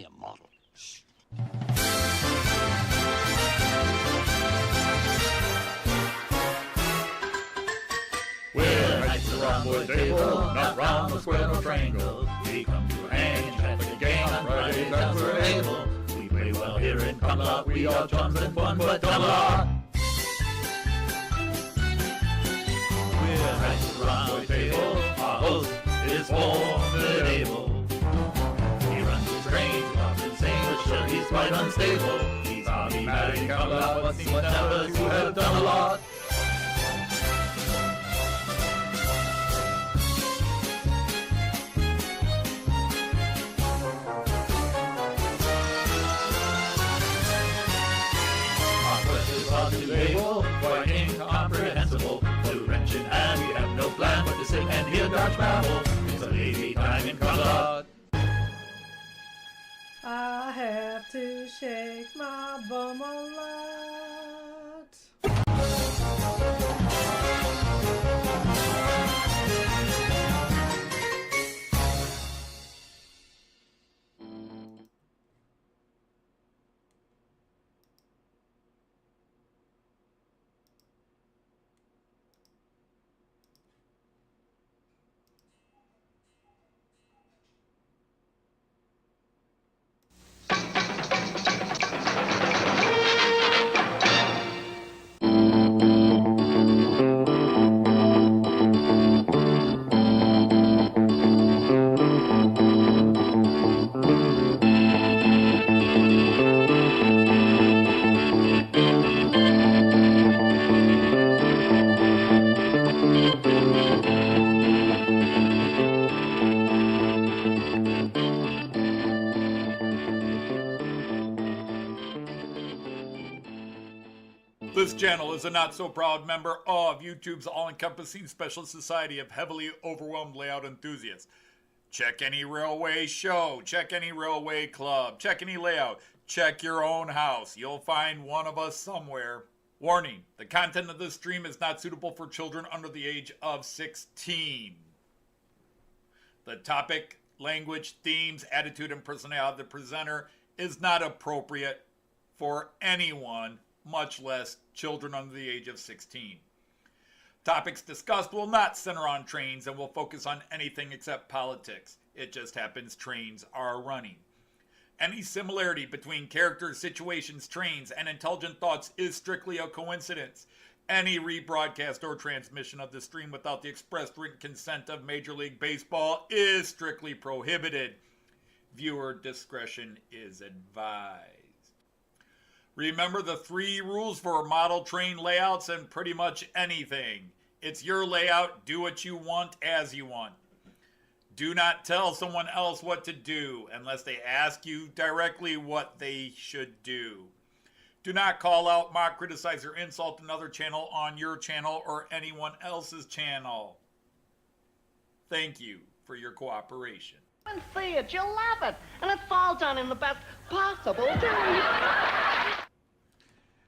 me a model. Shh. We're knights of the round table, not round the square or triangle. We come to hang and chat with the gang on Fridays as we're able. We play well here in Camelot, we are chums and fun, but Camelot. We're knights of the round table, our host is formidable. He runs his trains, loves insane, but sure he's quite unstable. He's hobby mad in Camelot, but seen what others who have done a lot. Label, quite incomprehensible. Blue wrench in hand, we have no plan but to sit and hear Dodge babble. It's a lazy time in Camelot. I have to shake my bum a lot. This channel is a not-so-proud member of YouTube's all-encompassing special society of heavily overwhelmed layout enthusiasts. Check any railway show, check any railway club, check any layout, check your own house. You'll find one of us somewhere. Warning, the content of this stream is not suitable for children under the age of 16. The topic, language, themes, attitude, and personality of the presenter is not appropriate for anyone, much less children under the age of 16. Topics discussed will not center on trains and will focus on anything except politics. It just happens trains are running. Any similarity between characters, situations, trains, and intelligent thoughts is strictly a coincidence. Any rebroadcast or transmission of the stream without the express written consent of Major League Baseball is strictly prohibited. Viewer discretion is advised. Remember the 3 rules for model train layouts and pretty much anything. It's your layout, do what you want as you want. Do not tell someone else what to do unless they ask you directly what they should do. Do not call out, mock, criticize, or insult another channel on your channel or anyone else's channel. Thank you for your cooperation. And see it, you'll love it, and it's all done in the best possible way.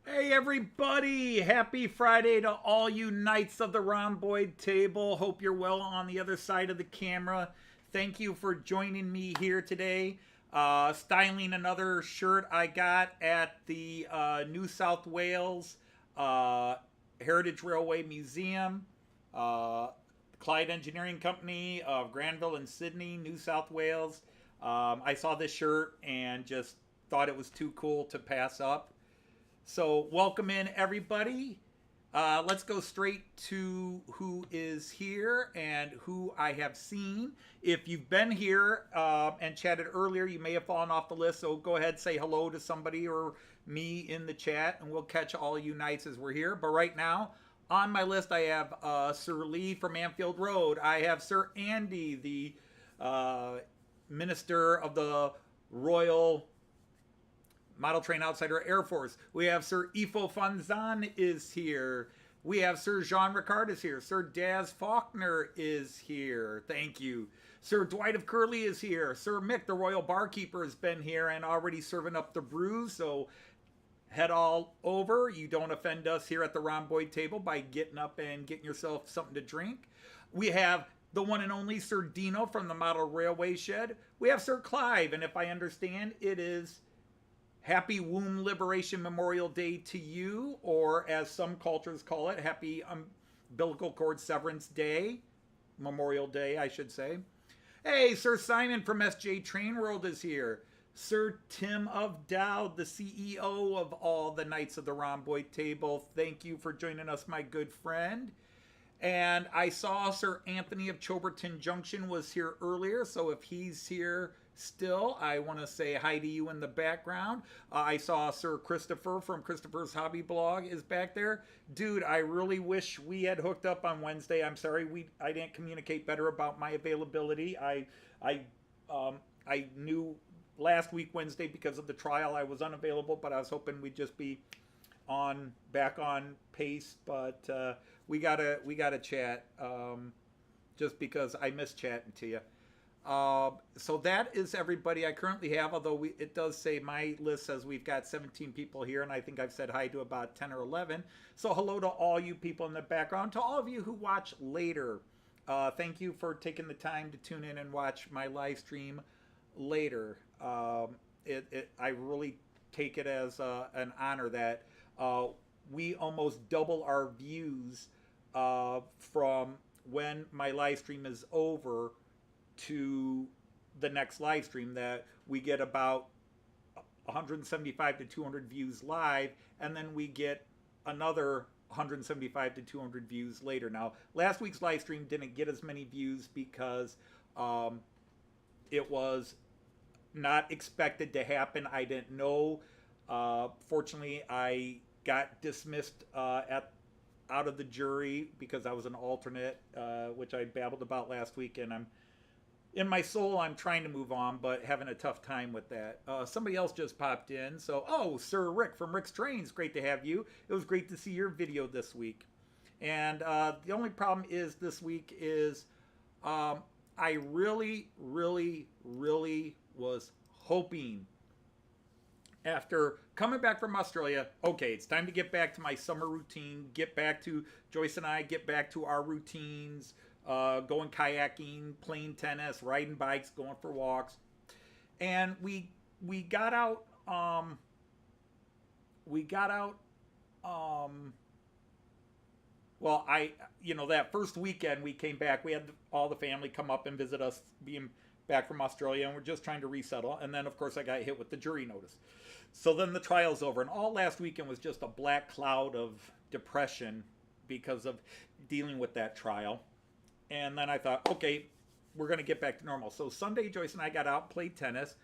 Hey everybody, happy Friday to all you Knights of the Rhomboid Table. Hope you're well on the other side of the camera. Thank you for joining me here today. Styling another shirt I got at the New South Wales Heritage Railway Museum, Clyde Engineering Company of Granville and Sydney, New South Wales. I saw this shirt and just thought it was too cool to pass up. So welcome in everybody. Let's go straight to who is here and who I have seen. If you've been here and chatted earlier, you may have fallen off the list. So go ahead, say hello to somebody or me in the chat, and we'll catch all you Knights as we're here. But right now, on my list, I have Sir Lee from Anfield Road. I have Sir Andy, the Minister of the Royal Model Train Outsider Air Force. We have Sir Ifo Fanzan is here. We have Sir Jean Ricard is here. Sir Daz Faulkner is here. Thank you. Sir Dwight of Curly is here. Sir Mick, the Royal Barkeeper, has been here and already serving up the brews. So head all over. You don't offend us here at the Rhomboid Table by getting up and getting yourself something to drink. We have the one and only Sir Dino from the Model Railway Shed. We have Sir Clive, and if I understand, it is Happy Womb Liberation Memorial Day to you, or as some cultures call it, Happy Umbilical Cord Severance Day. Memorial Day, I should say. Hey, Sir Simon from SJ Train World is here. Sir Tim of Dowd, the CEO of all the Knights of the Rhomboid Table. Thank you for joining us, my good friend. And I saw Sir Anthony of Choberton Junction was here earlier, so if he's here still, I want to say hi to you in the background. I saw Sir Christopher from Christopher's Hobby Blog is back there. Dude, I really wish we had hooked up on Wednesday. I'm sorry I didn't communicate better about my availability. I knew last week Wednesday because of the trial I was unavailable, but I was hoping we'd just be back on pace. But we gotta chat just because I miss chatting to you. So that is everybody I currently have, although it does say my list says we've got 17 people here, and I think I've said hi to about 10 or 11. So hello to all you people in the background. To all of you who watch later, thank you for taking the time to tune in and watch my live stream later. I really take it as an honor that we almost double our views from when my live stream is over to the next live stream, that we get about 175 to 200 views live, and then we get another 175 to 200 views later. Now, last week's live stream didn't get as many views because it was not expected to happen. I didn't know. Fortunately, I got dismissed out of the jury because I was an alternate, which I babbled about last week, and in my soul, I'm trying to move on, but having a tough time with that. Somebody else just popped in. So, Sir Rick from Rick's Trains, great to have you. It was great to see your video this week. And the only problem is this week is I really, really, really was hoping, after coming back from Australia, okay, it's time to get back to my summer routine, get back to Joyce and I, get back to our routines, going kayaking, playing tennis, riding bikes, going for walks. And we got out well, that first weekend we came back, we had all the family come up and visit us, being back from Australia, and we're just trying to resettle. And then, of course, I got hit with the jury notice. So then the trial's over, and all last weekend was just a black cloud of depression because of dealing with that trial. And then I thought, okay, we're going to get back to normal. So Sunday, Joyce and I got out, played tennis.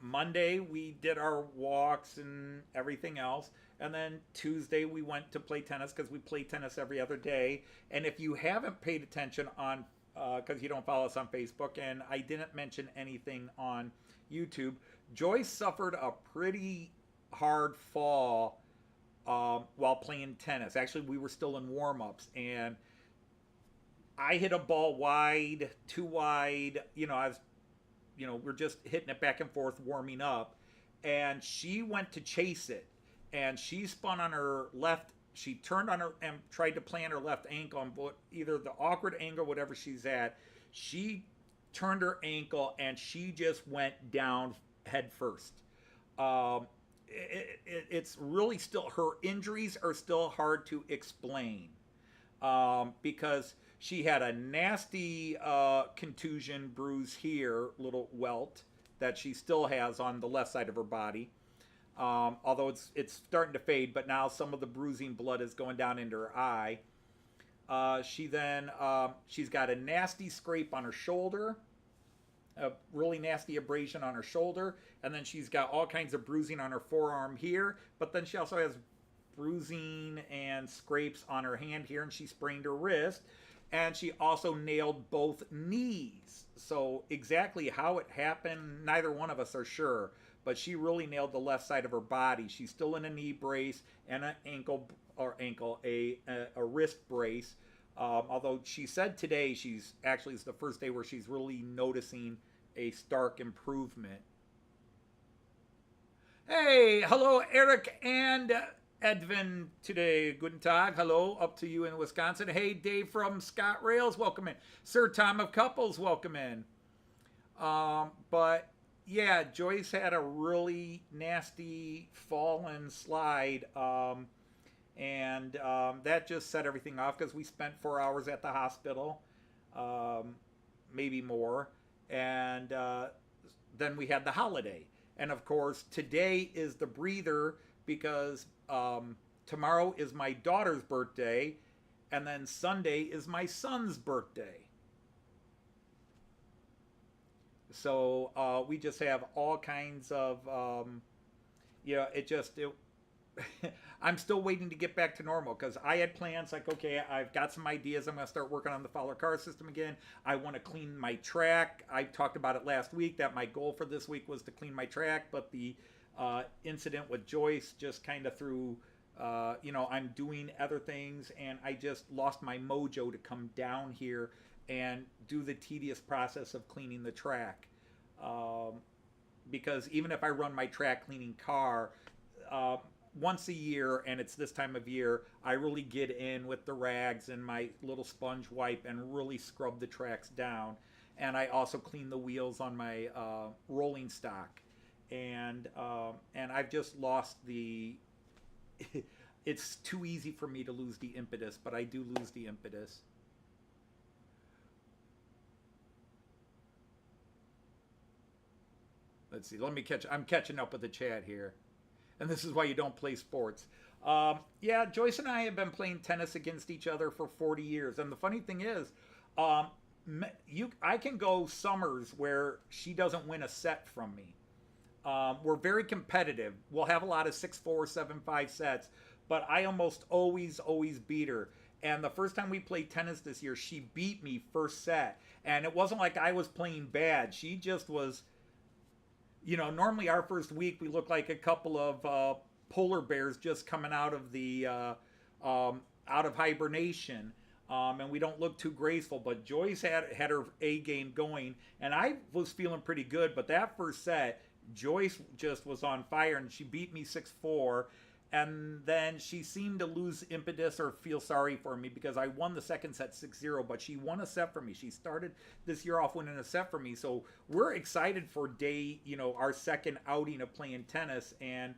Monday, we did our walks and everything else. And then Tuesday, we went to play tennis because we play tennis every other day. And if you haven't paid attention on, because you don't follow us on Facebook, and I didn't mention anything on YouTube, Joyce suffered a pretty hard fall while playing tennis. Actually, we were still in warm-ups, and I hit a ball wide, too wide. We're just hitting it back and forth, warming up. And she went to chase it. And she spun on her left. She turned on her and tried to plant her left ankle on either the awkward angle, whatever she's at. She turned her ankle and she just went down head first. It's really still, her injuries are still hard to explain because she had a nasty contusion bruise here, little welt, that she still has on the left side of her body. Although it's starting to fade, but now some of the bruising blood is going down into her eye. She's got a nasty scrape on her shoulder, a really nasty abrasion on her shoulder, and then she's got all kinds of bruising on her forearm here, but then she also has bruising and scrapes on her hand here, and she sprained her wrist, and she also nailed both knees. So exactly how it happened, neither one of us are sure, but she really nailed the left side of her body. She's still in a knee brace and a wrist brace. Although she said today it's the first day where she's really noticing a stark improvement. Hey, hello, Eric and Edvin today. Guten Tag. Hello. Up to you in Wisconsin. Hey, Dave from Scott Rails. Welcome in. Sir Tom of Couples. Welcome in. But yeah, Joyce had a really nasty fall and slide. And that just set everything off because we spent 4 hours at the hospital, maybe more. And then we had the holiday. And of course, today is the breather because tomorrow is my daughter's birthday, and then Sunday is my son's birthday. So we just have all kinds of, I'm still waiting to get back to normal because I had plans like, okay, I've got some ideas. I'm going to start working on the Fowler car system again. I want to clean my track. I talked about it last week that my goal for this week was to clean my track, but the incident with Joyce just kind of threw, I'm doing other things and I just lost my mojo to come down here and do the tedious process of cleaning the track. Because even if I run my track cleaning car, once a year, and it's this time of year, I really get in with the rags and my little sponge wipe and really scrub the tracks down. And I also clean the wheels on my rolling stock. And I've just lost the... It's too easy for me to lose the impetus, but I do lose the impetus. Let's see, I'm catching up with the chat here. And this is why you don't play sports. Yeah, Joyce and I have been playing tennis against each other for 40 years. And the funny thing is, I can go summers where she doesn't win a set from me. We're very competitive. We'll have a lot of 6-4, 7-5 sets. But I almost always beat her. And the first time we played tennis this year, she beat me first set. And it wasn't like I was playing bad. She just was... normally our first week we look like a couple of polar bears just coming out of the out of hibernation, and we don't look too graceful. But Joyce had her A game going, and I was feeling pretty good. But that first set, Joyce just was on fire, and she beat me 6-4. And then she seemed to lose impetus or feel sorry for me because I won the second set 6-0, but she won a set for me. She started this year off winning a set for me. So we're excited for our second outing of playing tennis. And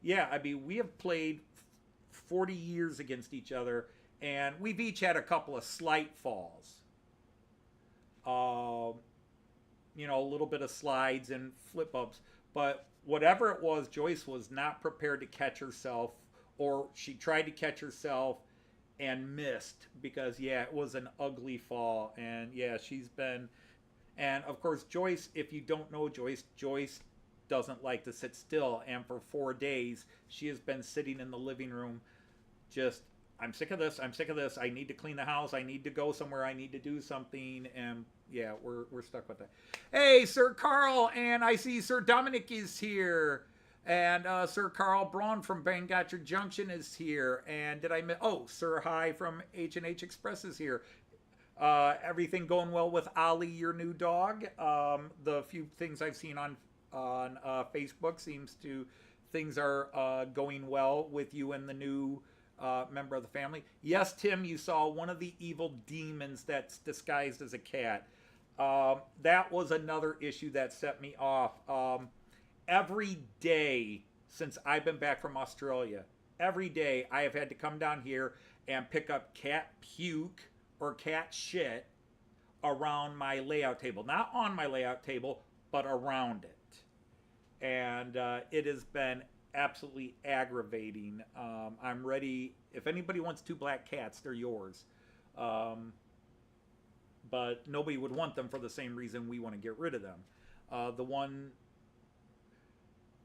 yeah, I mean, we have played 40 years against each other, and we've each had a couple of slight falls. A little bit of slides and flip ups, but whatever it was, Joyce was not prepared to catch herself, or she tried to catch herself and missed because, yeah, it was an ugly fall. And, yeah, she's been... And, of course, Joyce, if you don't know Joyce doesn't like to sit still. And for 4 days, she has been sitting in the living room just, I'm sick of this, I need to clean the house, I need to go somewhere, I need to do something, and... yeah, we're stuck with that. Hey, Sir Carl, and I see Sir Dominic is here. And Sir Carl Braun from Bangotcher Junction is here. And did I miss... oh, Sir Hi from H&H Express is here. Everything going well with Ollie, your new dog? The few things I've seen on Facebook seems to... things are going well with you and the new... member of the family. Yes, Tim, you saw one of the evil demons that's disguised as a cat. That was another issue that set me off. Every day since I've been back from Australia, every day I have had to come down here and pick up cat puke or cat shit around my layout table. Not on my layout table, but around it. And it has been absolutely aggravating. I'm ready. If anybody wants 2 black cats, they're yours. But nobody would want them for the same reason we want to get rid of them.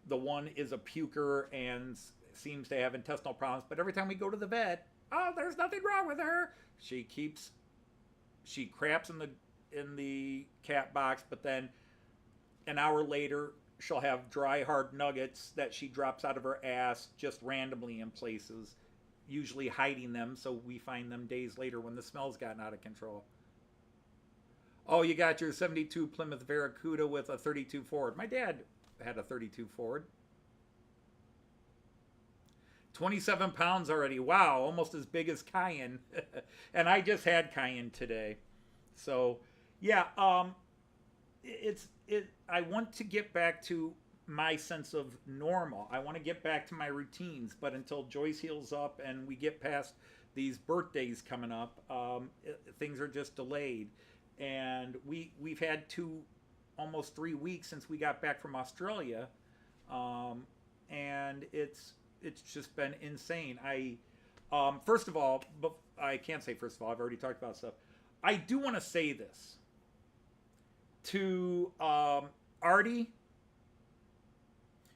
The one is a puker and seems to have intestinal problems, but every time we go to the vet, oh, there's nothing wrong with her. She craps in the cat box, but then an hour later she'll have dry, hard nuggets that she drops out of her ass just randomly in places, usually hiding them, so we find them days later when the smell's gotten out of control. Oh, you got your 72 Plymouth Barracuda with a 32 Ford. My dad had a 32 Ford. 27 pounds already. Wow, almost as big as Cayenne. And I just had Cayenne today. So, yeah, I want to get back to my sense of normal. I want to get back to my routines, but until Joyce heals up and we get past these birthdays coming up, things are just delayed. And we've had almost 3 weeks since we got back from Australia, and it's just been insane. First of all, but I can't say first of all. I've already talked about stuff. I do want to say this to Artie,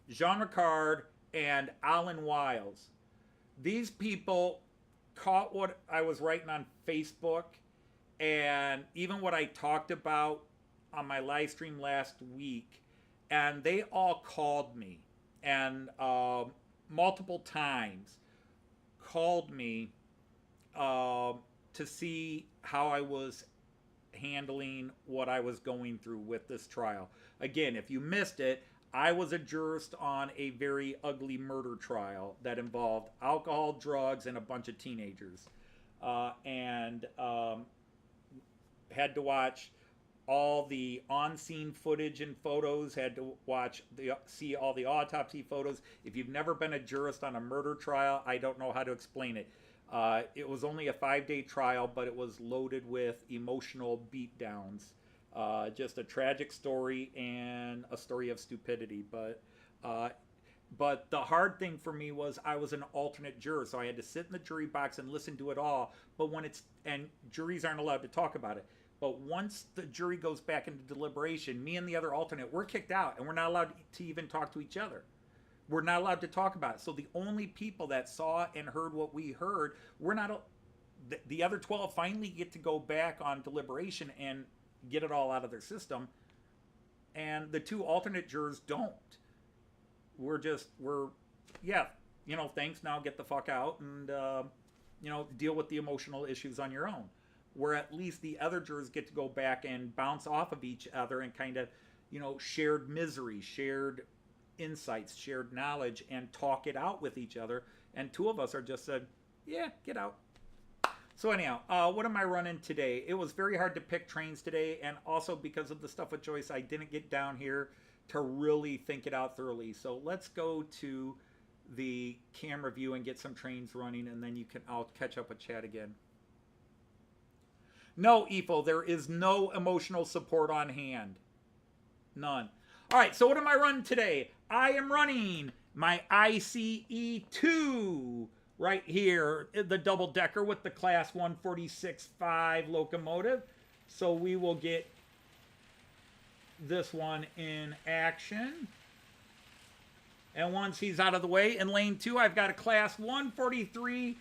Jean Ricard, and Alan Wiles. These people caught what I was writing on Facebook and even what I talked about on my live stream last week, and they all called me and multiple times called me to see how I was handling what I was going through with this trial. Again, if you missed it, I was a jurist on a very ugly murder trial that involved alcohol, drugs, and a bunch of teenagers. And had to watch all the on-scene footage and photos, had to see all the autopsy photos. If you've never been a jurist on a murder trial, I don't know how to explain it. It was only a 5-day trial, but it was loaded with emotional beatdowns. Just a tragic story and a story of stupidity. But the hard thing for me was I was an alternate juror, so I had to sit in the jury box and listen to it all. But and juries aren't allowed to talk about it. But once the jury goes back into deliberation, me and the other alternate, we're kicked out, and we're not allowed to even talk to each other. We're not allowed to talk about it. So the only people that saw and heard what we heard, the other 12 finally get to go back on deliberation and get it all out of their system. And the 2 alternate jurors don't. Thanks, now get the fuck out and, deal with the emotional issues on your own. Where at least the other jurors get to go back and bounce off of each other and kind of, shared misery, shared insights, shared knowledge, and talk it out with each other. And 2 of us are just said, yeah, get out. So anyhow, what am I running today? It was very hard to pick trains today, and also because of the stuff with Joyce, I didn't get down here to really think it out thoroughly. So let's go to the camera view and get some trains running, and then I'll catch up with Chad again. No, EFO, there is no emotional support on hand. None. All right, so what am I running today? I am running my ICE-2 right here, the double-decker with the Class 146.5 locomotive. So we will get this one in action. And once he's out of the way, in lane 2, I've got a Class 143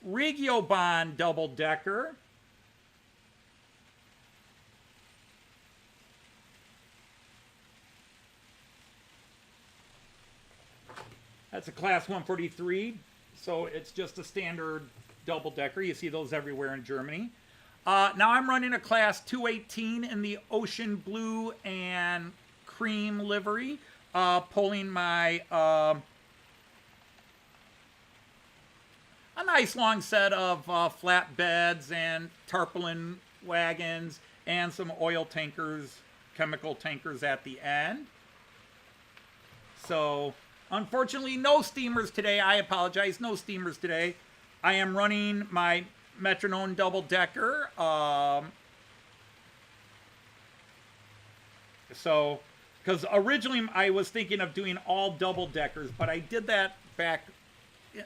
Regio Bond double-decker. That's a Class 143, so it's just a standard double-decker. You see those everywhere in Germany. Now I'm running a Class 218 in the ocean blue and cream livery, pulling my a nice long set of flatbeds and tarpaulin wagons and some oil tankers, chemical tankers at the end. So unfortunately, no steamers today. I apologize. No steamers today. I am running my Metronom double-decker. Because originally I was thinking of doing all double-deckers, but I did that back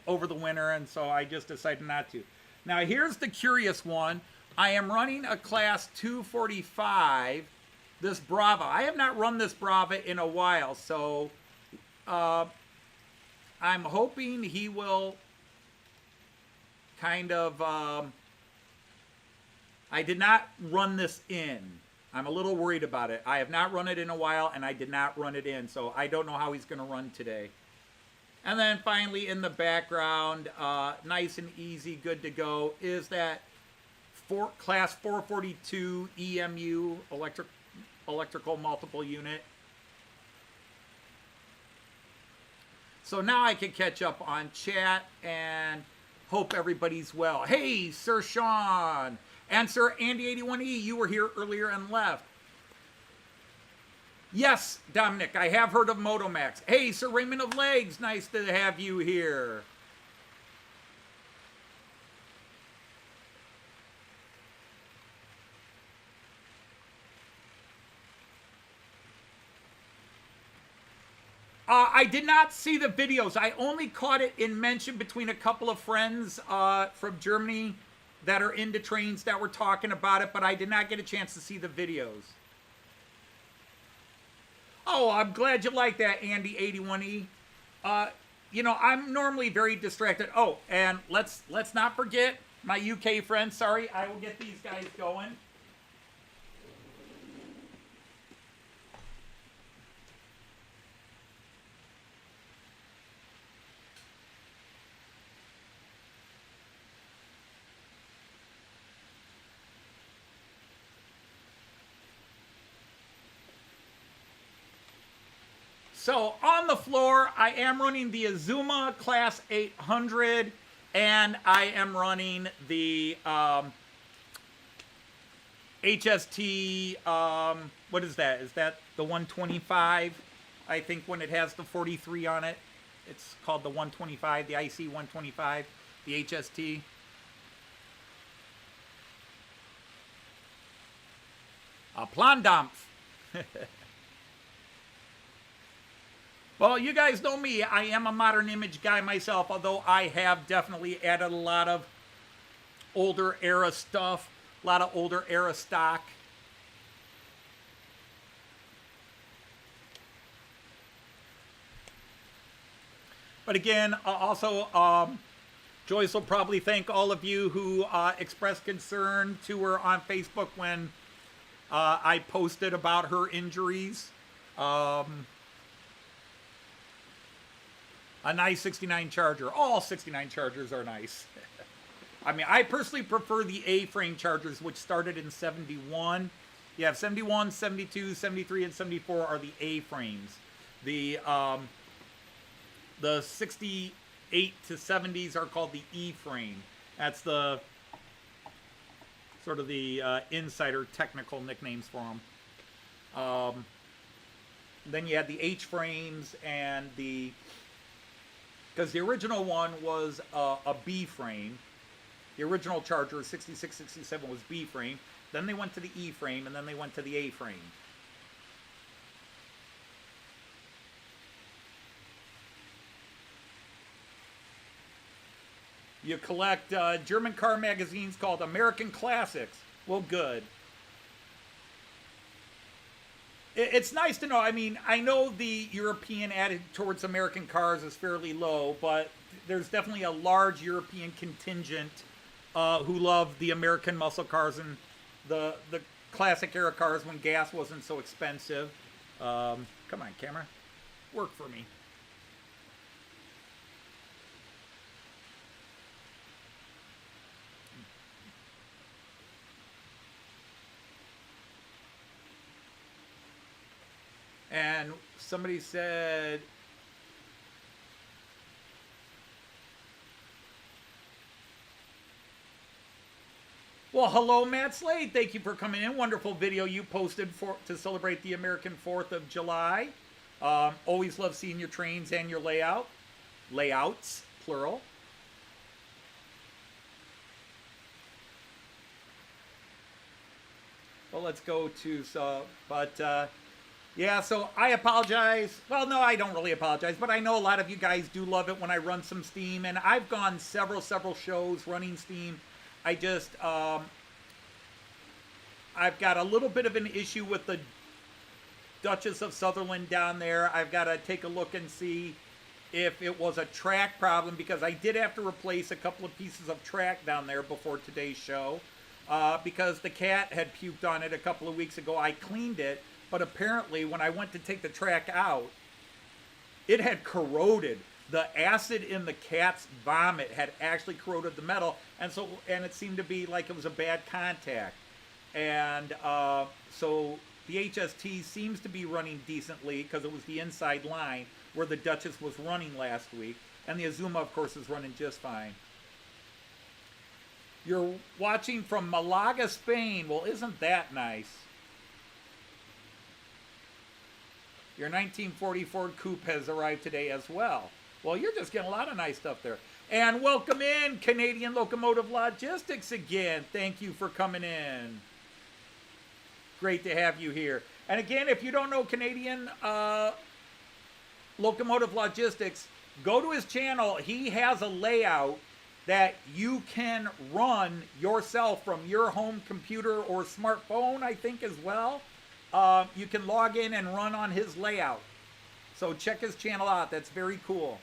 over the winter, and so I just decided not to. Now, here's the curious one. I am running a Class 245, this Brawa. I have not run this Brawa in a while, so I'm hoping he will kind of, I did not run this in. I'm a little worried about it. I have not run it in a while, and I did not run it in, so I don't know how he's going to run today. And then finally in the background, nice and easy, good to go, is that Class 442 EMU, electrical multiple unit. So now I can catch up on chat and hope everybody's well. Hey, Sir Sean and Sir Andy81E, you were here earlier and left. Yes, Dominic, I have heard of Motomax. Hey, Sir Raymond of Legs, nice to have you here. I did not see the videos. I only caught it in mention between a couple of friends from Germany that are into trains that were talking about it, but I did not get a chance to see the videos. Oh, I'm glad you like that, Andy81E. You know, I'm normally very distracted. Oh, and let's not forget my UK friends. Sorry, I will get these guys going. So on the floor, I am running the Azuma Class 800, and I am running the HST, what is that? Is that the 125? I think when it has the 43 on it, it's called the 125, the IC 125, the HST. Plandampf. Well, you guys know me. I am a modern image guy myself, although I have definitely added a lot of older era stuff, a lot of older era stock. But again, also, Joyce will probably thank all of you who expressed concern to her on Facebook when I posted about her injuries. A nice 69 Charger. All 69 Chargers are nice. I mean, I personally prefer the A-frame Chargers, which started in 71. You have 71, 72, 73, and 74 are the A-frames. The 68 to 70s are called the E-frame. That's the sort of the insider technical nicknames for them. Then you had the H-frames and the... Because the original one was a B-frame. The original Charger, 66, 67, was B-frame. Then they went to the E-frame, and then they went to the A-frame. You collect German car magazines called American Classics. Well, good. It's nice to know. I mean, I know the European attitude towards American cars is fairly low, but there's definitely a large European contingent who love the American muscle cars and the classic era cars when gas wasn't so expensive. Come on, camera. Work for me. And somebody said, well, hello, Matt Slade. Thank you for coming in. Wonderful video you posted to celebrate the American 4th of July. Always love seeing your trains and your layouts, plural. Well, let's go to, yeah, so I apologize. Well, no, I don't really apologize, but I know a lot of you guys do love it when I run some Steam, and I've gone several shows running Steam. I just, I've got a little bit of an issue with the Duchess of Sutherland down there. I've got to take a look and see if it was a track problem, because I did have to replace a couple of pieces of track down there before today's show, because the cat had puked on it a couple of weeks ago. I cleaned it. But apparently, when I went to take the track out, it had corroded. The acid in the cat's vomit had actually corroded the metal, and it seemed to be like it was a bad contact. And so the HST seems to be running decently because it was the inside line where the Duchess was running last week. And the Azuma, of course, is running just fine. You're watching from Malaga, Spain. Well, isn't that nice? Your 1940 Ford Coupe has arrived today as well. Well, you're just getting a lot of nice stuff there. And welcome in, Canadian Locomotive Logistics again. Thank you for coming in. Great to have you here. And again, if you don't know Canadian Locomotive Logistics, go to his channel. He has a layout that you can run yourself from your home computer or smartphone, I think, as well. You can log in and run on his layout. So check his channel out. That's very cool.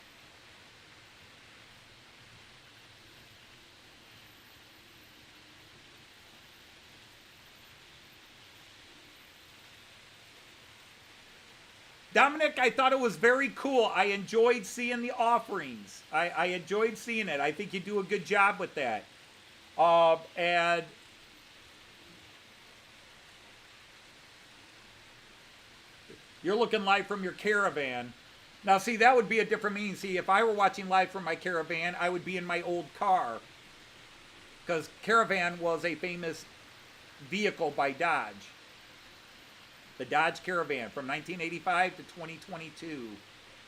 Dominic, I thought it was very cool. I enjoyed seeing the offerings. I enjoyed seeing it. I think you do a good job with that. And you're looking live from your caravan. Now, see, that would be a different meaning. See, if I were watching live from my caravan, I would be in my old car. Because Caravan was a famous vehicle by Dodge. The Dodge Caravan from 1985 to 2022.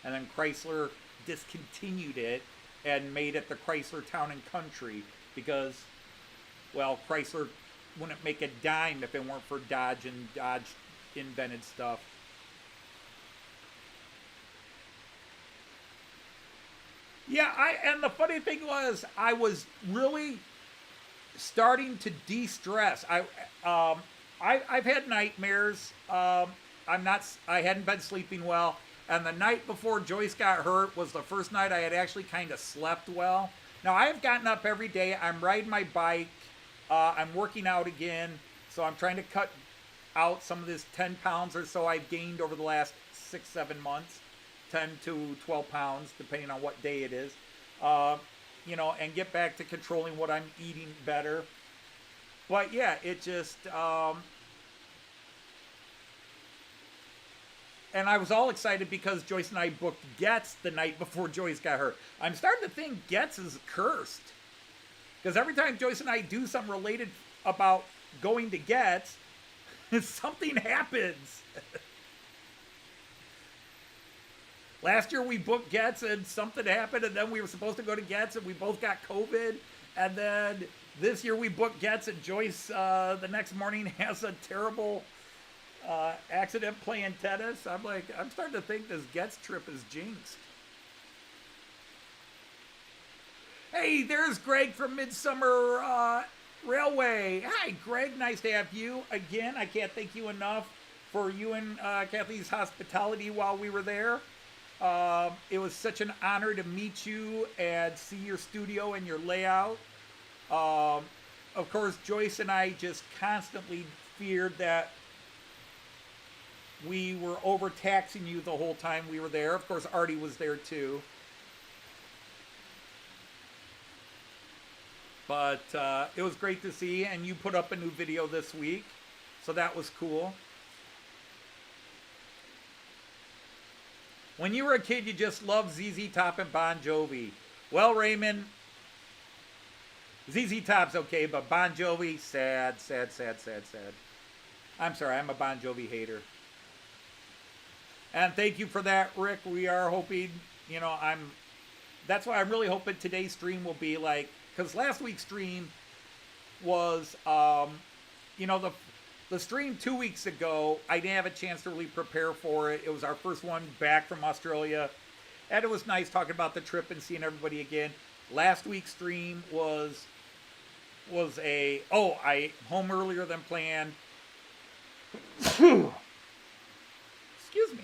And then Chrysler discontinued it and made it the Chrysler Town and Country because, well, Chrysler wouldn't make a dime if it weren't for Dodge, and Dodge invented stuff. Yeah, and the funny thing was, I was really starting to de-stress. I've had nightmares. I hadn't been sleeping well, and the night before Joyce got hurt was the first night I had actually kind of slept well. Now, I have gotten up every day. I'm riding my bike. I'm working out again, so I'm trying to cut out some of this 10 pounds or so I've gained over the last 6-7 months, 10 to 12 pounds, depending on what day it is, and get back to controlling what I'm eating better. But yeah, it just, and I was all excited because Joyce and I booked Getz the night before Joyce got hurt. I'm starting to think Getz is cursed. Because every time Joyce and I do something related about going to Getz, something happens. Last year we booked Getz and something happened, and then we were supposed to go to Getz and we both got COVID. And then this year we booked Getz and Joyce the next morning has a terrible accident playing tennis. I'm starting to think this Getz trip is jinxed. Hey, there's Greg from Midsummer Railway. Hi, Greg. Nice to have you again. I can't thank you enough for you and Kathy's hospitality while we were there. It was such an honor to meet you and see your studio and your layout. Of course, Joyce and I just constantly feared that we were overtaxing you the whole time we were there. Of course, Artie was there too. But it was great to see, and you put up a new video this week, so that was cool. When you were a kid, you just loved ZZ Top and Bon Jovi. Well, Raymond, ZZ Top's okay, but Bon Jovi, sad, sad, sad, sad, sad. I'm sorry, I'm a Bon Jovi hater. And thank you for that, Rick. We are hoping, that's why I'm really hoping today's stream will be like, because last week's stream was, the stream 2 weeks ago, I didn't have a chance to really prepare for it. It was our first one back from Australia. And it was nice talking about the trip and seeing everybody again. Last week's stream was I home earlier than planned. Excuse me.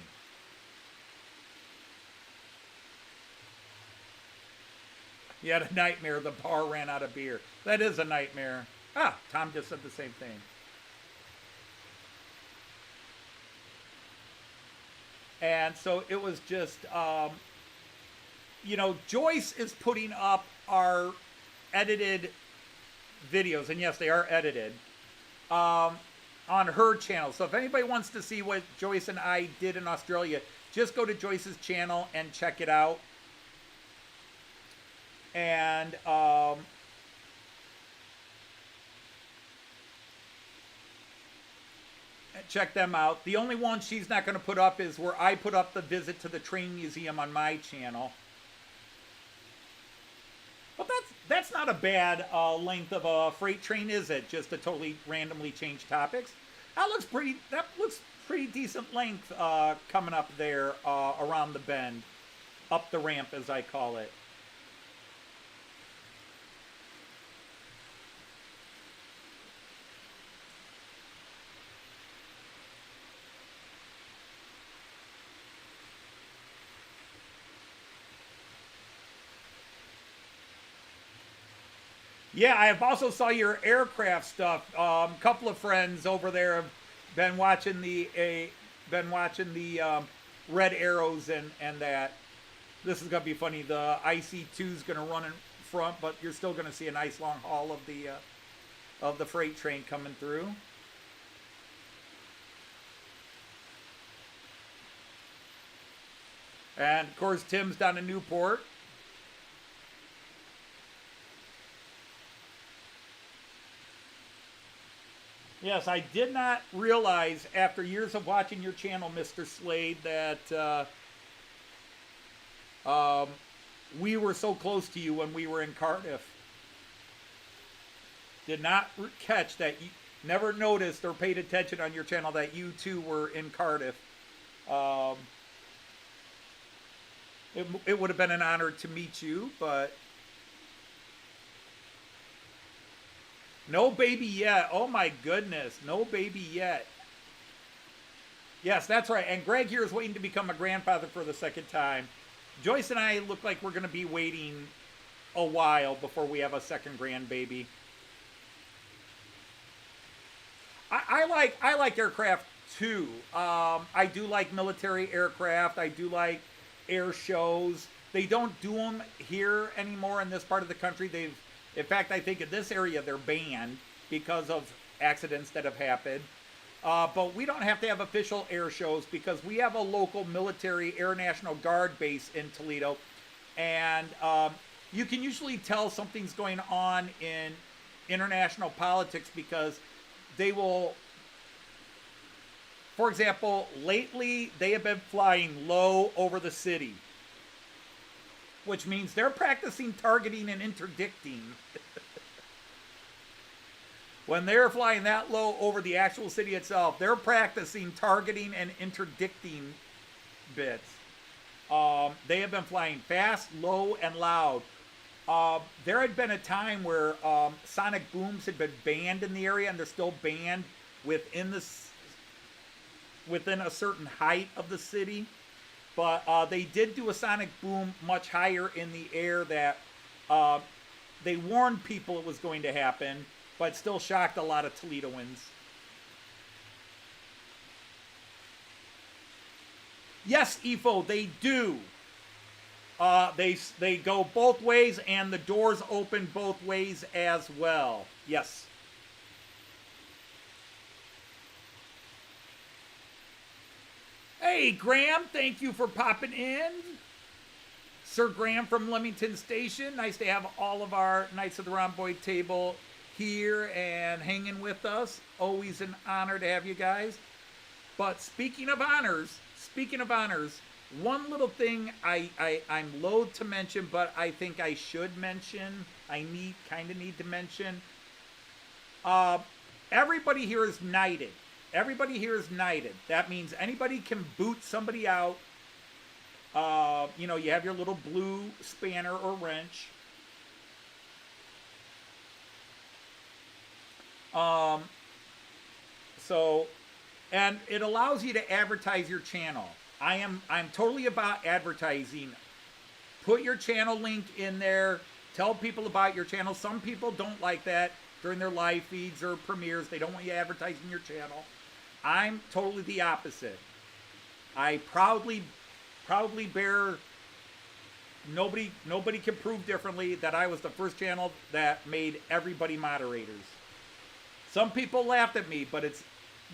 You had a nightmare. The bar ran out of beer. That is a nightmare. Tom just said the same thing. And so it was just, Joyce is putting up our edited videos. And yes, they are edited. on her channel. So if anybody wants to see what Joyce and I did in Australia, just go to Joyce's channel and check it out. And check them out. The only one she's not going to put up is where I put up the visit to the train museum on my channel. But that's not a bad length of a freight train, is it? Just to totally randomly change topics. That looks pretty decent length coming up there around the bend, up the ramp as I call it. Yeah, I have also saw your aircraft stuff. A couple of friends over there have been watching the red arrows and that. This is gonna be funny. The IC2 is gonna run in front, but you're still gonna see a nice long haul of the freight train coming through. And of course, Tim's down in Newport. Yes, I did not realize after years of watching your channel, Mr. Slade, that we were so close to you when we were in Cardiff. Did not catch that. You never noticed or paid attention on your channel that you two were in Cardiff. It would have been an honor to meet you, but no baby yet. Oh my goodness. No baby yet. Yes, that's right. And Greg here is waiting to become a grandfather for the second time. Joyce and I look like we're going to be waiting a while before we have a second grandbaby. I like aircraft too. I do like military aircraft. I do like air shows. They don't do them here anymore in this part of the country. In fact, I think in this area they're banned because of accidents that have happened. But we don't have to have official air shows because we have a local military Air National Guard base in Toledo. And you can usually tell something's going on in international politics because they will, for example, lately they have been flying low over the city, which means they're practicing targeting and interdicting. When they're flying that low over the actual city itself, they're practicing targeting and interdicting bits. They have been flying fast, low, and loud. There had been a time where sonic booms had been banned in the area, and they're still banned within a certain height of the city. But they did do a sonic boom much higher in the air that they warned people it was going to happen, but still shocked a lot of Toledoans. Yes, Ifo, they do. They go both ways, and the doors open both ways as well. Yes. Hey, Graham, thank you for popping in. Sir Graham from Leamington Station. Nice to have all of our Knights of the Rhomboid table here and hanging with us. Always an honor to have you guys. But speaking of honors, one little thing I'm loath to mention, but I think I should mention, kind of need to mention. Everybody here is knighted. Everybody here is knighted. That means anybody can boot somebody out. You know, you have your little blue spanner or wrench. And it allows you to advertise your channel. I'm totally about advertising. Put your channel link in there. Tell people about your channel. Some people don't like that during their live feeds or premieres. They don't want you advertising your channel. I'm totally the opposite. I proudly bear, nobody can prove differently, that I was the first channel that made everybody moderators. Some people laughed at me, but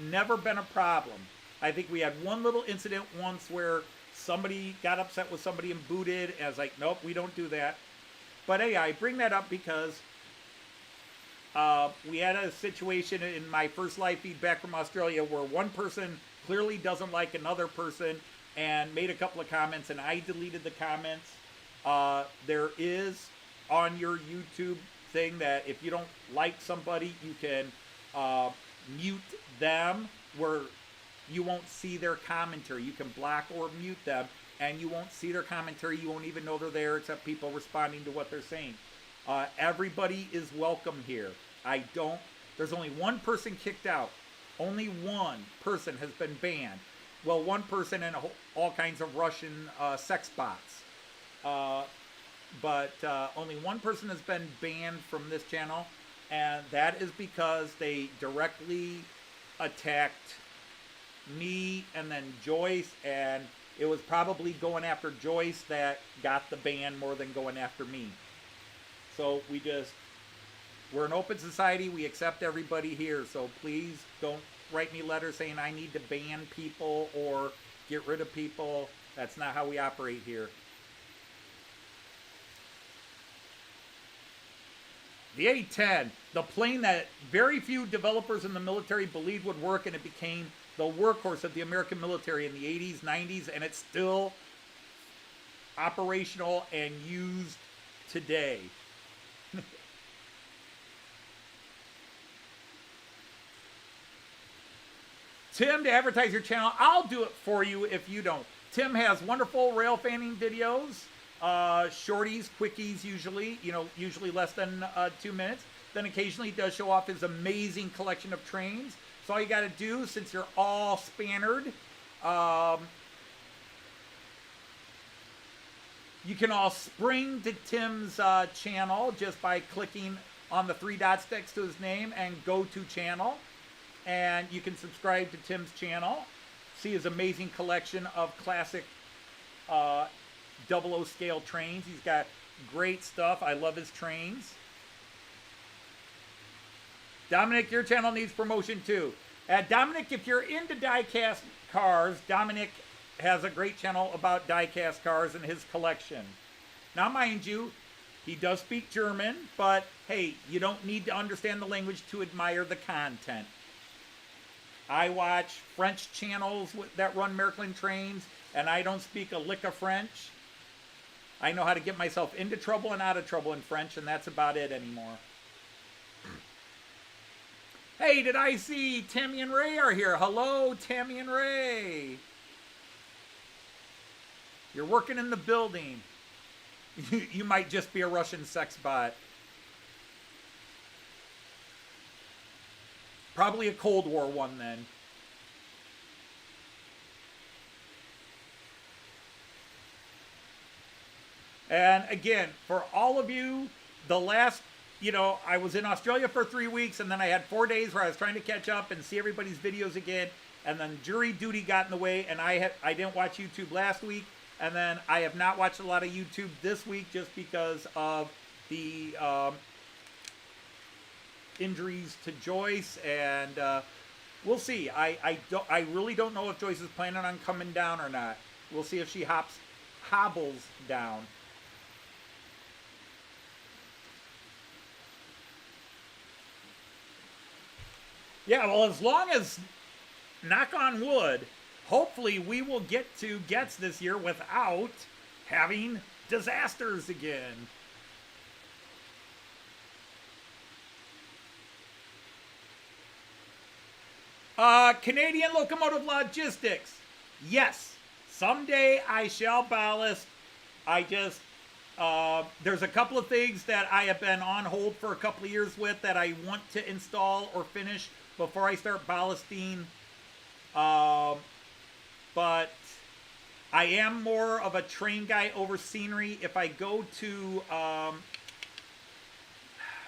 never been a problem. I think we had one little incident once where somebody got upset with somebody and booted, and I was like, nope, we don't do that. But hey, I bring that up because we had a situation in my first live feed back from Australia where one person clearly doesn't like another person and made a couple of comments, and I deleted the comments. There is on your YouTube thing that if you don't like somebody, you can mute them where you won't see their commentary. You can block or mute them, and you won't see their commentary. You won't even know they're there except people responding to what they're saying. Everybody is welcome here. There's only one person kicked out. Only one person has been banned. Well, one person and all kinds of Russian sex bots. But only one person has been banned from this channel, and that is because they directly attacked me and then Joyce, and it was probably going after Joyce that got the ban more than going after me. So we're an open society. We accept everybody here, so please don't write me letters saying I need to ban people or get rid of people. That's not how we operate here. The A-10, the plane that very few developers in the military believed would work, and it became the workhorse of the American military in the 80s, 90s, and it's still operational and used today. Tim, to advertise your channel, I'll do it for you if you don't. Tim has wonderful rail fanning videos, shorties, quickies usually, usually less than 2 minutes. Then occasionally he does show off his amazing collection of trains. So all you got to do, since you're all spannered, you can all spring to Tim's channel just by clicking on the 3 dots next to his name and go to channel. And you can subscribe to Tim's channel, see his amazing collection of classic 00 scale trains. He's got great stuff. I love his trains. Dominic, your channel needs promotion too. Dominic, if you're into die-cast cars, Dominic has a great channel about die-cast cars and his collection. Now, mind you, he does speak German, but hey, you don't need to understand the language to admire the content. I watch French channels that run Märklin trains, and I don't speak a lick of French. I know how to get myself into trouble and out of trouble in French, and that's about it anymore. Hey, did I see Tammy and Ray are here? Hello, Tammy and Ray. You're working in the building. You might just be a Russian sex bot. Probably a Cold War one then. And again, for all of you, the last, I was in Australia for 3 weeks, and then I had 4 days where I was trying to catch up and see everybody's videos again, and then jury duty got in the way, and I didn't watch YouTube last week, and then I have not watched a lot of YouTube this week just because of the injuries to Joyce, and we'll see. I really don't know if Joyce is planning on coming down or not. We'll see if she hobbles down. Yeah, well, as long as, knock on wood, hopefully we will get to Gets this year without having disasters again. Canadian Locomotive Logistics. Yes, someday I shall ballast. There's a couple of things that I have been on hold for a couple of years with that I want to install or finish before I start ballasting. But I am more of a train guy over scenery. If I go to,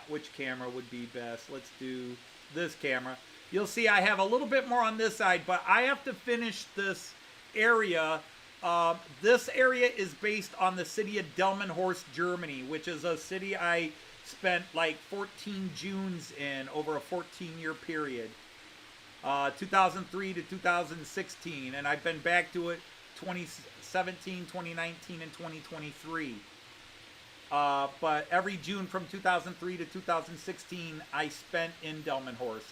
which camera would be best? Let's do this camera. You'll see I have a little bit more on this side, but I have to finish this area. This area is based on the city of Delmenhorst, Germany, which is a city I spent like 14 Junes in over a 14-year period. 2003 to 2016, and I've been back to it 2017, 2019, and 2023. But every June from 2003 to 2016, I spent in Delmenhorst.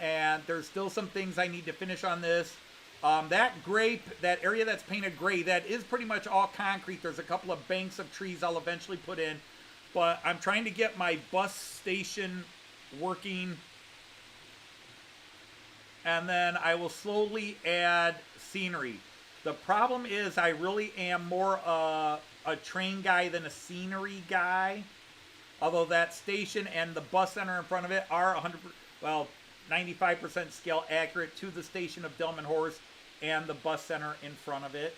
And there's still some things I need to finish on this. That area that's painted gray, that is pretty much all concrete. There's a couple of banks of trees I'll eventually put in. But I'm trying to get my bus station working. And then I will slowly add scenery. The problem is I really am more a train guy than a scenery guy. Although that station and the bus center in front of it are 95% scale accurate to the station of Delmenhorst and the bus center in front of it.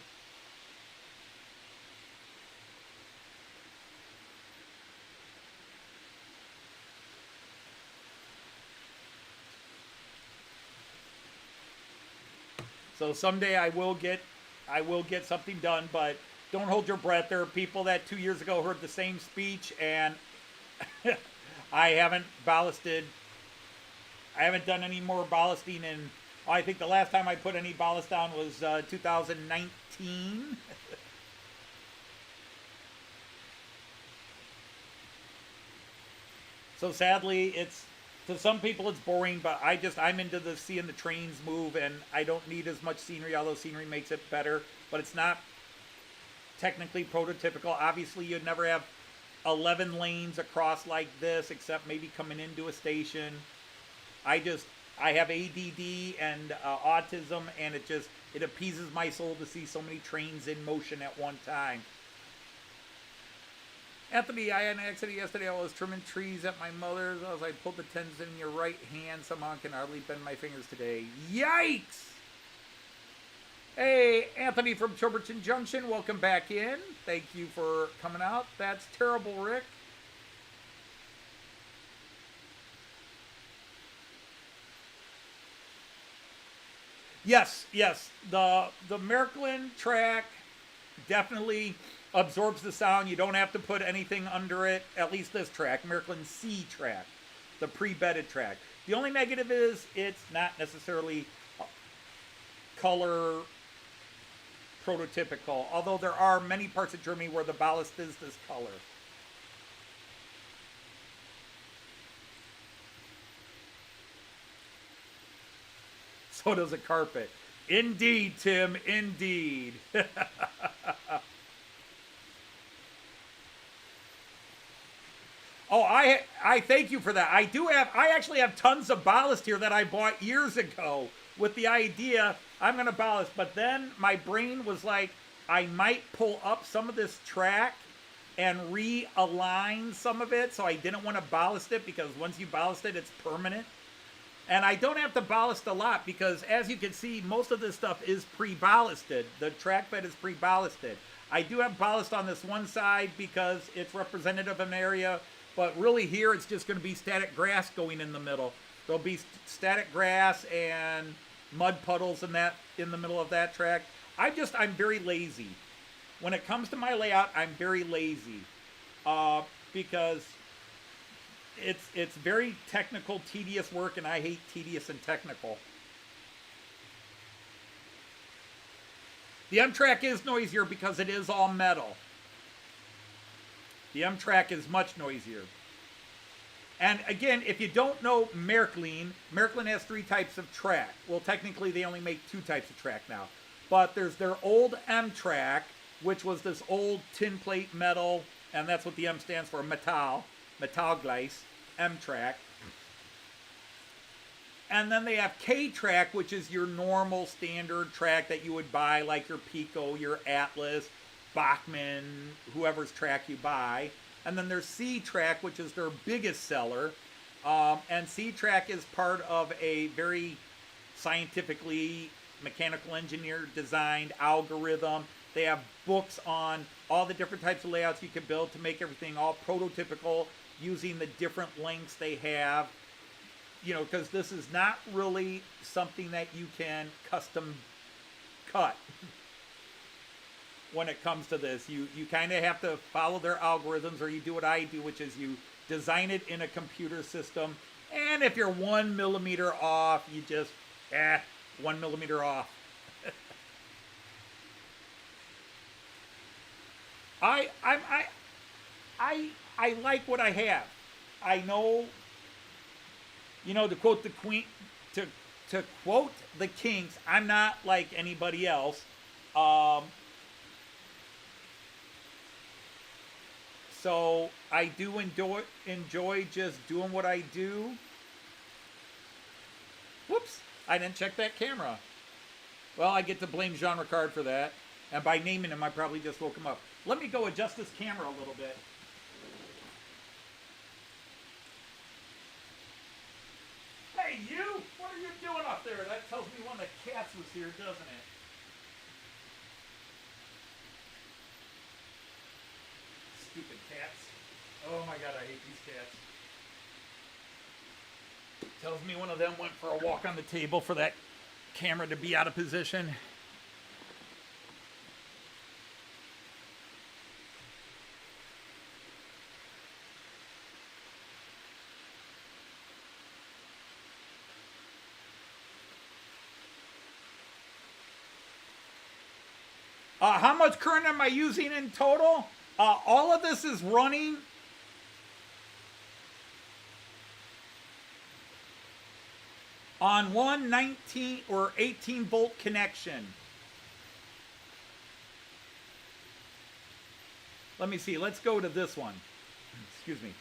So someday I will get something done, but don't hold your breath. There are people that 2 years ago heard the same speech, and I haven't ballasted. I haven't done any more ballasting in, I think the last time I put any ballast down was 2019. So sadly, to some people it's boring, but I'm into seeing the trains move, and I don't need as much scenery, although scenery makes it better, but it's not technically prototypical. Obviously, you'd never have 11 lanes across like this, except maybe coming into a station. I have ADD and autism, and it appeases my soul to see so many trains in motion at one time. Anthony, I had an accident yesterday. I was trimming trees at my mother's. I pulled the tendons in your right hand. Somehow I can hardly bend my fingers today. Yikes! Hey, Anthony from Chilberton Junction, welcome back in. Thank you for coming out. That's terrible, Rick. Yes. The Märklin track definitely absorbs the sound. You don't have to put anything under it, at least this track, Märklin C track, the pre-bedded track. The only negative is it's not necessarily color prototypical, although there are many parts of Germany where the ballast is this color. So does a carpet. Indeed, Tim, indeed. Oh, I thank you for that. I actually have tons of ballast here that I bought years ago with the idea I'm going to ballast. But then my brain was like, I might pull up some of this track and realign some of it. So I didn't want to ballast it, because once you ballast it, it's permanent. And I don't have to ballast a lot, because as you can see, most of this stuff is pre-ballasted. The track bed is pre-ballasted. I do have ballast on this one side because it's representative of an area. But really here, it's just going to be static grass going in the middle. There'll be static grass and mud puddles in the middle of that track. I'm very lazy. When it comes to my layout, I'm very lazy. Because it's very technical, tedious work, and I hate tedious and technical. The M track is noisier because it is all metal. The M track is much noisier. And again, if you don't know Märklin has 3 types of track. Well, technically they only make 2 types of track now. But there's their old M track, which was this old tin plate metal, and that's what the M stands for, C-Gleis, M track. And then they have K track, which is your normal standard track that you would buy, like your Piko, your Atlas, Bachmann, whoever's track you buy. And then there's C track, which is their biggest seller. And C track is part of a very scientifically mechanical engineer designed algorithm. They have books on all the different types of layouts you can build to make everything all prototypical, using the different lengths they have. You know, because this is not really something that you can custom cut. When it comes to this, you kind of have to follow their algorithms, or you do what I do, which is you design it in a computer system And if you're 1 millimeter off, you just, 1 millimeter off. I like what I have. I know, you know, to quote the Queen, to quote the Kinks, I'm not like anybody else. So I do enjoy just doing what I do. Whoops, I didn't check that camera. Well, I get to blame Jean Ricard for that. And by naming him, I probably just woke him up. Let me go adjust this camera a little bit. Hey, you! What are you doing up there? That tells me one of the cats was here, doesn't it? Stupid cats. Oh my god, I hate these cats. Tells me one of them went for a walk on the table for that camera to be out of position. How much current am I using in total? All of this is running on one 19 or 18 volt connection. Let me see. Let's go to this one. Excuse me.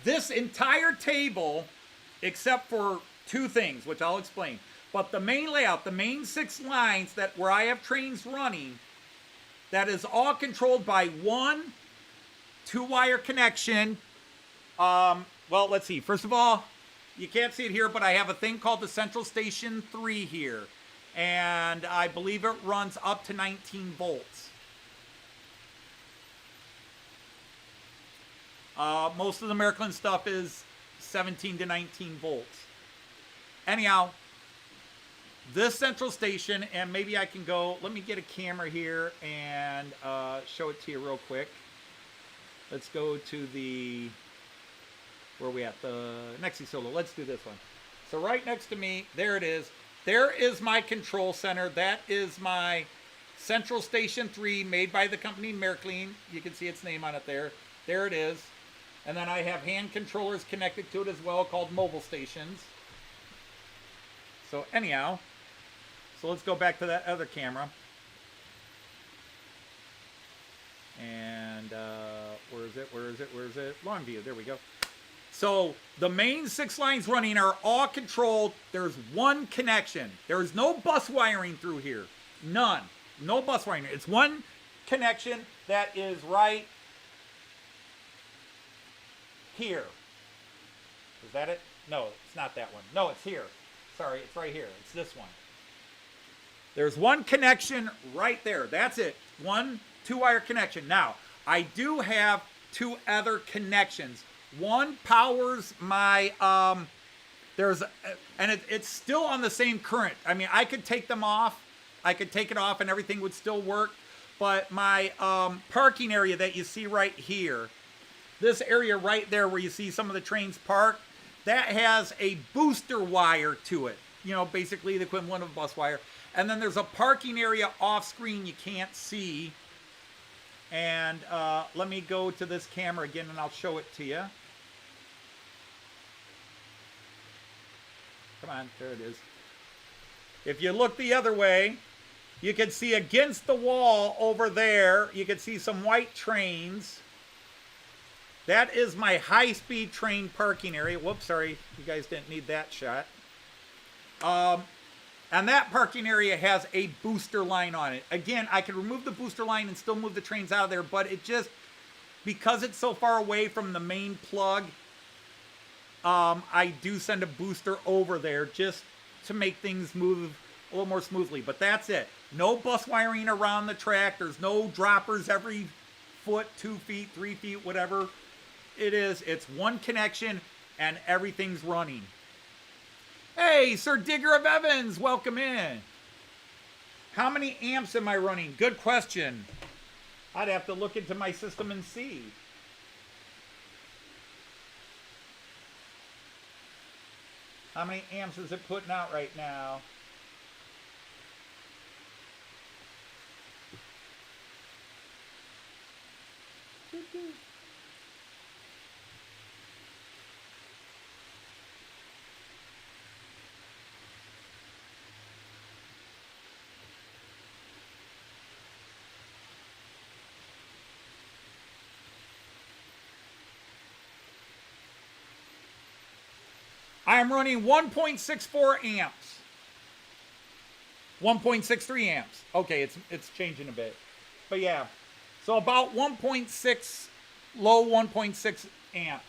This entire table, except for two things, which I'll explain. But the main layout, the main 6 lines that where I have trains running, that is all controlled by one 2-wire connection. Well, let's see. First of all, you can't see it here, but I have a thing called the Central Station 3 here. And I believe it runs up to 19 volts. Most of the Märklin stuff is 17 to 19 volts. Anyhow, this central station, and maybe I can go, let me get a camera here and show it to you real quick. Let's go to the, where are we at? The Nexi Solo. Let's do this one. So right next to me, there it is. There is my control center. That is my Central Station 3 made by the company Märklin. You can see its name on it there. There it is. And then I have hand controllers connected to it as well called mobile stations. So anyhow, so let's go back to that other camera. And where is it? Where is it? Where is it? Long view. There we go. So the main 6 lines running are all controlled. There's one connection. There's no bus wiring through here. None. No bus wiring. It's one connection that is right here. Is that it? No, it's not that one. No, it's here. Sorry, it's right here. It's this one. There's one connection right there. That's it. One 2-wire connection. Now, I do have 2 other connections. One powers my, it's still on the same current. I mean, I could take them off. I could take it off and everything would still work. But my parking area that you see right here, this area right there where you see some of the trains parked, that has a booster wire to it. You know, basically the equivalent of a bus wire. And then there's a parking area off screen you can't see. And let me go to this camera again and I'll show it to you. Come on, there it is. If you look the other way, you can see against the wall over there, you can see some white trains. That is my high-speed train parking area. Whoops, sorry, you guys didn't need that shot. And that parking area has a booster line on it. Again, I could remove the booster line and still move the trains out of there, but it just, because it's so far away from the main plug, I do send a booster over there just to make things move a little more smoothly. But that's it. No bus wiring around the track. There's no droppers every foot, 2 feet, 3 feet, whatever it is. It's one connection and everything's running. Hey, Sir Digger of Evans, welcome in. How many amps am I running? Good question. I'd have to look into my system and see. How many amps is it putting out right now? I'm running 1.64 amps. 1.63 amps. Okay, it's changing a bit. But yeah. So about 1.6, low 1.6 amps.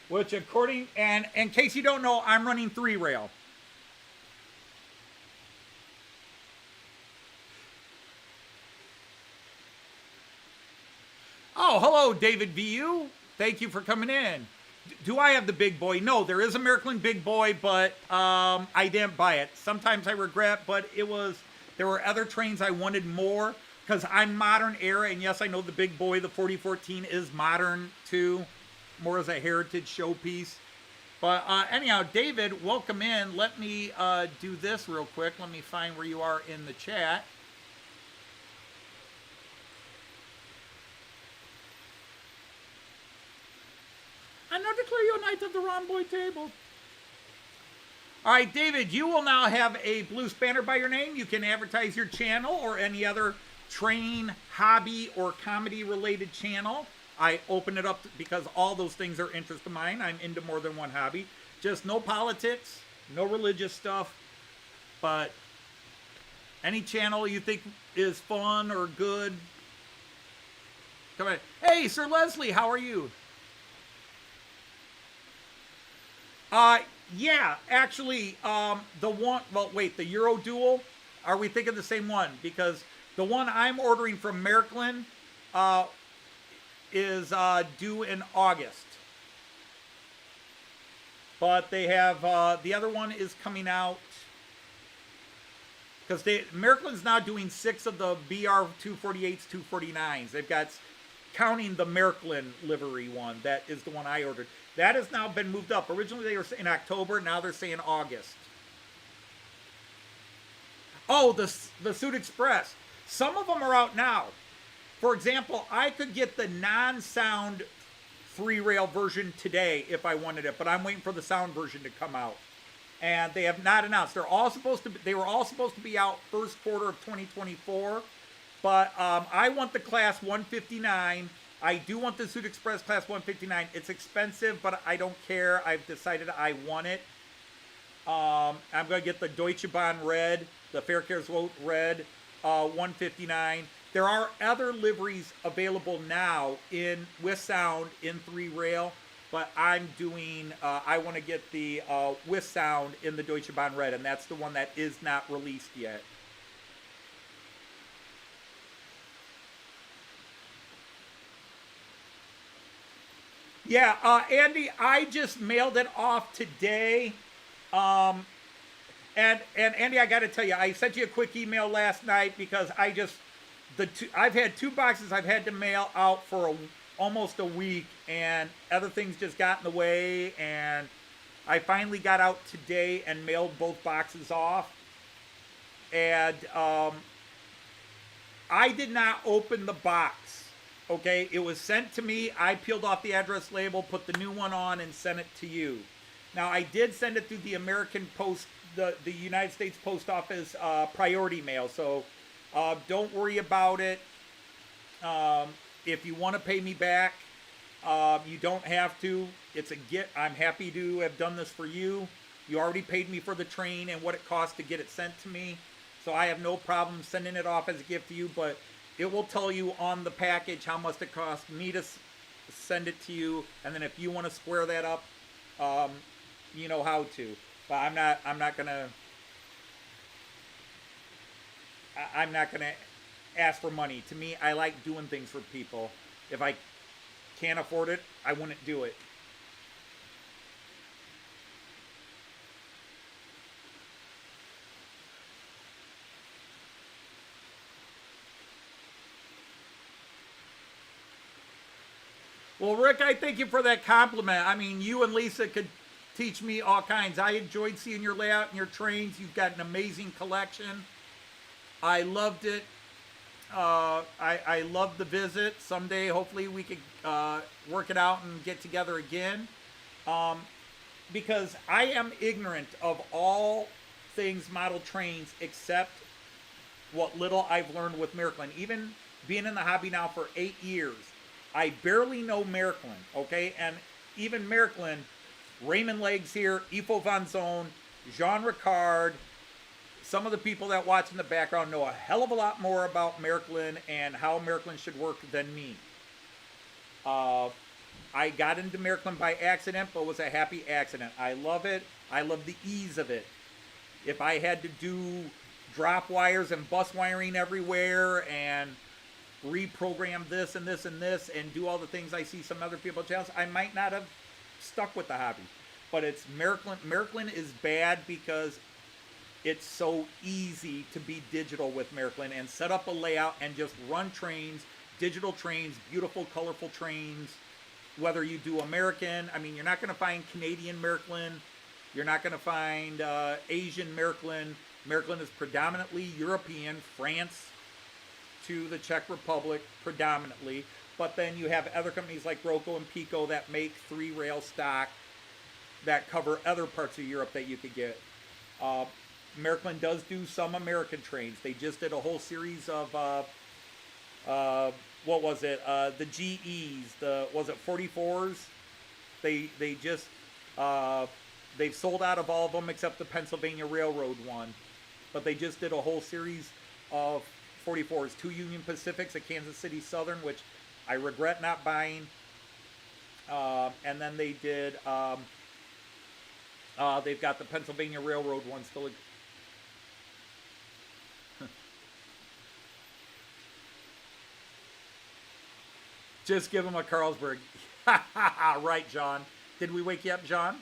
Which according, and in case you don't know, I'm running 3-rail. Oh, hello, David VU. Thank you for coming in. Do I have the big boy? No, there is a Märklin big boy, but I didn't buy it. Sometimes I regret, but there were other trains I wanted more because I'm modern era, and yes, I know the big boy, the 4014, is modern too. More as a heritage showpiece. But anyhow, David, welcome in. Let me do this real quick. Let me find where you are in the chat. I now declare you a knight of the Rhomboid table. All right, David, you will now have a blue spanner by your name. You can advertise your channel or any other train, hobby, or comedy-related channel. I open it up because all those things are interest of mine. I'm into more than one hobby. Just no politics, no religious stuff, but any channel you think is fun or good, come on. Hey, Sir Leslie, how are you? Yeah, actually, the one, well, wait, the Euro Duel, are we thinking the same one? Because the one I'm ordering from Märklin, is due in August. But they have, the other one is coming out, because Märklin's now doing 6 of the BR 248s, 249s. They've got, counting the Märklin livery one, that is the one I ordered. That has now been moved up. Originally they were saying October, now they're saying August. Oh, the Suit Express. Some of them are out now. For example, I could get the non-sound 3-rail version today if I wanted it, but I'm waiting for the sound version to come out. And they have not announced. They were all supposed to be out first quarter of 2024, but I want the Class 159. I do want the Suit Express Class 159. It's expensive, but I don't care. I've decided I want it. I'm going to get the Deutsche Bahn Red, the Verkehrsrot Red 159. There are other liveries available now with sound in 3-rail, but I'm doing, I want to get the with sound in the Deutsche Bahn Red, and that's the one that is not released yet. Yeah, Andy, I just mailed it off today. And Andy, I got to tell you, I sent you a quick email last night because I've had 2 boxes I've had to mail out for almost a week, and other things just got in the way, and I finally got out today and mailed both boxes off. And I did not open the box, okay? It was sent to me. I peeled off the address label, put the new one on, and sent it to you. Now, I did send it through the American Post, the United States Post Office priority mail, so don't worry about it. If you want to pay me back, you don't have to. It's a gift. I'm happy to have done this for you. You already paid me for the train and what it cost to get it sent to me, so I have no problem sending it off as a gift to you, but it will tell you on the package how much it cost me to send it to you, and then if you want to square that up, you know how to. But I'm not gonna ask for money. To me, I like doing things for people. If I can't afford it, I wouldn't do it. Well, Rick, I thank you for that compliment. I mean, you and Lisa could teach me all kinds. I enjoyed seeing your layout and your trains. You've got an amazing collection. I loved it. I loved the visit. Someday, hopefully, we could work it out and get together again. Because I am ignorant of all things model trains except what little I've learned with Märklin. Even being in the hobby now for 8 years, I barely know Märklin, okay? And even Märklin, Raymond Legs here, Ifo Van Zoon, Jean Ricard, some of the people that watch in the background know a hell of a lot more about Märklin and how Märklin should work than me. I got into Märklin by accident, but it was a happy accident. I love it. I love the ease of it. If I had to do drop wires and bus wiring everywhere and reprogram this and this and this and do all the things I see some other people channels, I might not have stuck with the hobby. But it's Märklin. Märklin is bad because it's so easy to be digital with Märklin and set up a layout and just run trains, digital trains, beautiful, colorful trains. Whether you do American, I mean, you're not going to find Canadian Märklin. You're not going to find Asian Märklin. Märklin is predominantly European, France to the Czech Republic predominantly. But then you have other companies like Roco and Piko that make 3-rail stock that cover other parts of Europe that you could get. Märklin does do some American trains. They just did a whole series of, what was it? The GEs, was it 44s? They just, they've sold out of all of them except the Pennsylvania Railroad one. But they just did a whole series of 44s. 2 Union Pacifics, a Kansas City Southern, which I regret not buying. And then they did, they've got the Pennsylvania Railroad one still. Just give him a Carlsberg. Right, John. Did we wake you up, John?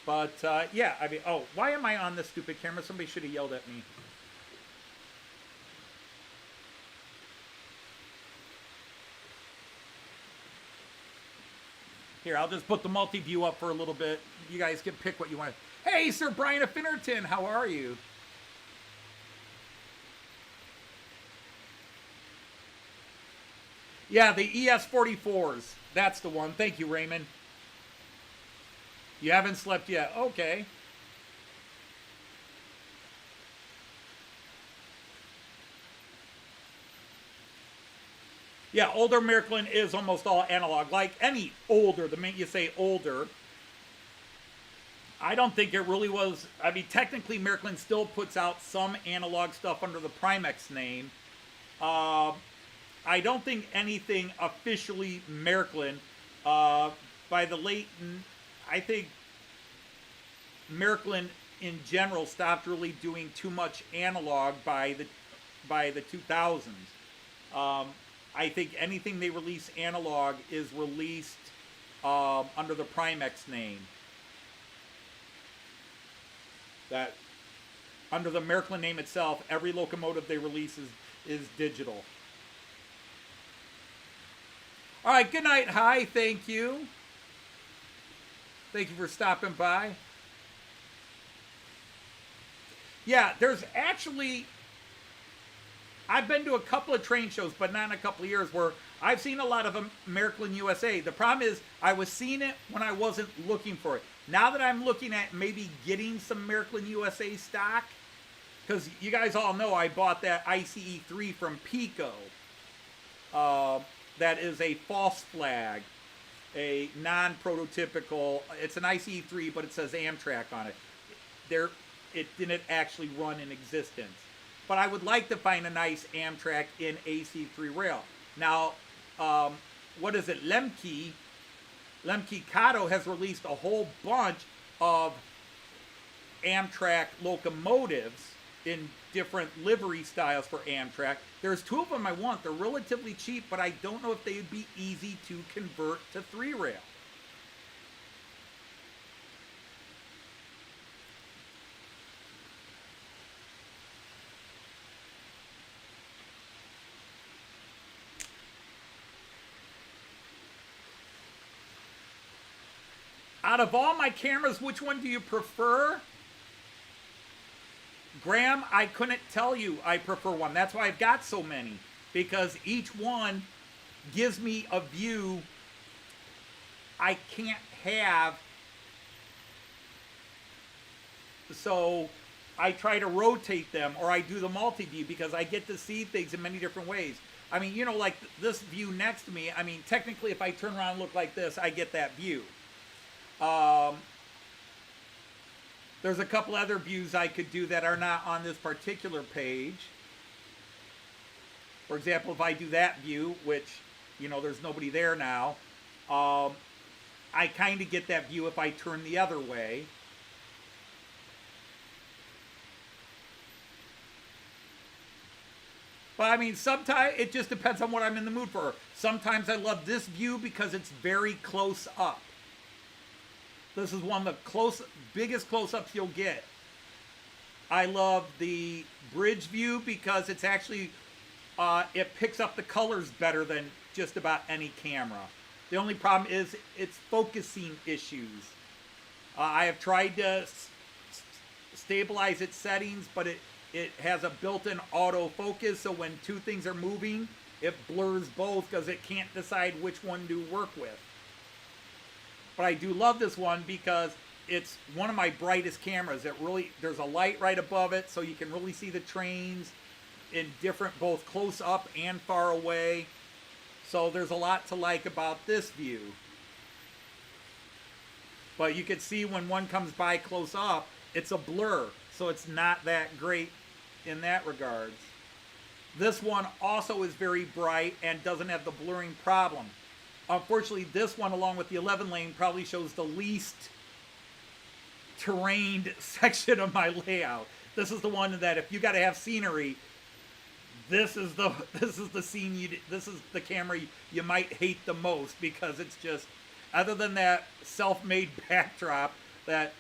But, yeah, I mean, oh, why am I on this stupid camera? Somebody should have yelled at me. Here, I'll just put the multi-view up for a little bit. You guys can pick what you want. Hey, Sir Brian of Finnerton, how are you? Yeah, the ES44s. That's the one. Thank you, Raymond. You haven't slept yet. Okay. Yeah, older Märklin is almost all analog. Like any older, the minute you say older, I don't think it really was. I mean, technically, Märklin still puts out some analog stuff under the Primex name. I don't think anything officially Märklin. By the late, I think Märklin in general stopped really doing too much analog by the 2000s. I think anything they release analog is released under the Primex name. That under the Märklin name itself, every locomotive they release is digital. All right, good night. Hi, thank you. Thank you for stopping by. Yeah, there's actually, I've been to a couple of train shows, but not in a couple of years, where I've seen a lot of Märklin USA. The problem is I was seeing it when I wasn't looking for it. Now that I'm looking at maybe getting some Märklin USA stock, because you guys all know I bought that ICE3 from Piko. That is a false flag, a non-prototypical. It's an ICE3, but it says Amtrak on it. It didn't actually run in existence. But I would like to find a nice Amtrak in AC3 rail. Now, what is it? Lemke Kato has released a whole bunch of Amtrak locomotives in different livery styles for Amtrak. There's 2 of them I want. They're relatively cheap, but I don't know if they would be easy to convert to 3-rail. Out of all my cameras, which one do you prefer? Graham, I couldn't tell you I prefer one. That's why I've got so many. Because each one gives me a view I can't have. So I try to rotate them, or I do the multi-view because I get to see things in many different ways. I mean, you know, like this view next to me, I mean, technically if I turn around and look like this, I get that view. There's a couple other views I could do that are not on this particular page. For example, if I do that view, which, you know, there's nobody there now, I kind of get that view if I turn the other way. But I mean, sometimes it just depends on what I'm in the mood for. Sometimes I love this view because it's very close up. This is one of the biggest close-ups you'll get. I love the bridge view because it's actually, it picks up the colors better than just about any camera. The only problem is it's focusing issues. I have tried to stabilize its settings, but it has a built-in autofocus, so when two things are moving, it blurs both because it can't decide which one to work with. But I do love this one because it's one of my brightest cameras. It really, there's a light right above it, so you can really see the trains in different, both close up and far away. So there's a lot to like about this view. But you can see when one comes by close up, it's a blur, so it's not that great in that regards. This one also is very bright and doesn't have the blurring problem. Unfortunately, this one, along with the 11 lane, probably shows the least terrained section of my layout. This is the one that if you got to have scenery, this is the scene this is the camera you might hate the most, because it's just, other than that self-made backdrop that,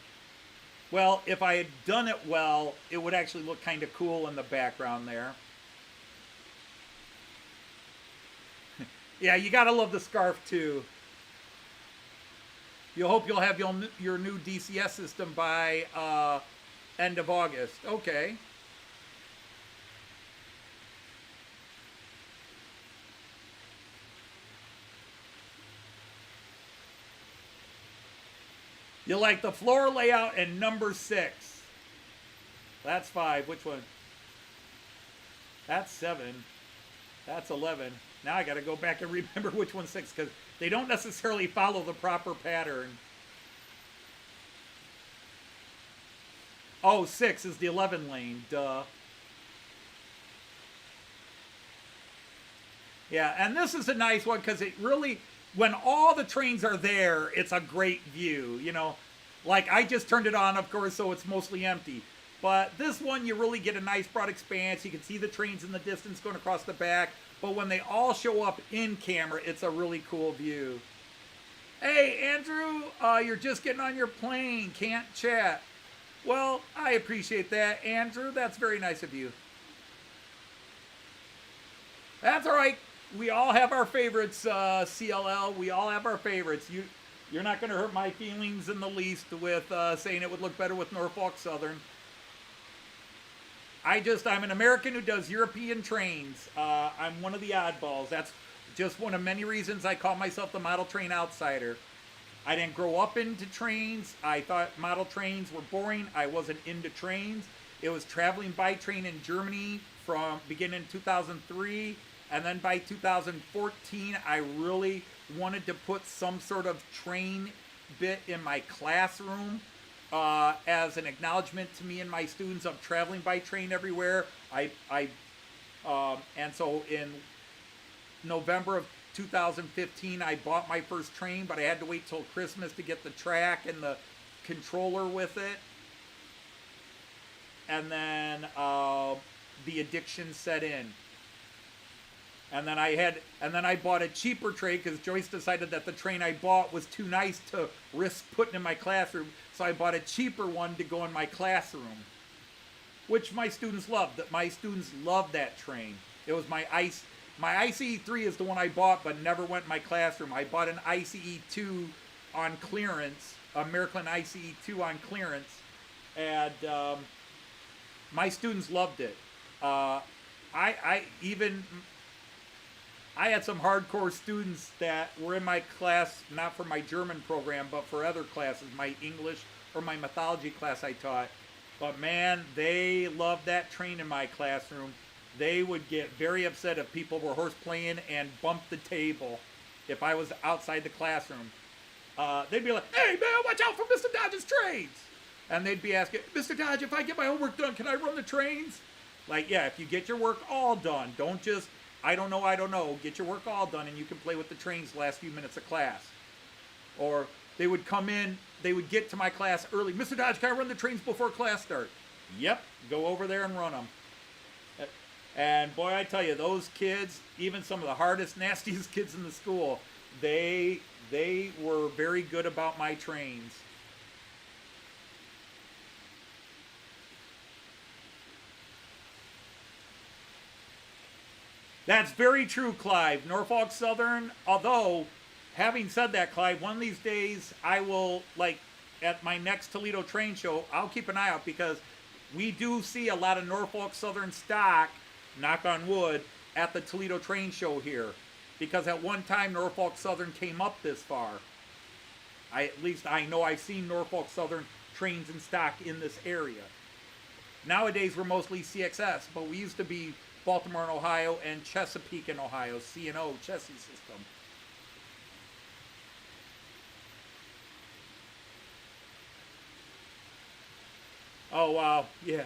well, if I had done it well, it would actually look kind of cool in the background there. Yeah, you gotta love the scarf too. You hope you'll have your new DCS system by end of August. Okay. You like the floor layout and number 6. That's 5. Which one? That's 7. That's 11. Now I got to go back and remember which one's 6, because they don't necessarily follow the proper pattern. Oh, 6 is the 11 lane. Duh. Yeah, and this is a nice one because it really, when all the trains are there, it's a great view. You know, like I just turned it on, of course, so it's mostly empty. But this one, you really get a nice broad expanse. You can see the trains in the distance going across the back. But when they all show up in camera, it's a really cool view. Hey, Andrew, you're just getting on your plane. Can't chat. Well, I appreciate that, Andrew. That's very nice of you. That's all right. We all have our favorites, CLL. We all have our favorites. You're not going to hurt my feelings in the least with saying it would look better with Norfolk Southern. I'm an American who does European trains. I'm one of the oddballs. That's just one of many reasons I call myself the model train outsider. I didn't grow up into trains. I thought model trains were boring. I wasn't into trains. It was traveling by train in Germany from beginning in 2003. And then by 2014, I really wanted to put some sort of train bit in my classroom. As an acknowledgement to me and my students of traveling by train everywhere. And so in November of 2015, I bought my first train, but I had to wait till Christmas to get the track and the controller with it. And then the addiction set in. And then I bought a cheaper train because Joyce decided that the train I bought was too nice to risk putting in my classroom. So I bought a cheaper one to go in my classroom, which my students loved. My students loved that train. It was my ICE 3 is the one I bought, but never went in my classroom. I bought an ICE 2 on clearance a Märklin ICE 2 on clearance, and my students loved it. I had some hardcore students that were in my class, not for my German program, but for other classes, my English or my mythology class I taught. But man, they loved that train in my classroom. They would get very upset if people were horseplaying and bumped the table if I was outside the classroom. They'd be like, "Hey man, watch out for Mr. Dodge's trains!" And they'd be asking, "Mr. Dodge, if I get my homework done, can I run the trains?" Like, yeah, if you get your work all done, don't just, I don't know. Get your work all done and you can play with the trains the last few minutes of class. Or they would come in, they would get to my class early. "Mr. Dodge, can I run the trains before class starts?" Yep, go over there and run them. And boy, I tell you, those kids, even some of the hardest, nastiest kids in the school, they were very good about my trains. That's very true, Clive. Norfolk Southern, although, having said that, Clive, one of these days I will, like, at my next Toledo train show, I'll keep an eye out because we do see a lot of Norfolk Southern stock, knock on wood, at the Toledo train show here. Because at one time Norfolk Southern came up this far. At least I know I've seen Norfolk Southern trains in stock in this area. Nowadays we're mostly CXS, but we used to be Baltimore in Ohio and Chesapeake in Ohio, C&O, Chessie system. Oh wow, yeah.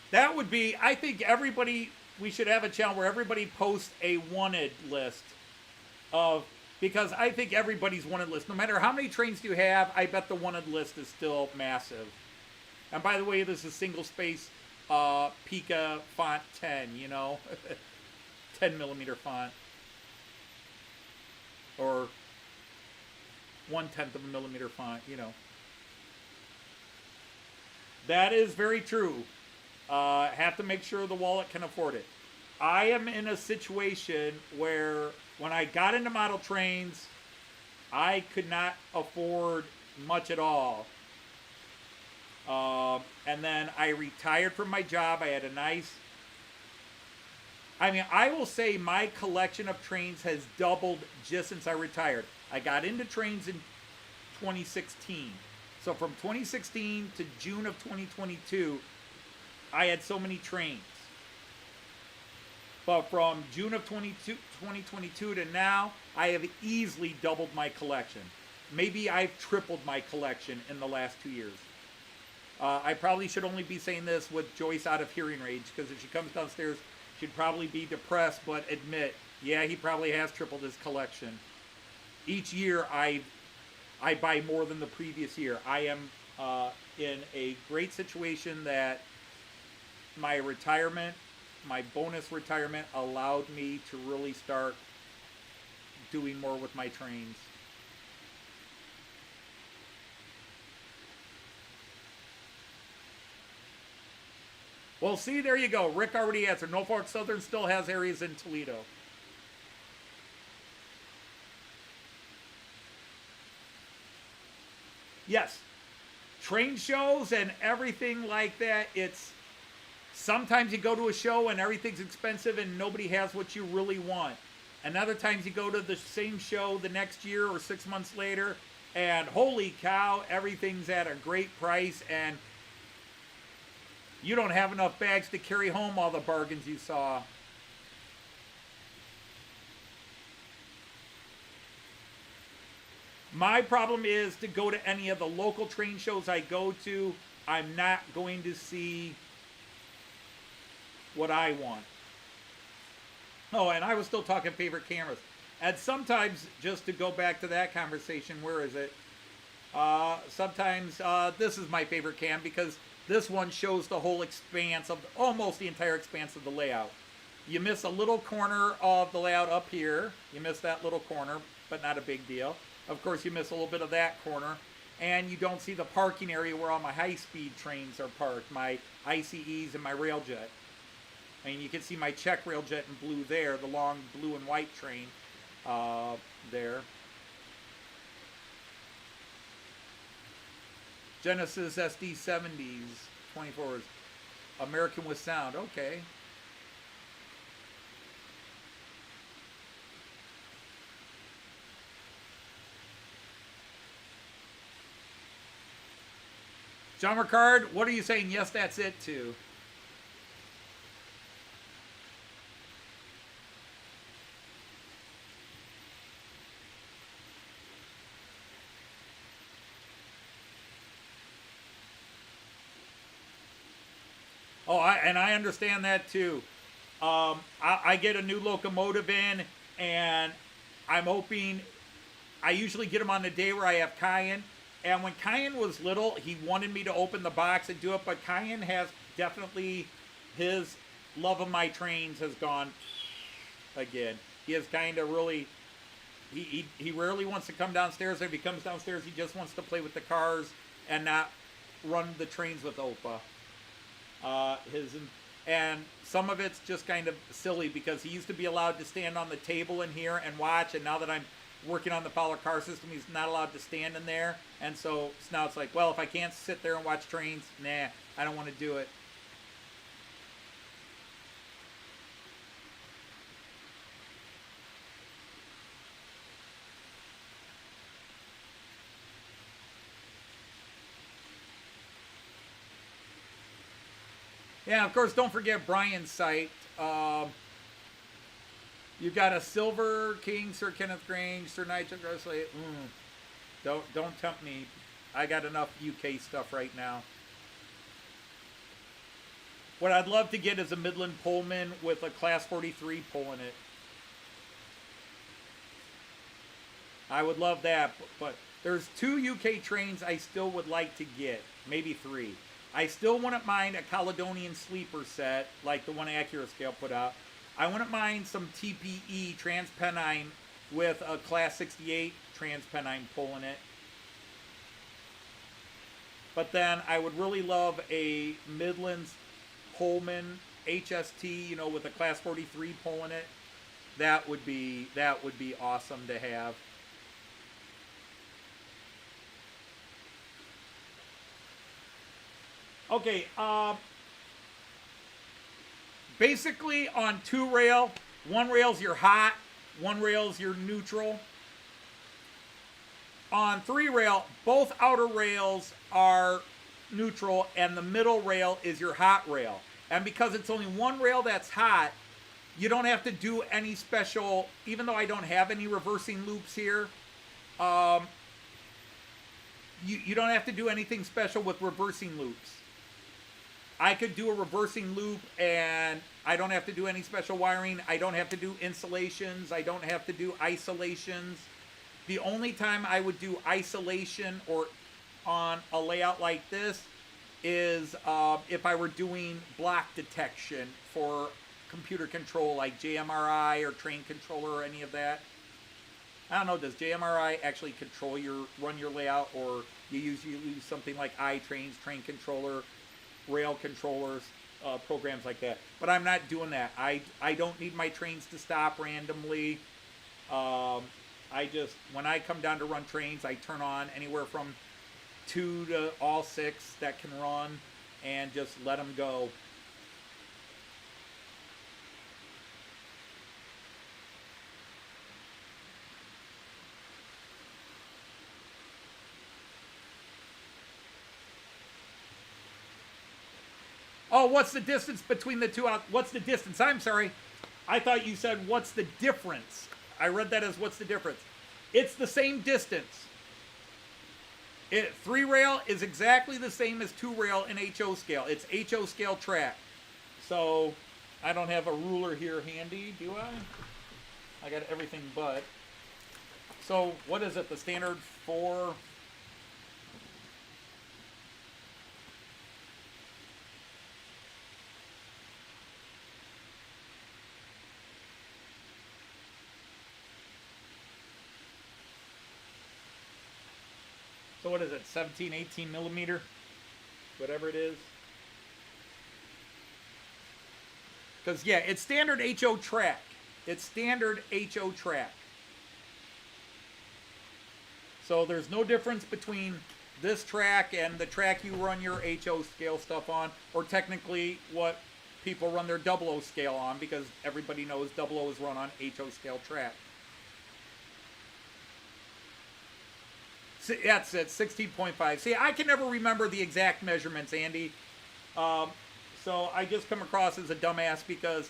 That would be, I think everybody, we should have a channel where everybody posts a wanted list of, because I think everybody's wanted list, no matter how many trains you have, I bet the wanted list is still massive. And by the way, this is single space Piko font 10, you know, 10 millimeter font. Or 1/10 of a millimeter font, you know. That is very true. Have to make sure the wallet can afford it. I am in a situation where when I got into model trains, I could not afford much at all. And then I retired from my job. I had a nice, I mean, I will say my collection of trains has doubled just since I retired. I got into trains in 2016. So from 2016 to June of 2022, I had so many trains. But from June of 2022 to now, I have easily doubled my collection. Maybe I've tripled my collection in the last 2 years. I probably should only be saying this with Joyce out of hearing range, because if she comes downstairs, she'd probably be depressed, but admit, yeah, he probably has tripled his collection. Each year, I buy more than the previous year. I am in a great situation that my retirement, my bonus retirement, allowed me to really start doing more with my trains. Well, see, there you go. Rick already answered. Norfolk Southern still has areas in Toledo. Yes. Train shows and everything like that, it's sometimes you go to a show and everything's expensive and nobody has what you really want. And other times you go to the same show the next year or 6 months later and holy cow, everything's at a great price and you don't have enough bags to carry home all the bargains you saw. My problem is to go to any of the local train shows I go to, I'm not going to see what I want. Oh, and I was still talking favorite cameras. And sometimes, just to go back to that conversation, where is it? Sometimes this is my favorite cam because this one shows the whole expanse of, almost the entire expanse of the layout. You miss a little corner of the layout up here. You miss that little corner, but not a big deal. Of course, you miss a little bit of that corner. And you don't see the parking area where all my high-speed trains are parked, my ICEs and my railjet. I mean, you can see my Czech railjet in blue there, the long blue and white train. there. Genesis SD 70s, 24s. American with sound. Okay. John Ricard, what are you saying? Yes, that's it too. Oh, I understand that too. I get a new locomotive in, and I'm hoping. I usually get them on the day where I have Cayenne. And when Cayenne was little, he wanted me to open the box and do it. But Cayenne has definitely, his love of my trains has gone again. He has kind of really, he rarely wants to come downstairs. If he comes downstairs, he just wants to play with the cars and not run the trains with Opa. And some of it's just kind of silly because he used to be allowed to stand on the table in here and watch, and now that I'm working on the Fowler car system, he's not allowed to stand in there. And so now it's like, well, if I can't sit there and watch trains, nah, I don't want to do it. Yeah, of course, don't forget Brian's site. You've got a Silver King, Sir Kenneth Grange, Sir Nigel Grossley. Don't tempt me. I got enough UK stuff right now. What I'd love to get is a Midland Pullman with a Class 43 pulling it. I would love that, but there's 2 UK trains I still would like to get. Maybe 3. I still wouldn't mind a Caledonian sleeper set, like the one AccuraScale put out. I wouldn't mind some TPE Transpennine with a Class 68 Transpennine pulling it. But then I would really love a Midlands Pullman HST, you know, with a Class 43 pulling it. That would be awesome to have. Okay, basically on 2 rail, 1 rail's your hot, 1 rail's your neutral. On 3 rail, both outer rails are neutral and the middle rail is your hot rail. And because it's only 1 rail that's hot, you don't have to do any special, even though I don't have any reversing loops here, you don't have to do anything special with reversing loops. I could do a reversing loop and I don't have to do any special wiring. I don't have to do insulations. I don't have to do isolations. The only time I would do isolation or on a layout like this is if I were doing block detection for computer control like JMRI or train controller or any of that. I don't know, does JMRI actually run your layout, or you use something like iTrains, train controller, rail controllers, programs like that. But I'm not doing that. I don't need my trains to stop randomly. When I come down to run trains, I turn on anywhere from 2 to all 6 that can run and just let them go. Oh, what's the distance between the two? What's the distance? I'm sorry. I thought you said, what's the difference? I read that as, what's the difference? It's the same distance. 3 rail is exactly the same as 2 rail in HO scale. It's HO scale track. So, I don't have a ruler here handy, do I? I got everything but. So, what is it? The standard 4... So what is it, 17, 18 millimeter? Whatever it is. Because, yeah, it's standard HO track. It's standard HO track. So there's no difference between this track and the track you run your HO scale stuff on, or technically what people run their 00 scale on, because everybody knows 00 is run on HO scale track. That's it, 16.5. See, I can never remember the exact measurements, Andy. So I just come across as a dumbass because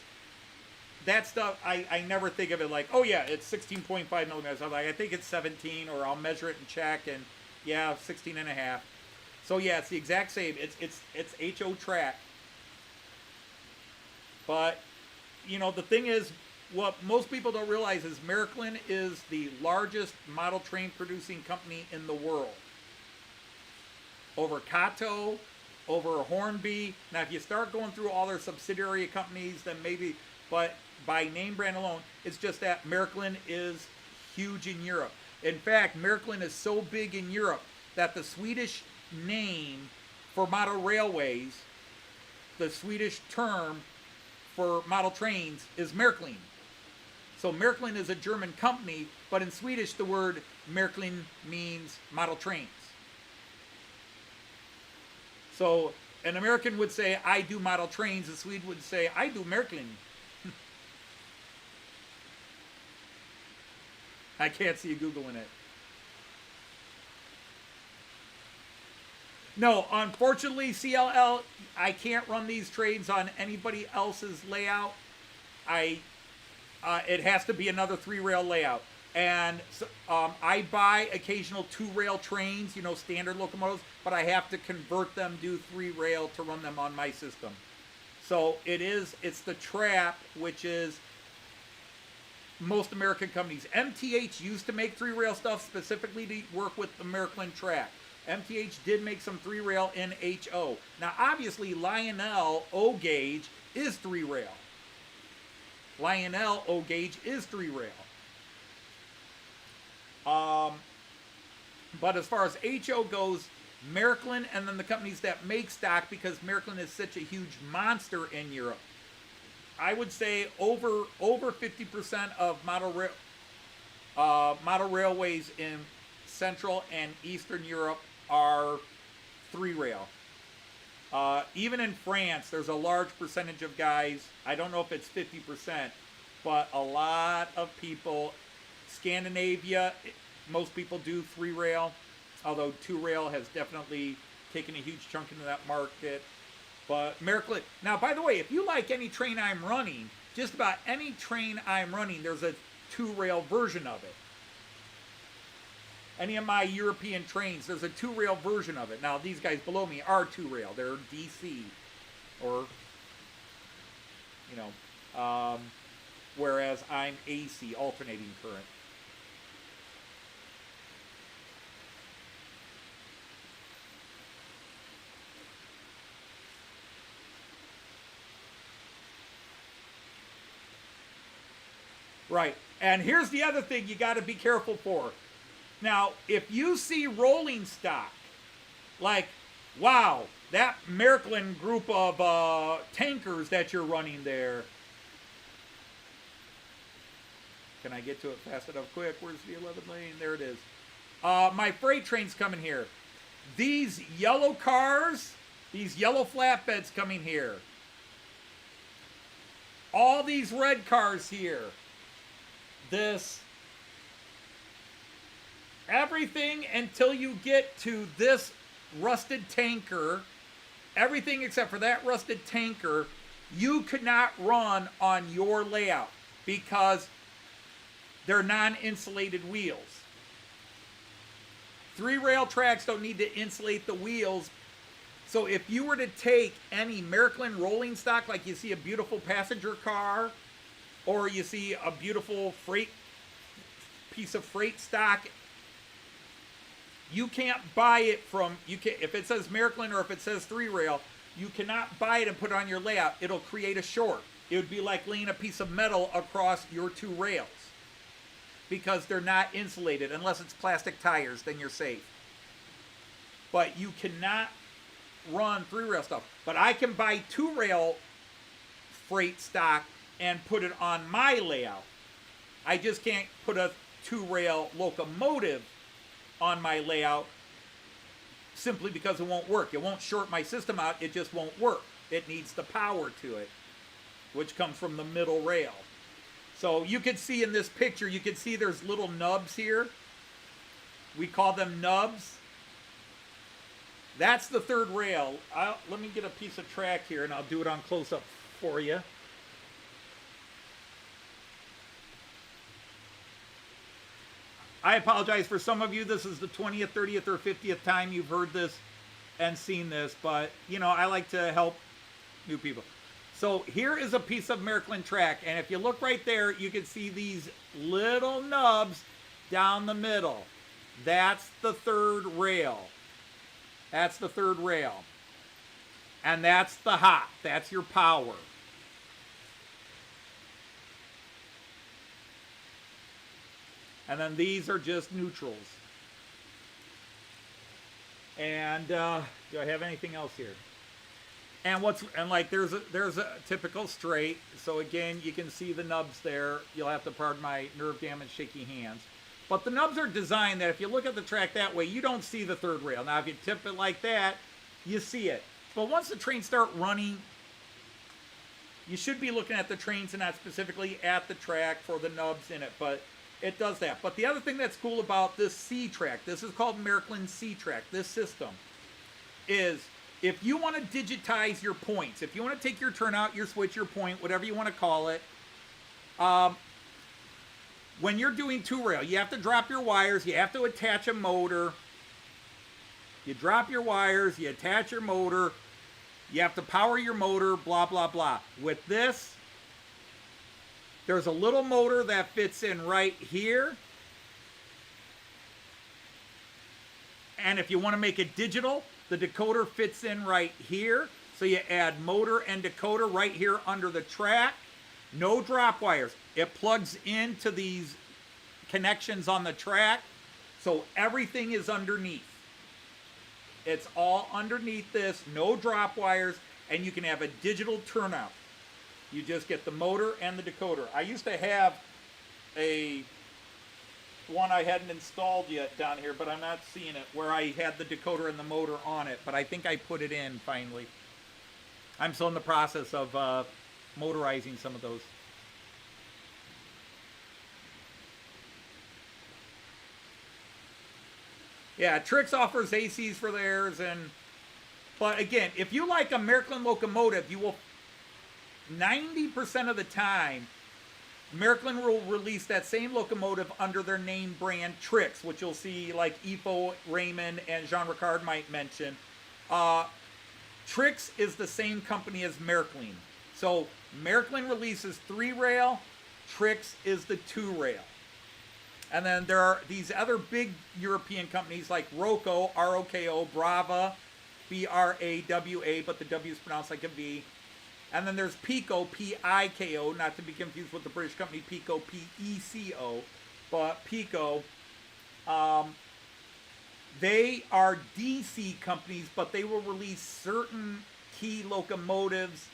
that stuff, I never think of it like, oh yeah, it's 16.5 millimeters. I'm like, I think it's 17, or I'll measure it and check, and yeah, 16 and a half. So yeah, it's the exact same. It's HO track. But, you know, the thing is, what most people don't realize is Märklin is the largest model train producing company in the world. Over Kato, over Hornby. Now, if you start going through all their subsidiary companies, then maybe, but by name brand alone, it's just that Märklin is huge in Europe. In fact, Märklin is so big in Europe that the Swedish name for model railways, the Swedish term for model trains, is Märklin. So Märklin is a German company, but in Swedish the word Märklin means model trains. So an American would say, I do model trains. A Swede would say, I do Märklin. I can't see you Googling it. No, unfortunately, CLL, I can't run these trains on anybody else's layout. It has to be another 3-rail layout. And so, I buy occasional 2-rail trains, you know, standard locomotives, but I have to convert them, do 3-rail to run them on my system. So it's the trap, which is most American companies. MTH used to make 3-rail stuff specifically to work with the Märklin track. MTH did make some 3-rail in HO. Now, obviously, Lionel O-Gauge is 3-rail. Lionel O-Gauge is 3-rail. But as far as HO goes, Märklin and then the companies that make stock, because Märklin is such a huge monster in Europe, I would say over 50% of model railways in Central and Eastern Europe are 3-rail. Even in France, there's a large percentage of guys, I don't know if it's 50%, but a lot of people, Scandinavia, most people do 3-rail, although 2-rail has definitely taken a huge chunk into that market. But Märklin, now by the way, if you like any train I'm running, just about any train I'm running, there's a 2-rail version of it. Any of my European trains, there's a 2-rail version of it. Now, these guys below me are 2-rail. They're DC. Or, you know, whereas I'm AC, alternating current. Right. And here's the other thing you got to be careful for. Now, if you see rolling stock, like, wow, that Märklin group of tankers that you're running there. Can I get to it fast enough quick? Where's the 11 lane? There it is. My freight train's coming here. These yellow cars, these yellow flatbeds coming here. All these red cars here. This. Everything until you get to this rusted tanker, everything except for that rusted tanker, you could not run on your layout because they're non-insulated wheels. 3-rail tracks don't need to insulate the wheels. So if you were to take any Märklin rolling stock, like you see a beautiful passenger car, or you see a beautiful piece of freight stock, you can't buy it from, if it says Märklin or if it says 3-rail, you cannot buy it and put it on your layout. It'll create a short. It would be like laying a piece of metal across your 2 rails because they're not insulated. Unless it's plastic tires, then you're safe. But you cannot run 3-rail stuff. But I can buy 2-rail freight stock and put it on my layout. I just can't put a 2-rail locomotive on my layout simply because it won't work. It won't short my system out. It just won't work. It needs the power to it, which comes from the middle rail. So you can see in this picture, you can see there's little nubs here. We call them nubs. That's the third rail. Let me get a piece of track here and I'll do it on close-up for you. I apologize for some of you. This is the 20th, 30th, or 50th time you've heard this and seen this, but you know, I like to help new people. So here is a piece of Märklin track, and if you look right there, you can see these little nubs down the middle. That's the third rail. That's the third rail. And that's the hot. That's your power. And then these are just neutrals. And do I have anything else here? And like there's a typical straight. So again, you can see the nubs there. You'll have to pardon my nerve damage shaky hands. But the nubs are designed that if you look at the track that way, you don't see the third rail. Now if you tip it like that, you see it. But once the trains start running, you should be looking at the trains and not specifically at the track for the nubs in it. But it does that. But the other thing that's cool about this C-track, this is called Märklin C-track, this system, is if you want to digitize your points, if you want to take your turnout, your switch, your point, whatever you want to call it, when you're doing two-rail, you have to drop your wires, you have to attach a motor. You drop your wires, you attach your motor, you have to power your motor, blah, blah, blah. With this, there's a little motor that fits in right here. And if you want to make it digital, the decoder fits in right here. So you add motor and decoder right here under the track. No drop wires. It plugs into these connections on the track. So everything is underneath. It's all underneath this. No drop wires. And you can have a digital turnout. You just get the motor and the decoder. I used to have one I hadn't installed yet down here, but I'm not seeing it, where I had the decoder and the motor on it, but I think I put it in finally. I'm still in the process of motorizing some of those. Yeah, Trix offers ACs for theirs, but again, if you like a Märklin locomotive, you will 90% of the time, Märklin will release that same locomotive under their name brand Trix, which you'll see like Ifo, Raymond, and Jean Ricard might mention. Trix is the same company as Märklin. So Märklin releases 3-rail, Trix is the 2-rail. And then there are these other big European companies like Roco, R-O-K-O, Brawa, B-R-A-W-A, but the W is pronounced like a V. And then there's Piko, P-I-K-O, not to be confused with the British company Piko, P-E-C-O, but Piko. They are DC companies, but they will release certain key locomotives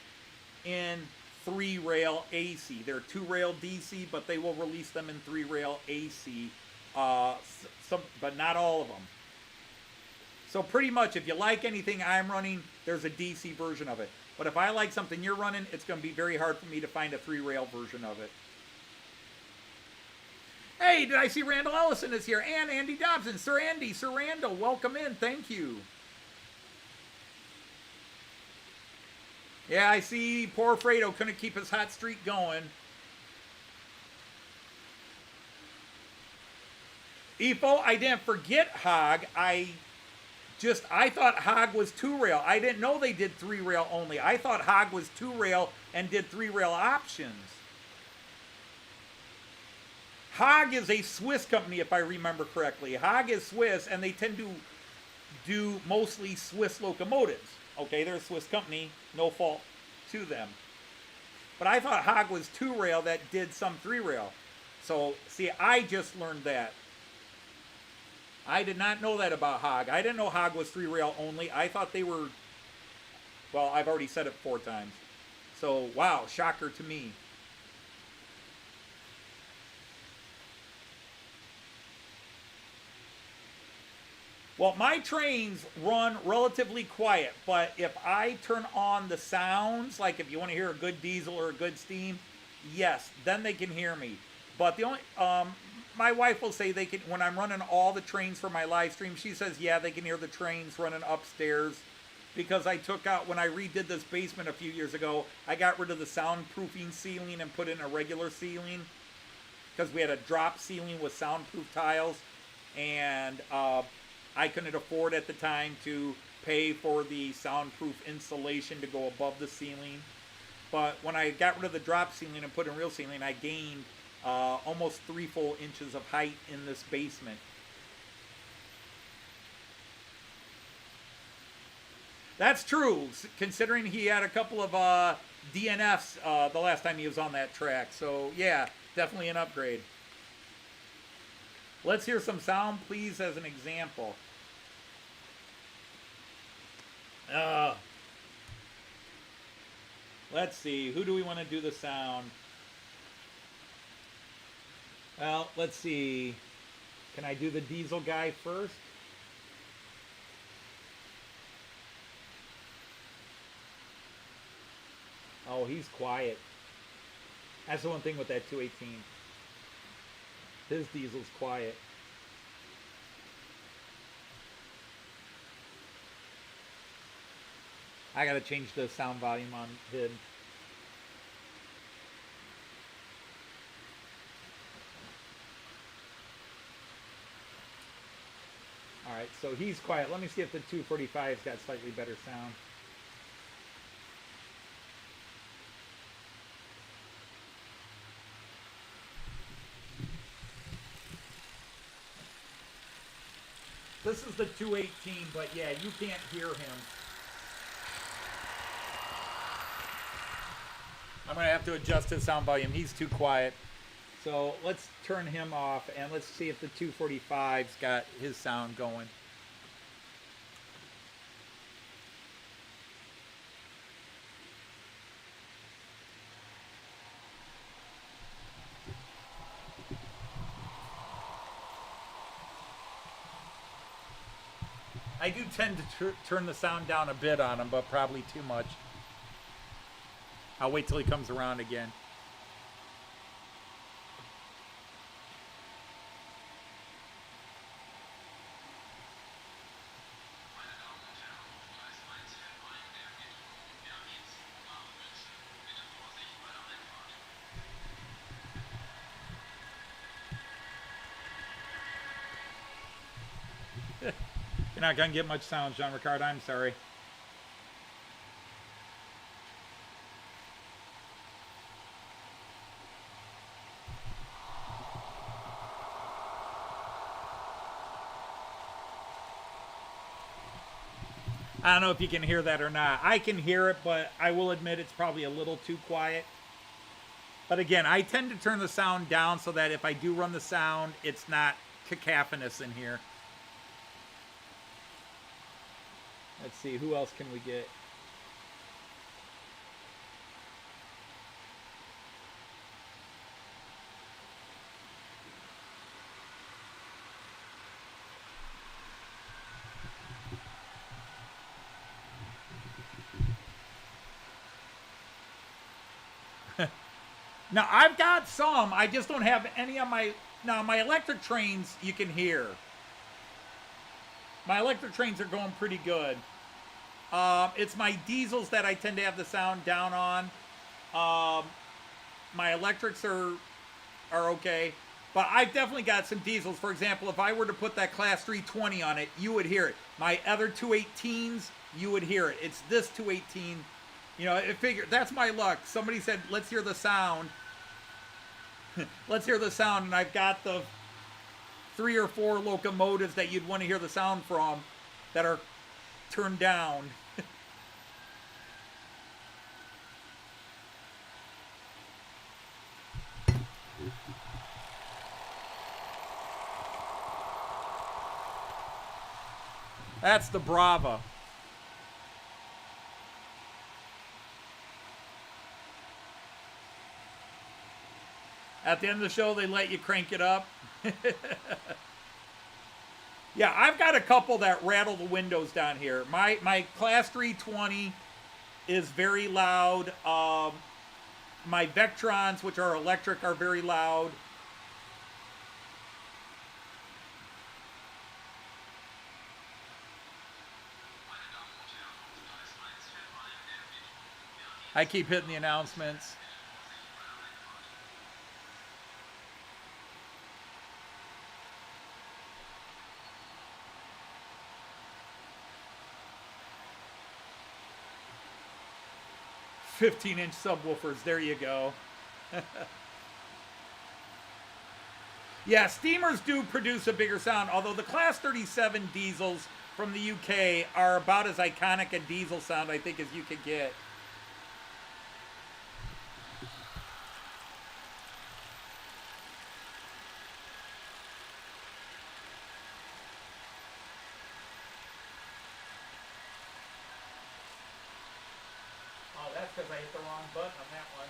in 3-rail AC. They're 2-rail DC, but they will release them in 3-rail AC, but not all of them. So pretty much, if you like anything I'm running, there's a DC version of it. But if I like something you're running, it's going to be very hard for me to find a 3-rail version of it. Hey, did I see Randall Ellison is here? And Andy Dobson. Sir Andy, Sir Randall, welcome in. Thank you. Yeah, I see poor Fredo couldn't keep his hot streak going. Ifo, I didn't forget Hog. I thought Hog was 2-rail. I didn't know they did 3-rail only. I thought Hog was 2-rail and did 3-rail options. Hog is a Swiss company, if I remember correctly. Hog is Swiss, and they tend to do mostly Swiss locomotives. Okay, they're a Swiss company, no fault to them. But I thought Hog was 2-rail that did some 3-rail. So, see, I just learned that. I did not know that about Hog. I didn't know Hog was 3-rail only. I thought they were, well, I've already said it 4 times. So, wow, shocker to me. Well, my trains run relatively quiet, but if I turn on the sounds, like if you want to hear a good diesel or a good steam, yes, then they can hear me. But the only, my wife will say they can, when I'm running all the trains for my live stream, she says, yeah, they can hear the trains running upstairs. Because I took out, when I redid this basement a few years ago, I got rid of the soundproofing ceiling and put in a regular ceiling. Because we had a drop ceiling with soundproof tiles. And I couldn't afford at the time to pay for the soundproof insulation to go above the ceiling. But when I got rid of the drop ceiling and put in real ceiling, I gained almost 3 full inches of height in this basement. That's true, considering he had a couple of DNFs the last time he was on that track. So, yeah, definitely an upgrade. Let's hear some sound, please, as an example. Let's see. Who do we want to do the sound? Well, let's see. Can I do the diesel guy first? Oh, he's quiet. That's the one thing with that 218. His diesel's quiet. I gotta change the sound volume on him. Alright, so he's quiet. Let me see if the 245's got slightly better sound. This is the 218, but yeah, you can't hear him. I'm going to have to adjust his sound volume. He's too quiet. So let's turn him off, and let's see if the 245's got his sound going. I do tend to turn the sound down a bit on him, but probably too much. I'll wait till he comes around again. You're not going to get much sound, Jean-Ricard. I'm sorry. I don't know if you can hear that or not. I can hear it, but I will admit it's probably a little too quiet. But again, I tend to turn the sound down so that if I do run the sound, it's not cacophonous in here. Let's see, who else can we get? Now, I've got some. I just don't have any on my... Now, my electric trains, you can hear. My electric trains are going pretty good. It's my diesels that I tend to have the sound down on. My electrics are okay. But I've definitely got some diesels. For example, if I were to put that Class 320 on it, you would hear it. My other 218s, you would hear it. It's this 218. You know, it figured, that's my luck. Somebody said, let's hear the sound. Let's hear the sound. And I've got the 3 or 4 locomotives that you'd want to hear the sound from that are turned down. That's the Brawa. At the end of the show, they let you crank it up. Yeah, I've got a couple that rattle the windows down here. My Class 320 is very loud. My Vectrons, which are electric, are very loud. I keep hitting the announcements. "15-inch subwoofers." There you go. Yeah, Steamers do produce a bigger sound, although the Class 37 diesels from the UK are about as iconic a diesel sound, I think, as you could get. Oh, that's because I hit the wrong button on that one.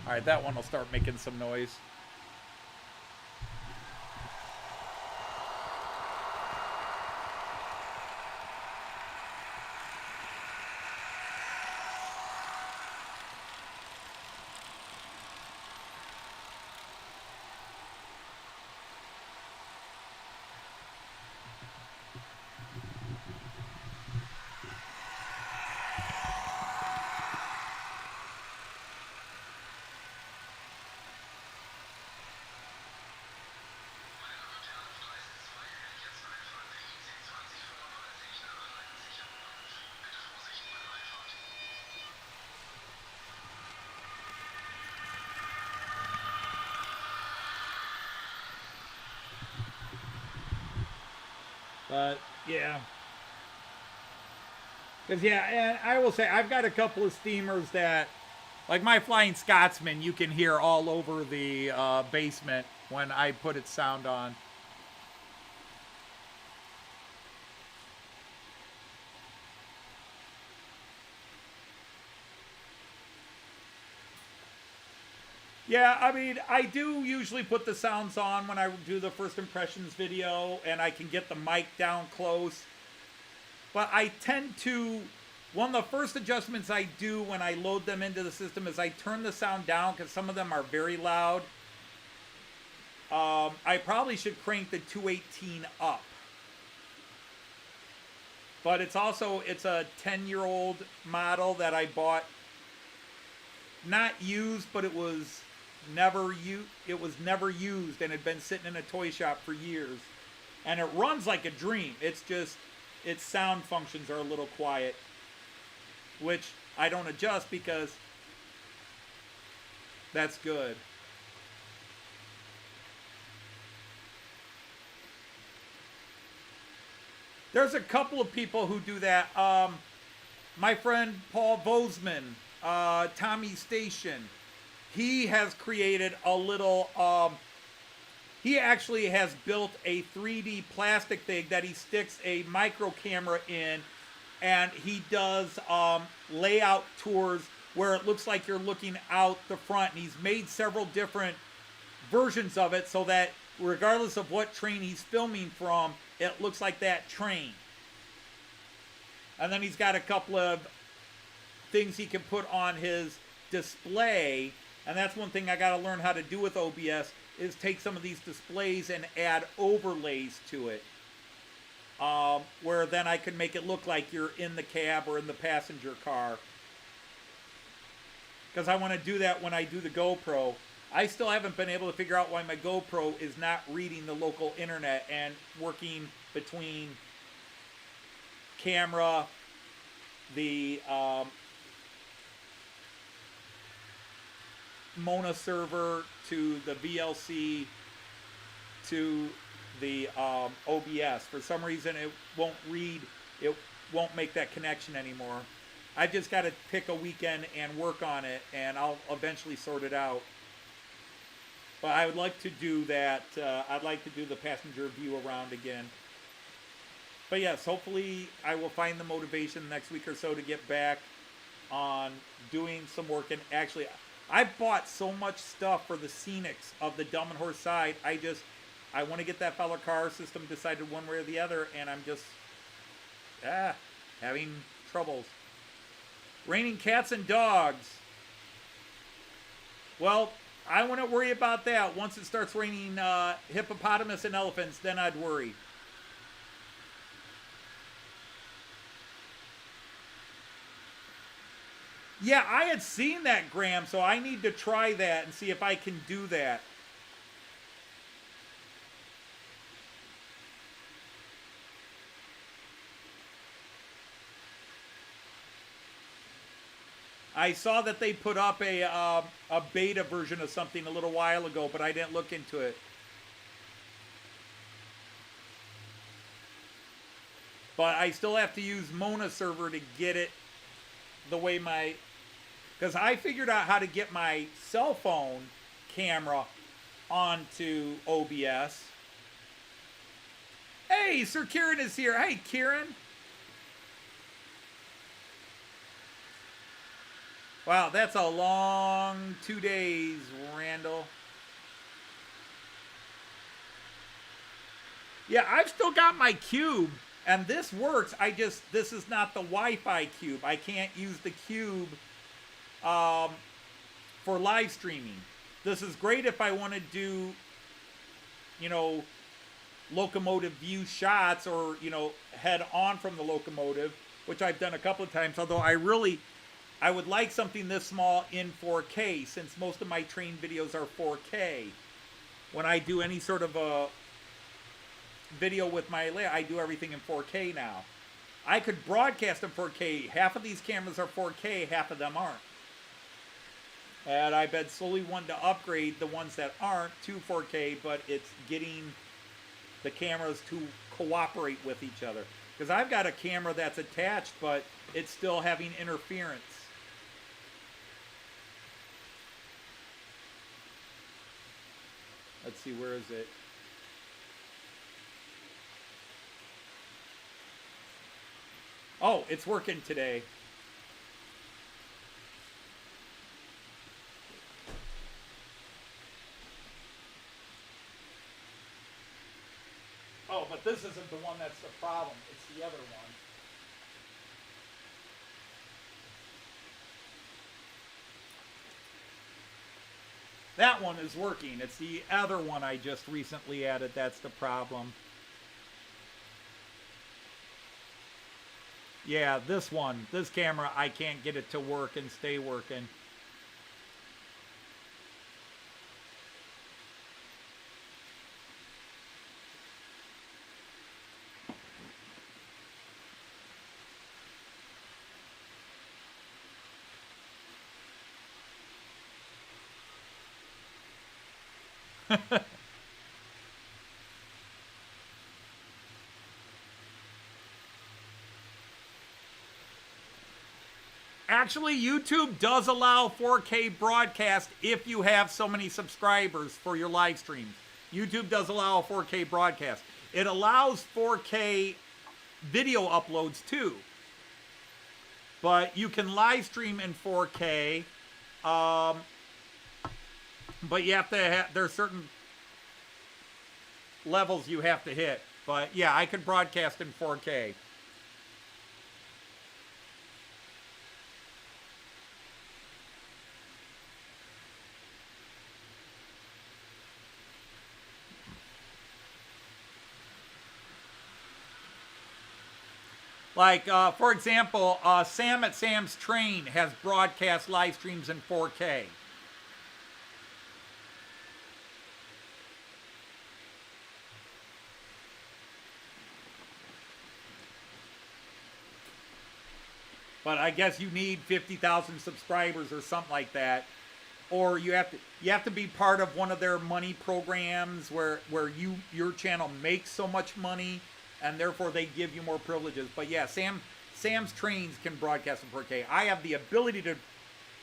All right, that one will start making some noise. But yeah, because yeah, and I will say I've got a couple of steamers that, like my Flying Scotsman, you can hear all over the basement when I put its sound on. Yeah, I mean, I do usually put the sounds on when I do the first impressions video, and I can get the mic down close. But I tend to, one of the first adjustments I do when I load them into the system is I turn the sound down because some of them are very loud. I probably should crank the 218 up. But it's a 10-year-old model that I bought, not used, but it was never used and had been sitting in a toy shop for years. And it runs like a dream. It's just its sound functions are a little quiet, which I don't adjust because that's good. There's a couple of people who do that. My friend Paul Bozeman, Tommy Station, he has created a little, he actually has built a 3D plastic thing that he sticks a micro camera in, and he does layout tours where it looks like you're looking out the front, and he's made several different versions of it so that regardless of what train he's filming from, it looks like that train. And then he's got a couple of things he can put on his display, and that's one thing I got to learn how to do with OBS, is take some of these displays and add overlays to it, where then I can make it look like you're in the cab or in the passenger car. Because I want to do that when I do the GoPro. I still haven't been able to figure out why my GoPro is not reading the local internet and working between camera, the Mona server to the VLC to the OBS. For some reason it won't read, it won't make that connection anymore. I've just got to pick a weekend and work on it, and I'll eventually sort it out. But I would like to do that. I'd like to do the passenger view around again. But yes, hopefully I will find the motivation next week or so to get back on doing some work. And actually, I bought so much stuff for the scenics of the Dumb and Horse side. I want to get that fellow car system decided one way or the other, and I'm just having troubles. Raining cats and dogs. Well, I wouldn't worry about that. Once it starts raining hippopotamus and elephants, then I'd worry. Yeah, I had seen that, Graham, so I need to try that and see if I can do that. I saw that they put up a beta version of something a little while ago, but I didn't look into it. But I still have to use Mona server to get it the way my... Because I figured out how to get my cell phone camera onto OBS. Hey, Sir Kieran is here. Hey, Kieran. Wow, that's a long 2 days, Randall. Yeah, I've still got my cube, and this works. This is not the Wi-Fi cube. I can't use the cube for live streaming. This is great if I want to do, you know, locomotive view shots or, you know, head on from the locomotive, which I've done a couple of times, although I would like something this small in 4K, since most of my train videos are 4K. When I do any sort of a video with my layout, I do everything in 4K now. I could broadcast in 4K. Half of these cameras are 4K, half of them aren't. And I've been slowly wanting to upgrade the ones that aren't to 4K, but it's getting the cameras to cooperate with each other. Because I've got a camera that's attached, but it's still having interference. Let's see, where is it? Oh, it's working today. Oh, but this isn't the one that's the problem. It's the other one. That one is working. It's the other one I just recently added that's the problem. Yeah, this one, this camera, I can't get it to work and stay working. Actually, YouTube does allow 4K broadcast if you have so many subscribers for your live streams. YouTube does allow a 4K broadcast. It allows 4K video uploads too. But you can live stream in 4K. But you have to have, there's certain levels you have to hit. But yeah, I could broadcast in 4K. Like, for example, Sam at Sam's Train has broadcast live streams in 4K. But I guess you need 50,000 subscribers or something like that. Or you have to be part of one of their money programs where your channel makes so much money and therefore they give you more privileges. But yeah, Sam's Trains can broadcast in 4K. I have the ability to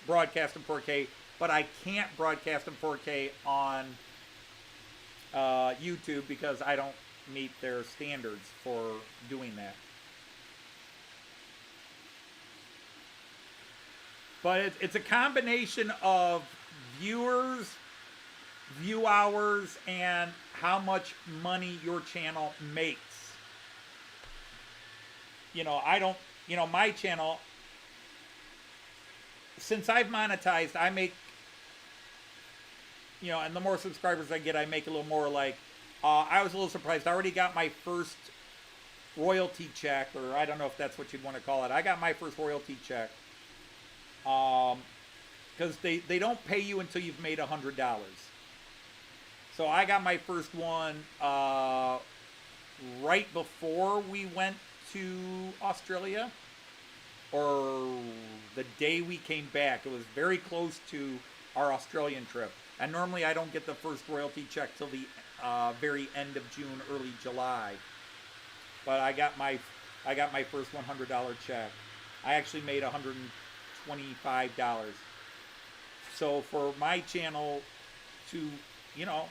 broadcast in 4K, but I can't broadcast in 4K on YouTube because I don't meet their standards for doing that. But it's a combination of viewers, view hours, and how much money your channel makes. You know, I don't, you know, my channel, since I've monetized, I make, you know, and the more subscribers I get, I make a little more. Like, I was a little surprised. I already got my first royalty check, or I don't know if that's what you'd want to call it. I got my first royalty check. Because they don't pay you until you've made $100. So I got my first one right before we went to Australia, or the day we came back. It was very close to our Australian trip. And normally I don't get the first royalty check till the very end of June, early July. But I got my first $100 check. I actually made $125. So for my channel to, you know,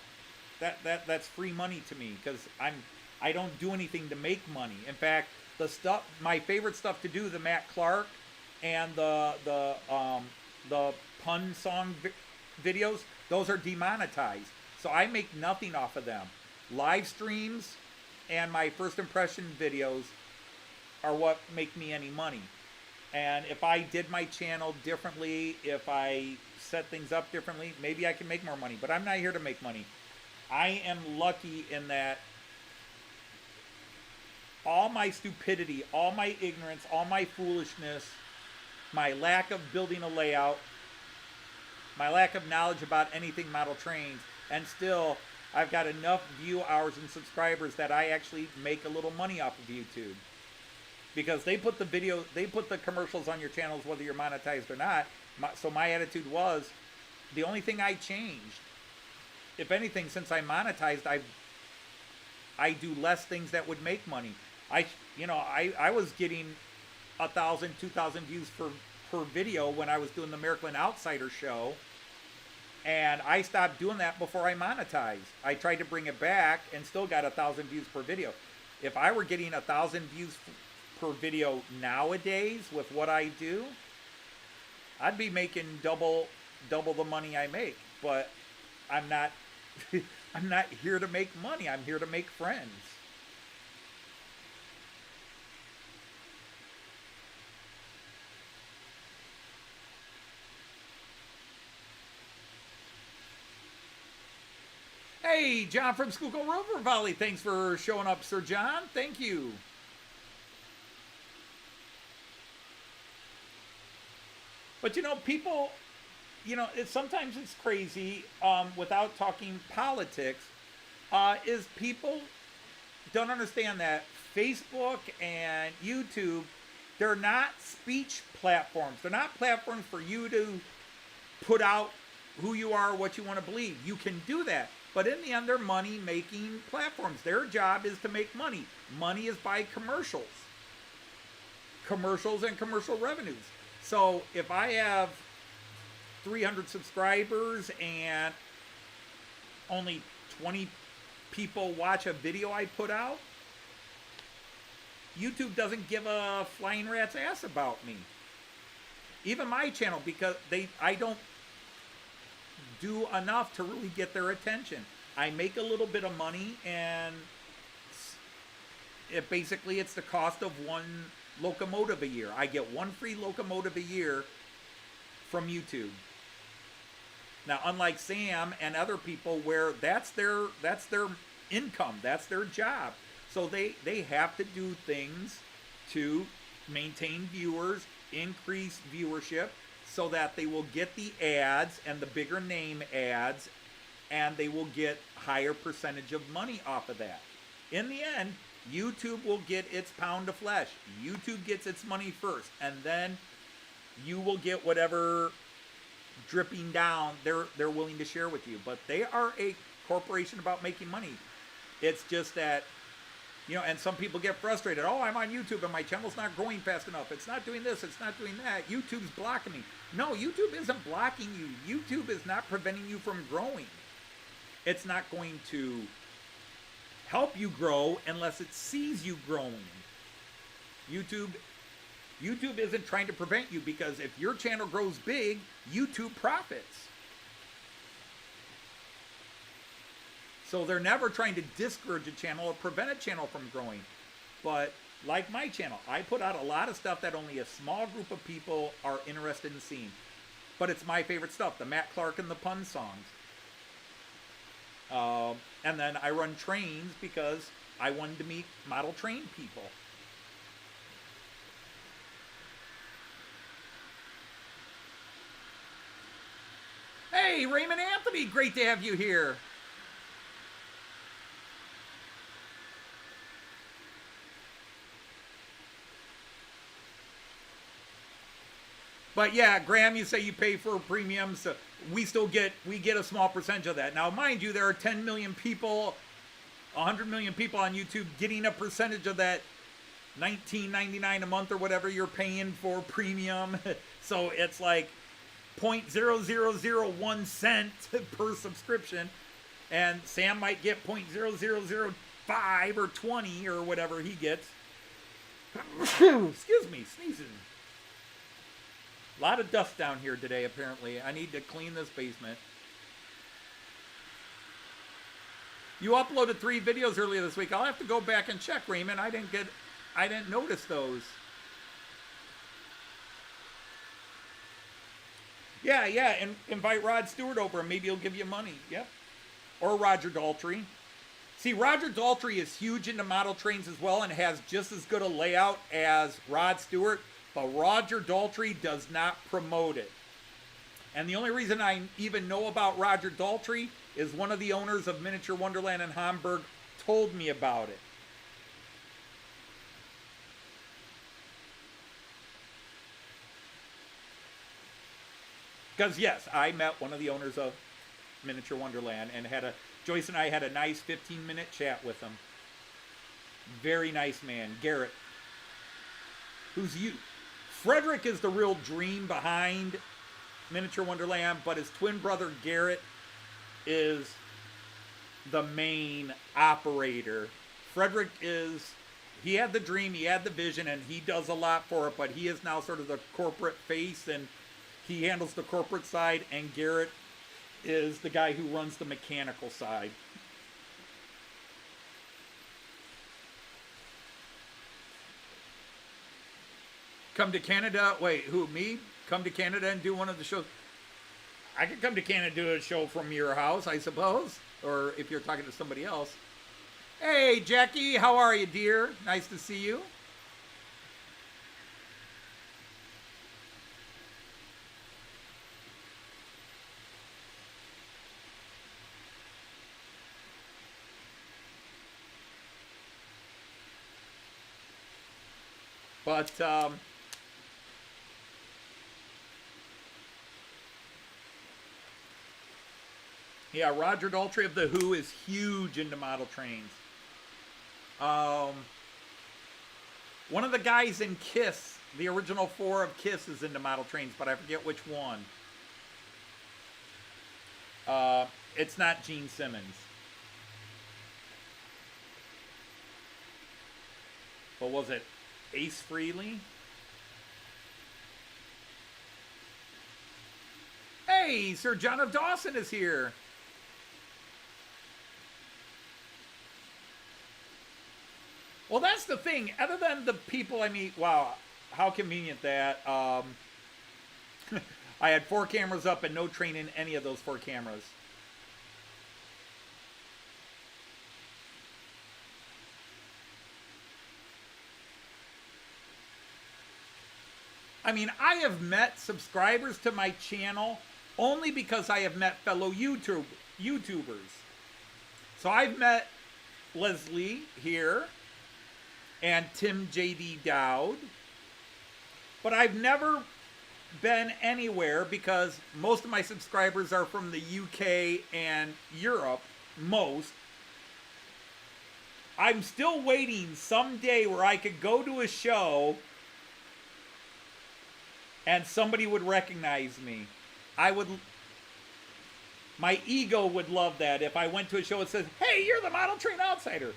that's free money to me, because I don't do anything to make money. In fact, my favorite stuff to do, the Matt Clark and the pun song videos, those are demonetized. So I make nothing off of them. Live streams and my first impression videos are what make me any money. And if I did my channel differently, if I set things up differently, maybe I can make more money. But I'm not here to make money. I am lucky in that all my stupidity, all my ignorance, all my foolishness, my lack of building a layout, my lack of knowledge about anything model trains, and still I've got enough view hours and subscribers that I actually make a little money off of YouTube. Because they put the commercials on your channels whether you're monetized or not. So my attitude was, the only thing I changed, if anything, since I monetized, I do less things that would make money. I was getting 1,000, 2,000 views per video when I was doing the Märklin Outsider show, and I stopped doing that before I monetized. I tried to bring it back and still got 1,000 views per video. If I were getting 1,000 views per video nowadays with what I do, I'd be making double the money I make. But I'm not I'm not here to make money. I'm here to make friends. Hey, John from Schuylkill River Valley. Thanks for showing up, Sir John. Thank you. But, you know, people, you know, sometimes it's crazy, without talking politics, is people don't understand that Facebook and YouTube, they're not speech platforms. They're not platforms for you to put out who you are, what you want to believe. You can do that. But in the end, they're money-making platforms. Their job is to make money. Money is by commercials. Commercials and commercial revenues. So if I have 300 subscribers and only 20 people watch a video I put out, YouTube doesn't give a flying rat's ass about me. Even my channel, because I don't do enough to really get their attention. I make a little bit of money, and it's the cost of one locomotive a year. I get one free locomotive a year from YouTube. Now, unlike Sam and other people where that's their income, that's their job. So they have to do things to maintain viewers, increase viewership, so that they will get the ads and the bigger name ads, and they will get higher percentage of money off of that. In the end, YouTube will get its pound of flesh. YouTube gets its money first, and then you will get whatever dripping down they're willing to share with you. But they are a corporation about making money. It's just that, you know, and some people get frustrated. Oh, I'm on YouTube and my channel's not growing fast enough. It's not doing this, it's not doing that. YouTube's blocking me. No, YouTube isn't blocking you. YouTube is not preventing you from growing. It's not going to help you grow unless it sees you growing. YouTube YouTube isn't trying to prevent you, because if your channel grows big, YouTube profits. So they're never trying to discourage a channel or prevent a channel from growing. But like my channel, I put out a lot of stuff that only a small group of people are interested in seeing. But it's my favorite stuff, the Matt Clark and the pun songs. And then I run trains because I wanted to meet model train people. Hey, Raymond Anthony, great to have you here. But yeah, Graham, you say you pay for premiums. So we get a small percentage of that. Now, mind you, there are 10 million people, 100 million people on YouTube getting a percentage of that $19.99 a month or whatever you're paying for premium. So it's like 0.0001 cent per subscription, and Sam might get 0.0005 or 20 or whatever he gets. Excuse me, sneezing. A lot of dust down here today, apparently. I need to clean this basement. You uploaded 3 videos earlier this week. I'll have to go back and check, Raymond. I didn't notice those. Yeah, and invite Rod Stewart over and maybe he'll give you money. Yep. Or Roger Daltrey. See, Roger Daltrey is huge into model trains as well and has just as good a layout as Rod Stewart. But Roger Daltrey does not promote it. And the only reason I even know about Roger Daltrey is one of the owners of Miniature Wonderland in Hamburg told me about it. Because yes, I met one of the owners of Miniature Wonderland and Joyce and I had a nice 15-minute chat with him. Very nice man, Garrett. Who's you? Frederick is the real dream behind Miniature Wonderland, but his twin brother Garrett is the main operator. Frederick he had the dream, he had the vision, and he does a lot for it, but he is now sort of the corporate face, and he handles the corporate side, and Garrett is the guy who runs the mechanical side. Come to Canada. Wait, who, me? Come to Canada and do one of the shows? I could come to Canada and do a show from your house, I suppose. Or if you're talking to somebody else. Hey, Jackie, how are you, dear? Nice to see you. But, yeah, Roger Daltrey of The Who is huge into model trains. One of the guys in Kiss, the original 4 of Kiss, is into model trains, but I forget which one. It's not Gene Simmons. But was it Ace Frehley? Hey, Sir John of Dawson is here. Well, that's the thing. Other than the people I meet, wow, how convenient that. I had 4 cameras up and no train in any of those 4 cameras. I mean, I have met subscribers to my channel only because I have met fellow YouTubers. So I've met Leslie here and Tim J.D. Dowd. But I've never been anywhere because most of my subscribers are from the UK and Europe, most. I'm still waiting someday where I could go to a show and somebody would recognize me. My ego would love that if I went to a show and said, hey, you're the Model Train Outsider.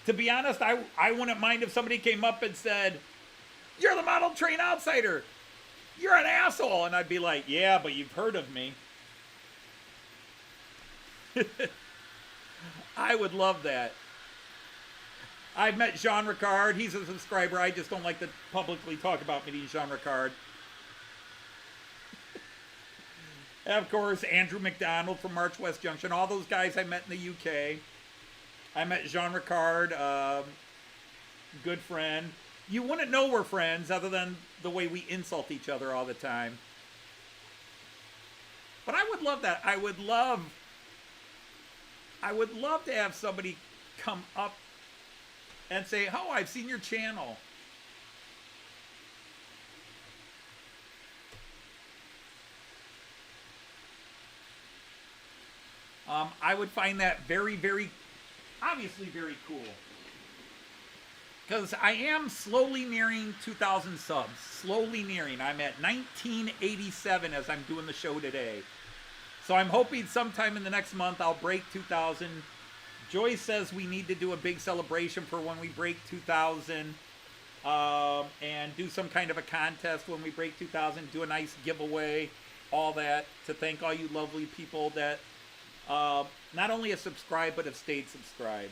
To be honest, I wouldn't mind if somebody came up and said, You're the model train outsider. You're an asshole. And I'd be like, yeah, but you've heard of me. I would love that. I've met Jean Ricard. He's a subscriber. I just don't like to publicly talk about meeting Jean Ricard. And of course, Andrew McDonald from March West Junction. All those guys I met in the UK. I met Jean Ricard, good friend. You wouldn't know we're friends other than the way we insult each other all the time. But I would love that. I would love to have somebody come up and say, oh, I've seen your channel. I would find that very, very, obviously very cool. Because I am slowly nearing 2,000 subs. Slowly nearing. I'm at 1987 as I'm doing the show today. So I'm hoping sometime in the next month I'll break 2,000. Joyce says we need to do a big celebration for when we break 2,000. And do some kind of a contest when we break 2,000. Do a nice giveaway. All that. To thank all you lovely people that not only have subscribed, but have stayed subscribed.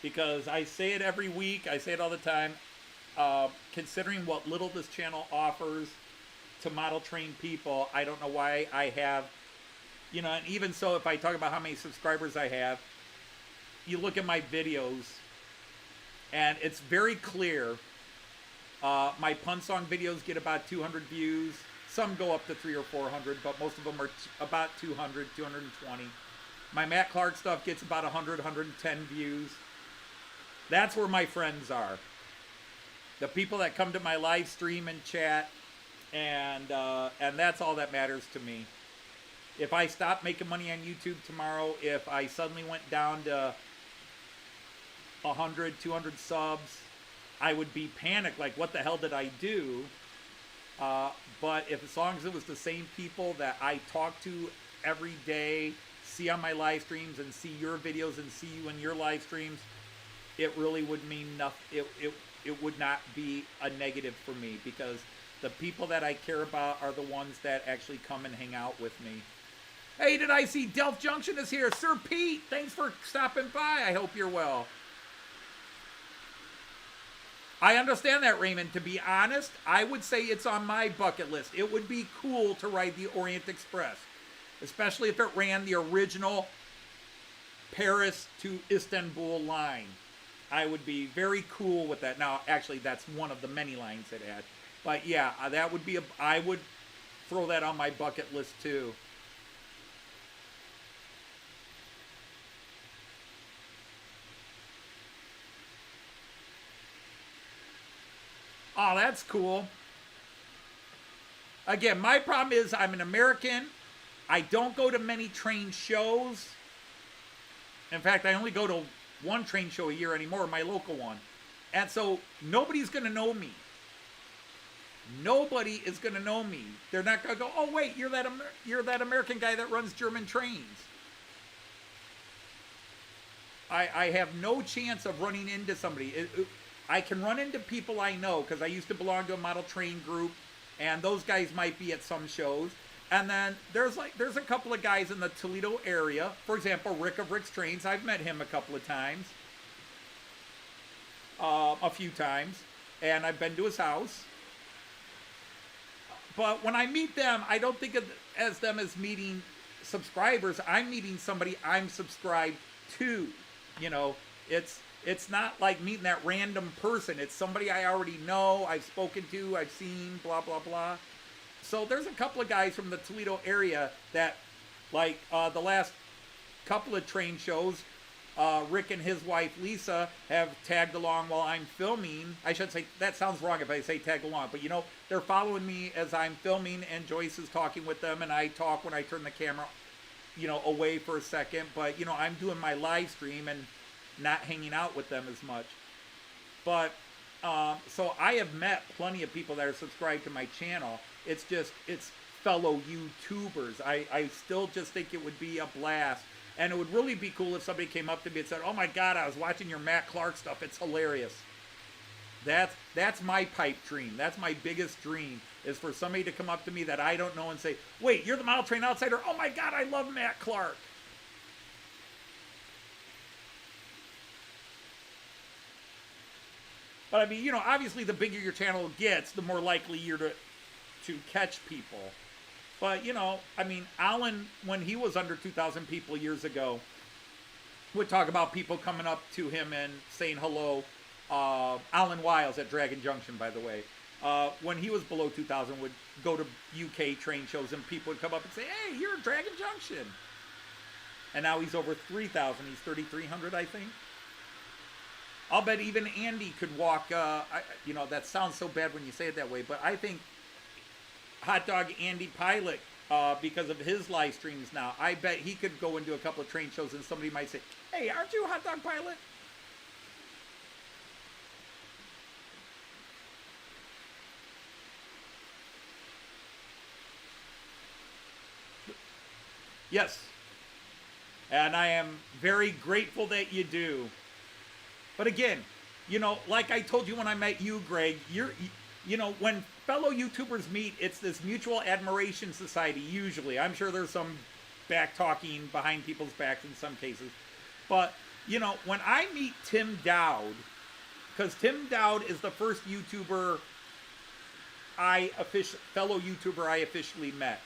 Because I say it every week, I say it all the time, considering what little this channel offers to model train people, I don't know why I have, you know, and even so, if I talk about how many subscribers I have, you look at my videos, and it's very clear. My pun song videos get about 200 views. Some go up to 300 or 400, but most of them are about 200, 220. My Matt Clark stuff gets about 100, 110 views. That's where my friends are. The people that come to my live stream and chat, and that's all that matters to me. If I stop making money on YouTube tomorrow, if I suddenly went down to 100, 200 subs, I would be panicked, like, what the hell did I do? But if, as long as it was the same people that I talk to every day, see on my live streams and see your videos and see you in your live streams, it really would mean nothing. It would not be a negative for me, because the people that I care about are the ones that actually come and hang out with me. Hey, did I see Delft Junction is here? Sir Pete, thanks for stopping by. I hope you're well. I understand that, Raymond. To be honest, I would say it's on my bucket list. It would be cool to ride the Orient Express, especially if it ran the original Paris to Istanbul line. I would be very cool with that. Now, actually, that's one of the many lines it had. But yeah, that would be I would throw that on my bucket list too. Oh, that's cool. Again, my problem is I'm an American. I don't go to many train shows. In fact, I only go to one train show a year anymore, my local one. And so nobody's going to know me. Nobody is going to know me. They're not going to go, oh, wait, you're that American guy that runs German trains. I have no chance of running into somebody. I can run into people I know because I used to belong to a model train group, and those guys might be at some shows. And then there's a couple of guys in the Toledo area. For example, Rick of Rick's Trains. I've met him a couple of times. A few times. And I've been to his house. But when I meet them, I don't think of them as meeting subscribers. I'm meeting somebody I'm subscribed to. You know, it's not like meeting that random person. It's somebody I already know, I've spoken to, I've seen, blah, blah, blah. So there's a couple of guys from the Toledo area that, like, the last couple of train shows, Rick and his wife, Lisa, have tagged along while I'm filming. I should say, that sounds wrong if I say tag along, but, you know, they're following me as I'm filming, and Joyce is talking with them, and I talk when I turn the camera, you know, away for a second. But, you know, I'm doing my live stream and not hanging out with them as much. But, so I have met plenty of people that are subscribed to my channel. It's fellow YouTubers. I still just think it would be a blast. And it would really be cool if somebody came up to me and said, oh my God, I was watching your Matt Clark stuff. It's hilarious. That's my pipe dream. That's my biggest dream, is for somebody to come up to me that I don't know and say, wait, you're the Model Train Outsider? Oh my God, I love Matt Clark. But I mean, you know, obviously the bigger your channel gets, the more likely you're to catch people. But, you know, I mean, Alan, when he was under 2,000 people years ago, would talk about people coming up to him and saying hello. Alan Wiles at Dragon Junction, by the way. When he was below 2,000, would go to UK train shows and people would come up and say, hey, you're at Dragon Junction. And now he's over 3,000. He's 3,300, I think. I'll bet even Andy could walk, you know, that sounds so bad when you say it that way, but I think Hot Dog Andy Pilot, because of his live streams now, I bet he could go into a couple of train shows and somebody might say, hey, aren't you Hot Dog Pilot? Yes. And I am very grateful that you do. But again, you know, like I told you when I met you, Greg, you know, when fellow YouTubers meet, it's this mutual admiration society, usually. I'm sure there's some back talking behind people's backs in some cases. But, you know, when I meet Tim Dowd, because Tim Dowd is the first YouTuber fellow YouTuber I officially met.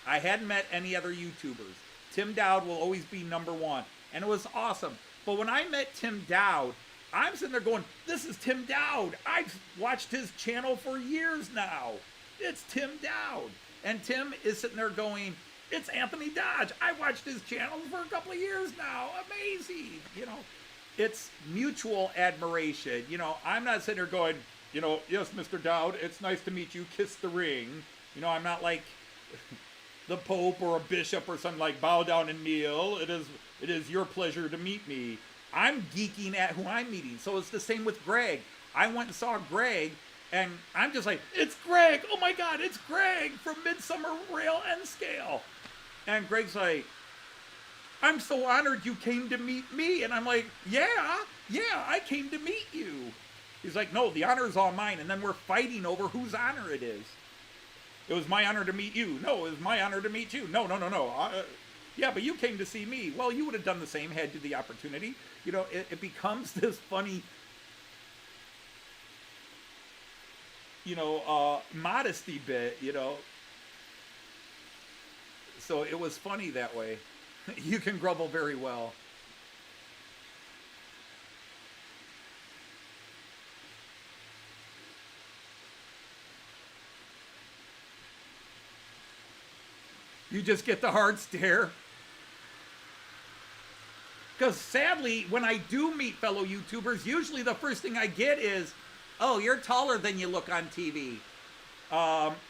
I hadn't met any other YouTubers. Tim Dowd will always be number one. And it was awesome. But when I met Tim Dowd, I'm sitting there going, this is Tim Dowd. I've watched his channel for years now. It's Tim Dowd. And Tim is sitting there going, it's Anthony Dodge. I watched his channel for a couple of years now. Amazing. You know, it's mutual admiration. You know, I'm not sitting there going, you know, yes, Mr. Dowd, it's nice to meet you. Kiss the ring. You know, I'm not like the Pope or a bishop or something like bow down and kneel. It is your pleasure to meet me. I'm geeking at who I'm meeting. So it's the same with Greg. I went and saw Greg, and I'm just like, it's Greg. Oh my God, it's Greg from Midsummer Rail N Scale. And Greg's like, I'm so honored you came to meet me. And I'm like, yeah, I came to meet you. He's like, no, the honor is all mine. And then we're fighting over whose honor it is. It was my honor to meet you. No, it was my honor to meet you. No. Yeah, but you came to see me. Well, you would have done the same had you the opportunity. You know, it becomes this funny, you know, modesty bit, you know. So it was funny that way. You can grumble very well. You just get the hard stare. Because sadly, when I do meet fellow YouTubers, usually the first thing I get is, oh, you're taller than you look on TV.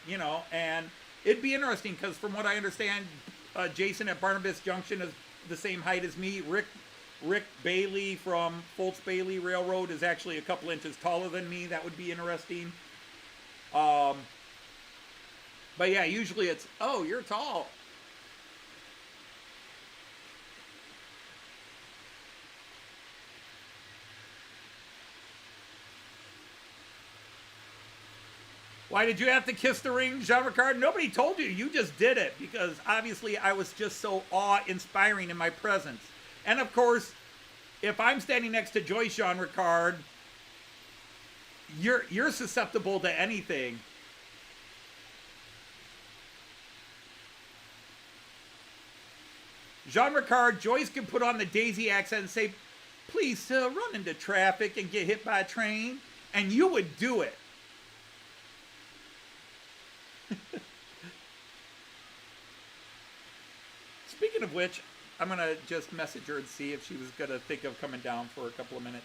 You know, and it'd be interesting because from what I understand, Jason at Barnabas Junction is the same height as me. Rick Bailey from Foltz Bailey Railroad is actually a couple inches taller than me. That would be interesting. But yeah, usually it's, oh, you're tall. Why did you have to kiss the ring, Jean Ricard? Nobody told you. You just did it because obviously I was just so awe-inspiring in my presence. And of course, if I'm standing next to Joyce, Jean Ricard, you're susceptible to anything. Jean Ricard, Joyce can put on the Daisy accent and say, please, sir, run into traffic and get hit by a train. And you would do it. Speaking of which, I'm going to just message her and see if she was going to think of coming down for a couple of minutes.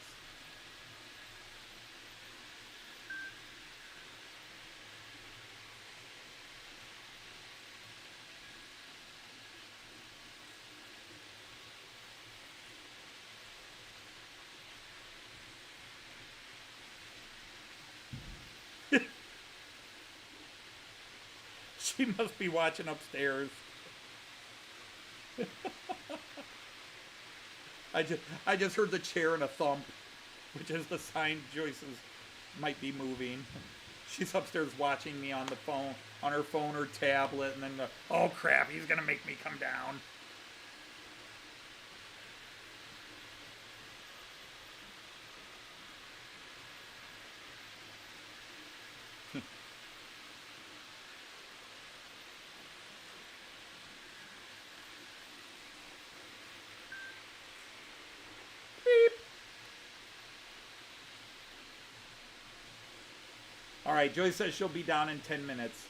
She must be watching upstairs. I just heard the chair and a thump, which is the sign Joyce's might be moving. She's upstairs watching me on the phone, on her phone or tablet, and then oh crap, he's gonna make me come down. All right, Joyce says she'll be down in 10 minutes.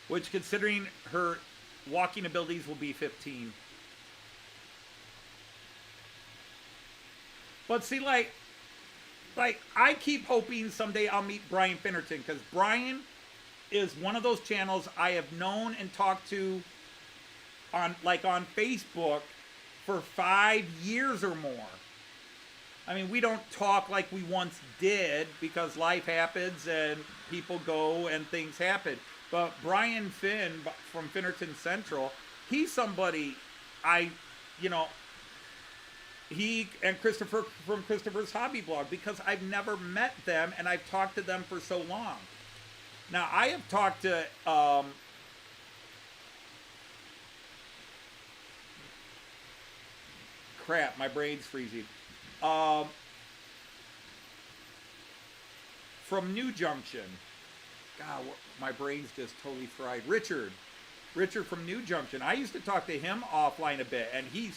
Which, considering her walking abilities, will be 15. But see, like I keep hoping someday I'll meet Brian Finnerton, because Brian is one of those channels I have known and talked to on Facebook for 5 years or more. I mean, we don't talk like we once did because life happens and people go and things happen. But Brian Finn from Finnerton Central, he's somebody he and Christopher from Christopher's Hobby Blog, because I've never met them and I've talked to them for so long. Now, I have talked to crap, my brain's freezing. From New Junction. God, my brain's just totally fried. Richard from New Junction. I used to talk to him offline a bit, and he's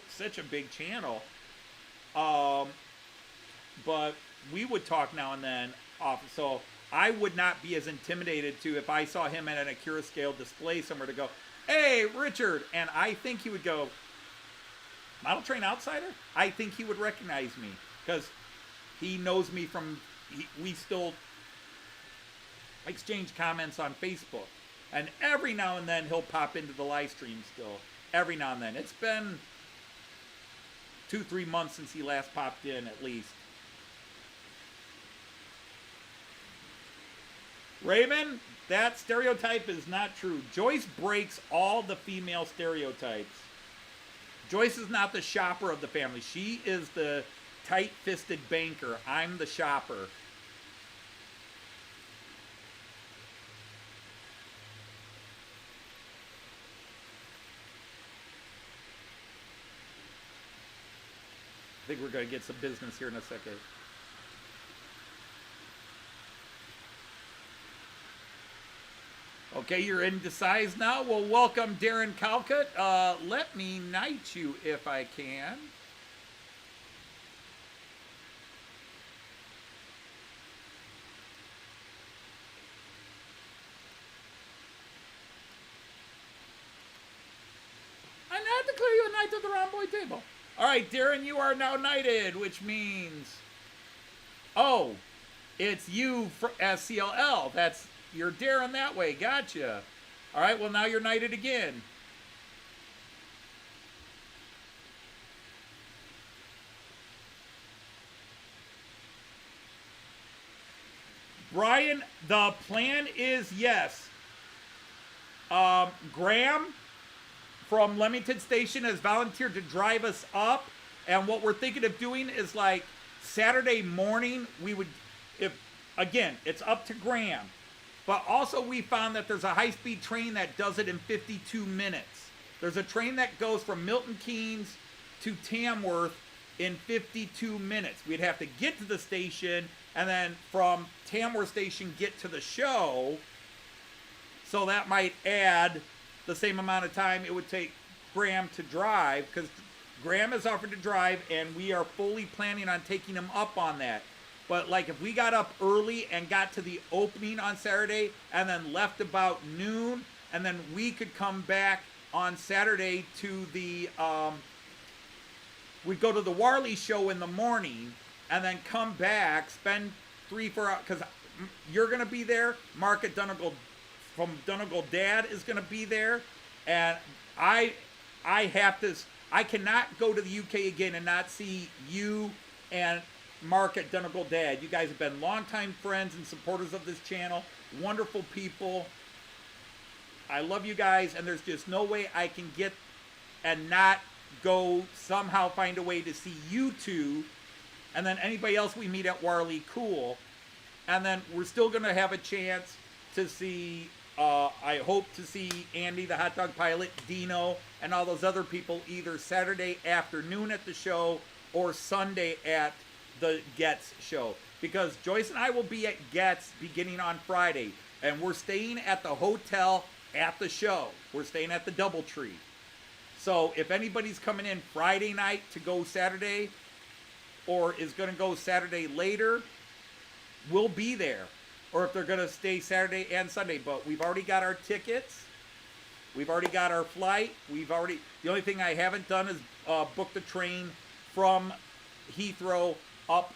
such a big channel. But we would talk now and then off. So I would not be as intimidated to, if I saw him at an Acura scale display somewhere, to go, hey, Richard. And I think he would go, Model Train Outsider? I think he would recognize me because he knows me from, we still exchange comments on Facebook. And every now and then he'll pop into the live stream still. Every now and then. It's been 2-3 months since he last popped in, at least. Raven, that stereotype is not true. Joyce breaks all the female stereotypes. Joyce is not the shopper of the family. She is the tight-fisted banker. I'm the shopper. I think we're going to get some business here in a second. Okay, you're indecisive now? Well, welcome, Darren Calcutt. Let me knight you if I can. I now declare you a knight of the round boy table. All right, Darren, you are now knighted, which means, oh, it's you for SCLL. You're Darren that way. Gotcha. All right, well, now you're knighted again. Brian, the plan is yes. Graham from Leamington Station has volunteered to drive us up. And what we're thinking of doing is, like, Saturday morning, again, it's up to Graham. But also we found that there's a high-speed train that does it in 52 minutes. There's a train that goes from Milton Keynes to Tamworth in 52 minutes. We'd have to get to the station and then from Tamworth Station get to the show. So that might add the same amount of time it would take Graham to drive, because Graham has offered to drive and we are fully planning on taking him up on that. But, like, if we got up early and got to the opening on Saturday and then left about noon, and then we could come back on Saturday to the, we'd go to the Warley show in the morning and then come back, spend 3-4 hours, because you're going to be there. Mark at Donegal, from Donegal Dad, is going to be there. And I cannot go to the UK again and not see you and Mark at Donegal Dad. You guys have been longtime friends and supporters of this channel. Wonderful people. I love you guys, and there's just no way I can get and not go somehow find a way to see you two And then anybody else we meet at Warley, cool. And then we're still going to have a chance to see, I hope to see Andy, the hot dog pilot, Dino, and all those other people either Saturday afternoon at the show or Sunday at the Getz show. Because Joyce and I will be at Getz beginning on Friday. And we're staying at the hotel at the show. We're staying at the Doubletree. So if anybody's coming in Friday night to go Saturday, or is going to go Saturday later, we'll be there. Or if they're going to stay Saturday and Sunday. But we've already got our tickets. We've already got our flight. The only thing I haven't done is book the train from Heathrow up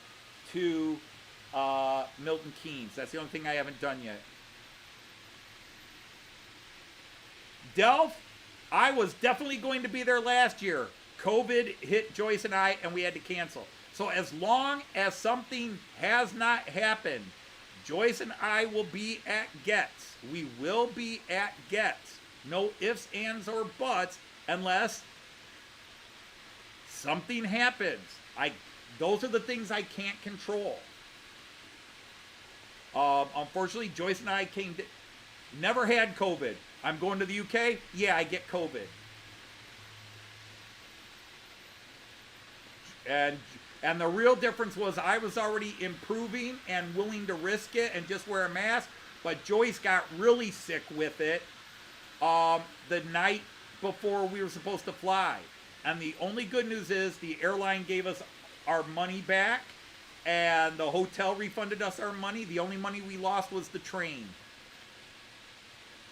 to Milton Keynes. That's the only thing I haven't done yet. Delph, I was definitely going to be there last year. COVID hit Joyce and I, and we had to cancel. So as long as something has not happened, Joyce and I will be at Getz. We will be at Getz. No ifs, ands, or buts, unless something happens. Those are the things I can't control. Unfortunately, Joyce and I never had COVID. I'm going to the UK. Yeah, I get COVID. And the real difference was I was already improving and willing to risk it and just wear a mask. But Joyce got really sick with it the night before we were supposed to fly. And the only good news is the airline gave us our money back and the hotel refunded us our money. The only money we lost was the train.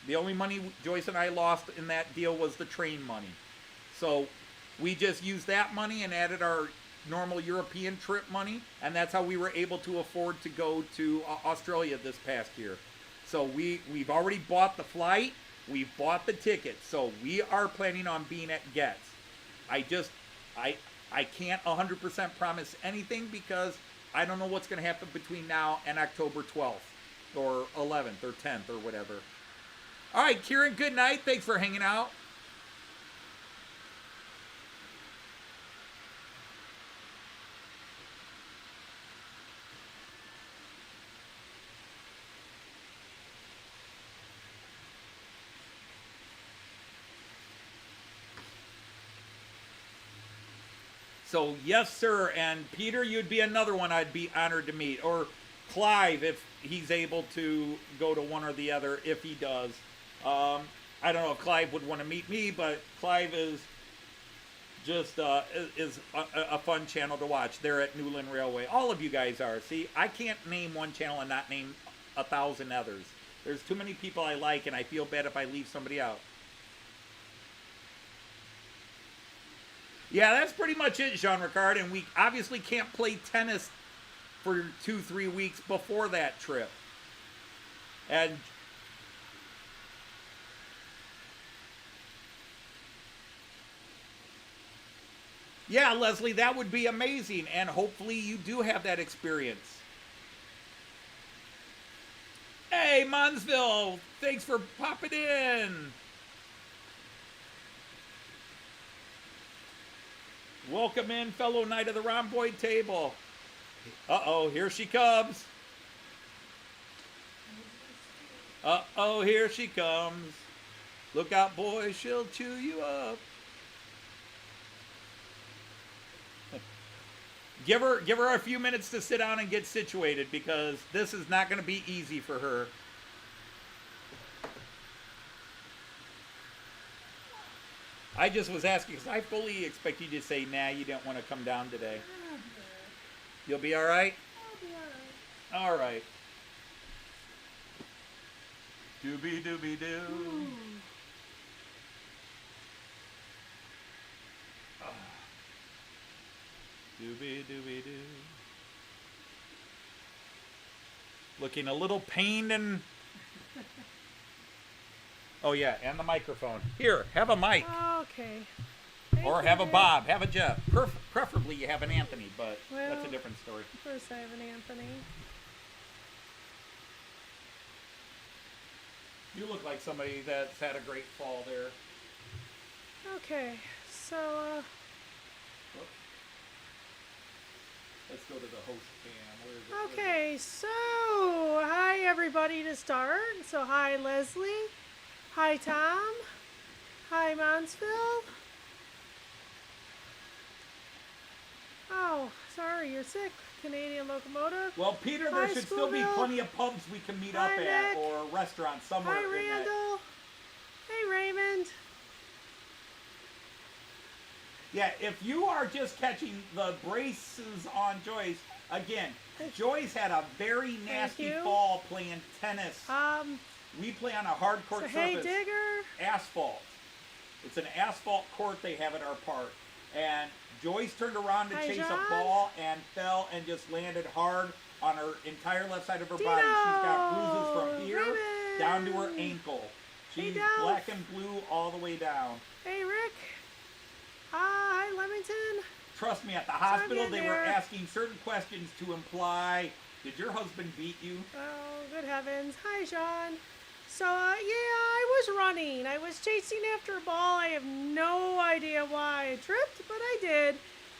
The only money Joyce and I lost in that deal was the train money. So we just used that money and added our normal European trip money, and that's how we were able to afford to go to Australia this past year. So we've already bought the flight, we've bought the tickets, so we are planning on being at Getz. I can't 100% promise anything because I don't know what's going to happen between now and October 12th or 11th or 10th or whatever. All right, Kieran, good night. Thanks for hanging out. So, yes, sir. And Peter, you'd be another one I'd be honored to meet. Or Clive, if he's able to go to one or the other, if he does. I don't know if Clive would want to meet me, but Clive is just is a fun channel to watch. They're at Newland Railway. All of you guys are. See, I can't name one channel and not name 1,000 others. There's too many people I like, and I feel bad if I leave somebody out. Yeah, that's pretty much it, Jean Ricard. And we obviously can't play tennis for 2-3 weeks before that trip. And yeah, Leslie, that would be amazing. And hopefully you do have that experience. Hey, Munsville, thanks for popping in. Welcome in, fellow knight of the rhomboid table. Uh-oh, here she comes. Uh-oh, here she comes. Look out, boy, she'll chew you up. Give her a few minutes to sit down and get situated because this is not going to be easy for her. I just was asking because I fully expect you to say, nah, you don't want to come down today. You'll be all right? I'll be all right. All right. Doobie-doobie-doo. Doobie-doobie-doo. Looking a little pained and... Oh, yeah, and the microphone. Here, have a mic. Okay. Or have a Bob, have a Jeff. Preferably you have an Anthony, but that's a different story. First I have an Anthony. You look like somebody that's had a great fall there. Okay, so, Let's go to the host cam. Where is it? Okay, so hi everybody to start. So hi Leslie, hi Tom, hi Mansfield. Oh, sorry, you're sick. Canadian locomotive. Well, Peter, Hi, there should still be Schoolville. plenty of pubs we can meet up Hi, at Nick. or restaurants somewhere. Hi in that- Randall. Hey Raymond. Yeah, if you are just catching the braces on Joyce, again, Joyce had a very nasty you. fall playing tennis. We play on a hard court So surface. hey Digger. Asphalt. It's an asphalt court they have at our park. And Joyce turned around to Hi, chase John. a ball and fell and just landed hard on her entire left side of her Dino. body. She's got bruises from here Raymond. down to her ankle. Hey, She's Dolph. black and blue all the way down. Hey Rick. Hi Leamington. Trust me, at the hospital in they were there. asking certain questions to imply, did your husband beat you? Oh, good heavens. Hi, Sean. So, yeah, I was running. I was chasing after a ball. I have no idea why I tripped, but I did.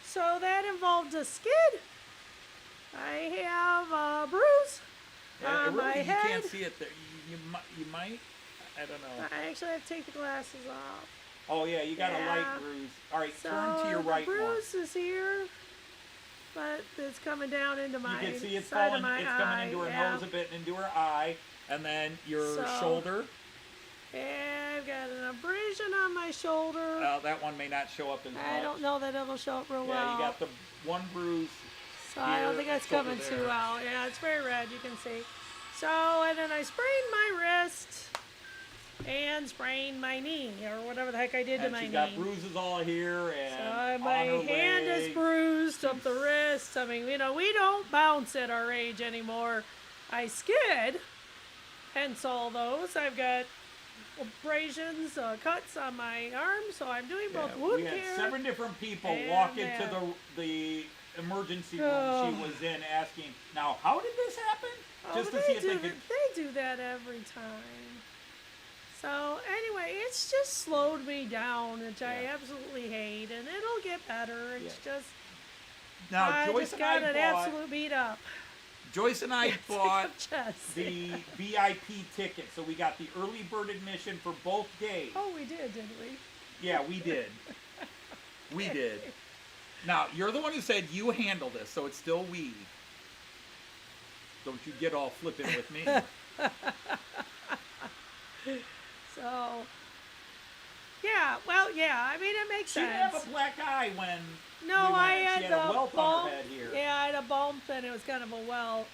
So that involved a skid. I have a bruise on my you head. can't see it there. You might? I don't know. I actually have to take the glasses off. Oh, yeah, you got a Yeah. light bruise. All right, So turn to your right the more. bruise is here, but it's coming down into my You can see it's side falling, of my it's eye. coming into her Yeah. nose a bit and into her eye. And then your So- shoulder. And I've got an abrasion on my shoulder. That one may not show up as much. I don't know that it'll show up real Yeah, well. you got the one bruise. So I don't here, think that's it's over coming too there. well. Yeah, it's very red, you can see. So, and then I sprained my wrist and sprained my knee, or whatever the heck I did to And my she's knee. got bruises all here and So my on her hand is leg. bruised up the wrist. I mean, we don't bounce at our age anymore. I skid, hence all those. I've got abrasions, cuts on my arm, so I'm doing both Yeah, wound we had care. 7 different people and walk into that. the emergency room Oh. she was in asking, now, how did this happen? Oh, Just to they see if they do could... They do that every time. So anyway, it's just slowed me down, which I Yeah. absolutely hate, and it'll get better. It's just Now, I Joyce just and got I an bought... absolute beat up. Joyce and I bought Chest. the VIP ticket, so we got the early bird admission for both days. Oh, we did, didn't we? Yeah, we did. We did. Now, you're the one who said you handle this, so it's still we. Don't you get all flippant with me. So yeah, well, yeah. I mean, it makes She didn't sense. have a black eye when No, we went. I had She had the a welt bump. on her head here. Yeah, I had a bump, and it was kind of a welt.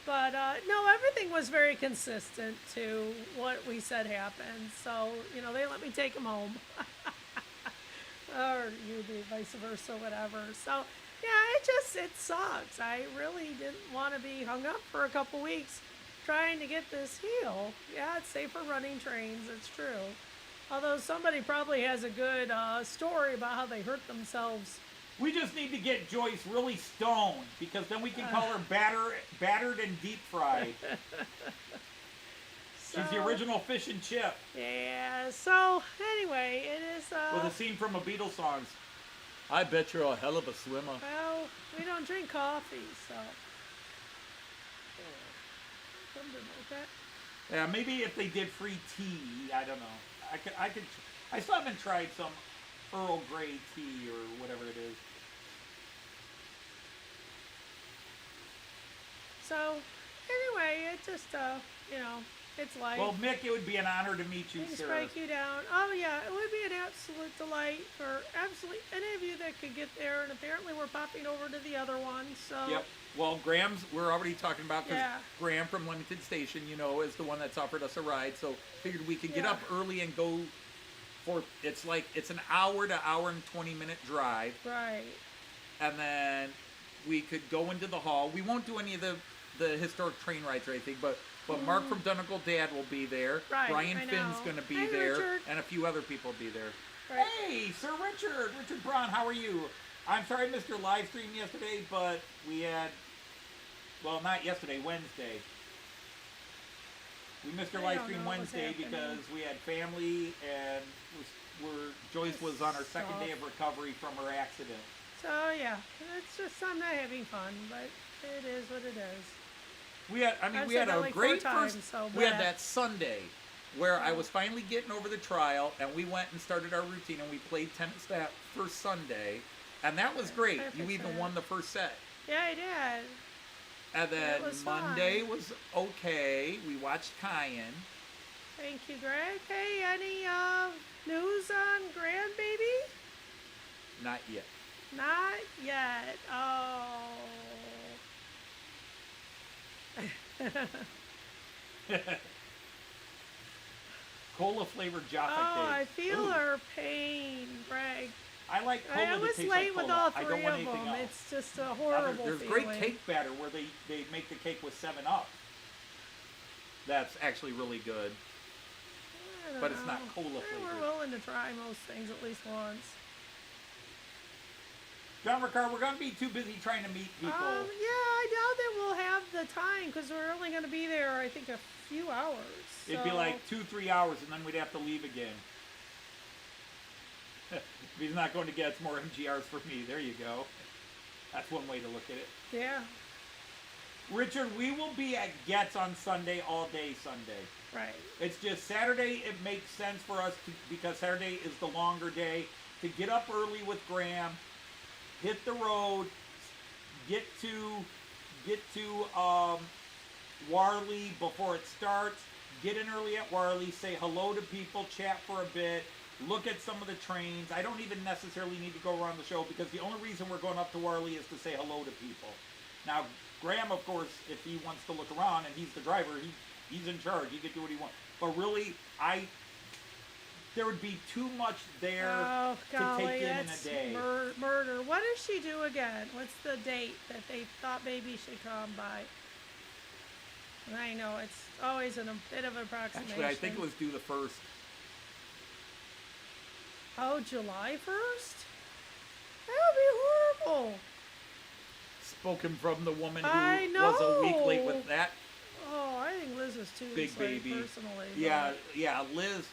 But no, everything was very consistent to what we said happened. So they let me take him home, or you do vice versa, whatever. So yeah, it sucks. I really didn't want to be hung up for a couple weeks trying to get this heal. Yeah, it's safe for running trains. It's true. Although somebody probably has a good story about how they hurt themselves. We just need to get Joyce really stoned, because then we can call her battered and deep fried. She's the So, original fish and chip. Yeah, so anyway, it is, With a scene from a Beatles song. I bet you're a hell of a swimmer. well, we don't drink coffee, so. Something like that. Yeah, maybe if they did free tea, I don't know. I still haven't tried some Earl Grey tea or whatever it is. So, anyway, it just, it's life. Well, Mick, it would be an honor to meet you, Things sir. strike you down. Oh, yeah, it would be an absolute delight for absolutely any of you that could get there, and apparently we're popping over to the other one, so. Yep. Well, we're already talking about, because Yeah. Graham from Leamington Station, is the one that's offered us a ride, so figured we could get Yeah. up early and go it's an hour to hour and 20-minute drive, Right. and then we could go into the hall. We won't do any of the historic train rides or anything, but Mark from Dunnacle Dad will be there. Right, Brian I Finn's know. going to be Hi, there, Richard. and a few other people will be there. Right. Hey, Sir Richard Braun, how are you? I'm sorry I missed your live stream yesterday, but we had, well, not yesterday, Wednesday. We missed your I live don't stream know what was Wednesday happening. because we had family, and Joyce was on her second day of recovery from her accident. So yeah, it's just I'm not having fun, but it is what it is. We had, I mean, I've we said had that a like great 4 times, first. so We had bleh. that Sunday where I was finally getting over the trial, and we went and started our routine, and we played tennis that first Sunday, and that was great. You even 100%. won the first set. Yeah, I did. And then was Monday fun. was okay. We watched Cayenne. Thank you, Greg. Hey, any news on grandbaby? Not yet. Not yet. Oh. Cola flavored Jaffa Oh, I cake. feel Ooh. her pain, Greg. I like cola I that was tastes late like with cola. all I don't three want of anything them. else. It's just a horrible There's feeling. great cake batter where they make the cake with 7-Up. That's actually really good. I don't But it's not know. cola We're flavored. willing to try most things at least once. John Ricard, we're going to be too busy trying to meet people. Yeah, I doubt that we'll have the time because we're only going to be there, I think, a few hours. It'd be so- like 2-3 hours, and then we'd have to leave again. If he's not going to get more MGRs for me. There you go. That's one way to look at it. Yeah, Richard, we will be at Getz on Sunday, all day Sunday. right. It's just Saturday, it makes sense for us to, because Saturday is the longer day, to get up early with Graham, hit the road, get to Warley before it starts, get in early at Warley, say hello to people, chat for a bit, look at some of the trains. I don't even necessarily need to go around the show because the only reason we're going up to Warley is to say hello to people. Now, Graham, of course, if he wants to look around and he's the driver, he's in charge. He can do what he wants. But really, there would be too much there Oh, golly, to take in a that's day. murder. What does she do again? What's the date that they thought baby should come by? And I know it's always a bit of an approximation. Actually, I think it was due the 1st. Oh, July 1st? That would be horrible. Spoken from the woman who I was a week late know. with that Oh, I think Liz is 2 big weeks late, baby. personally. Yeah, Liz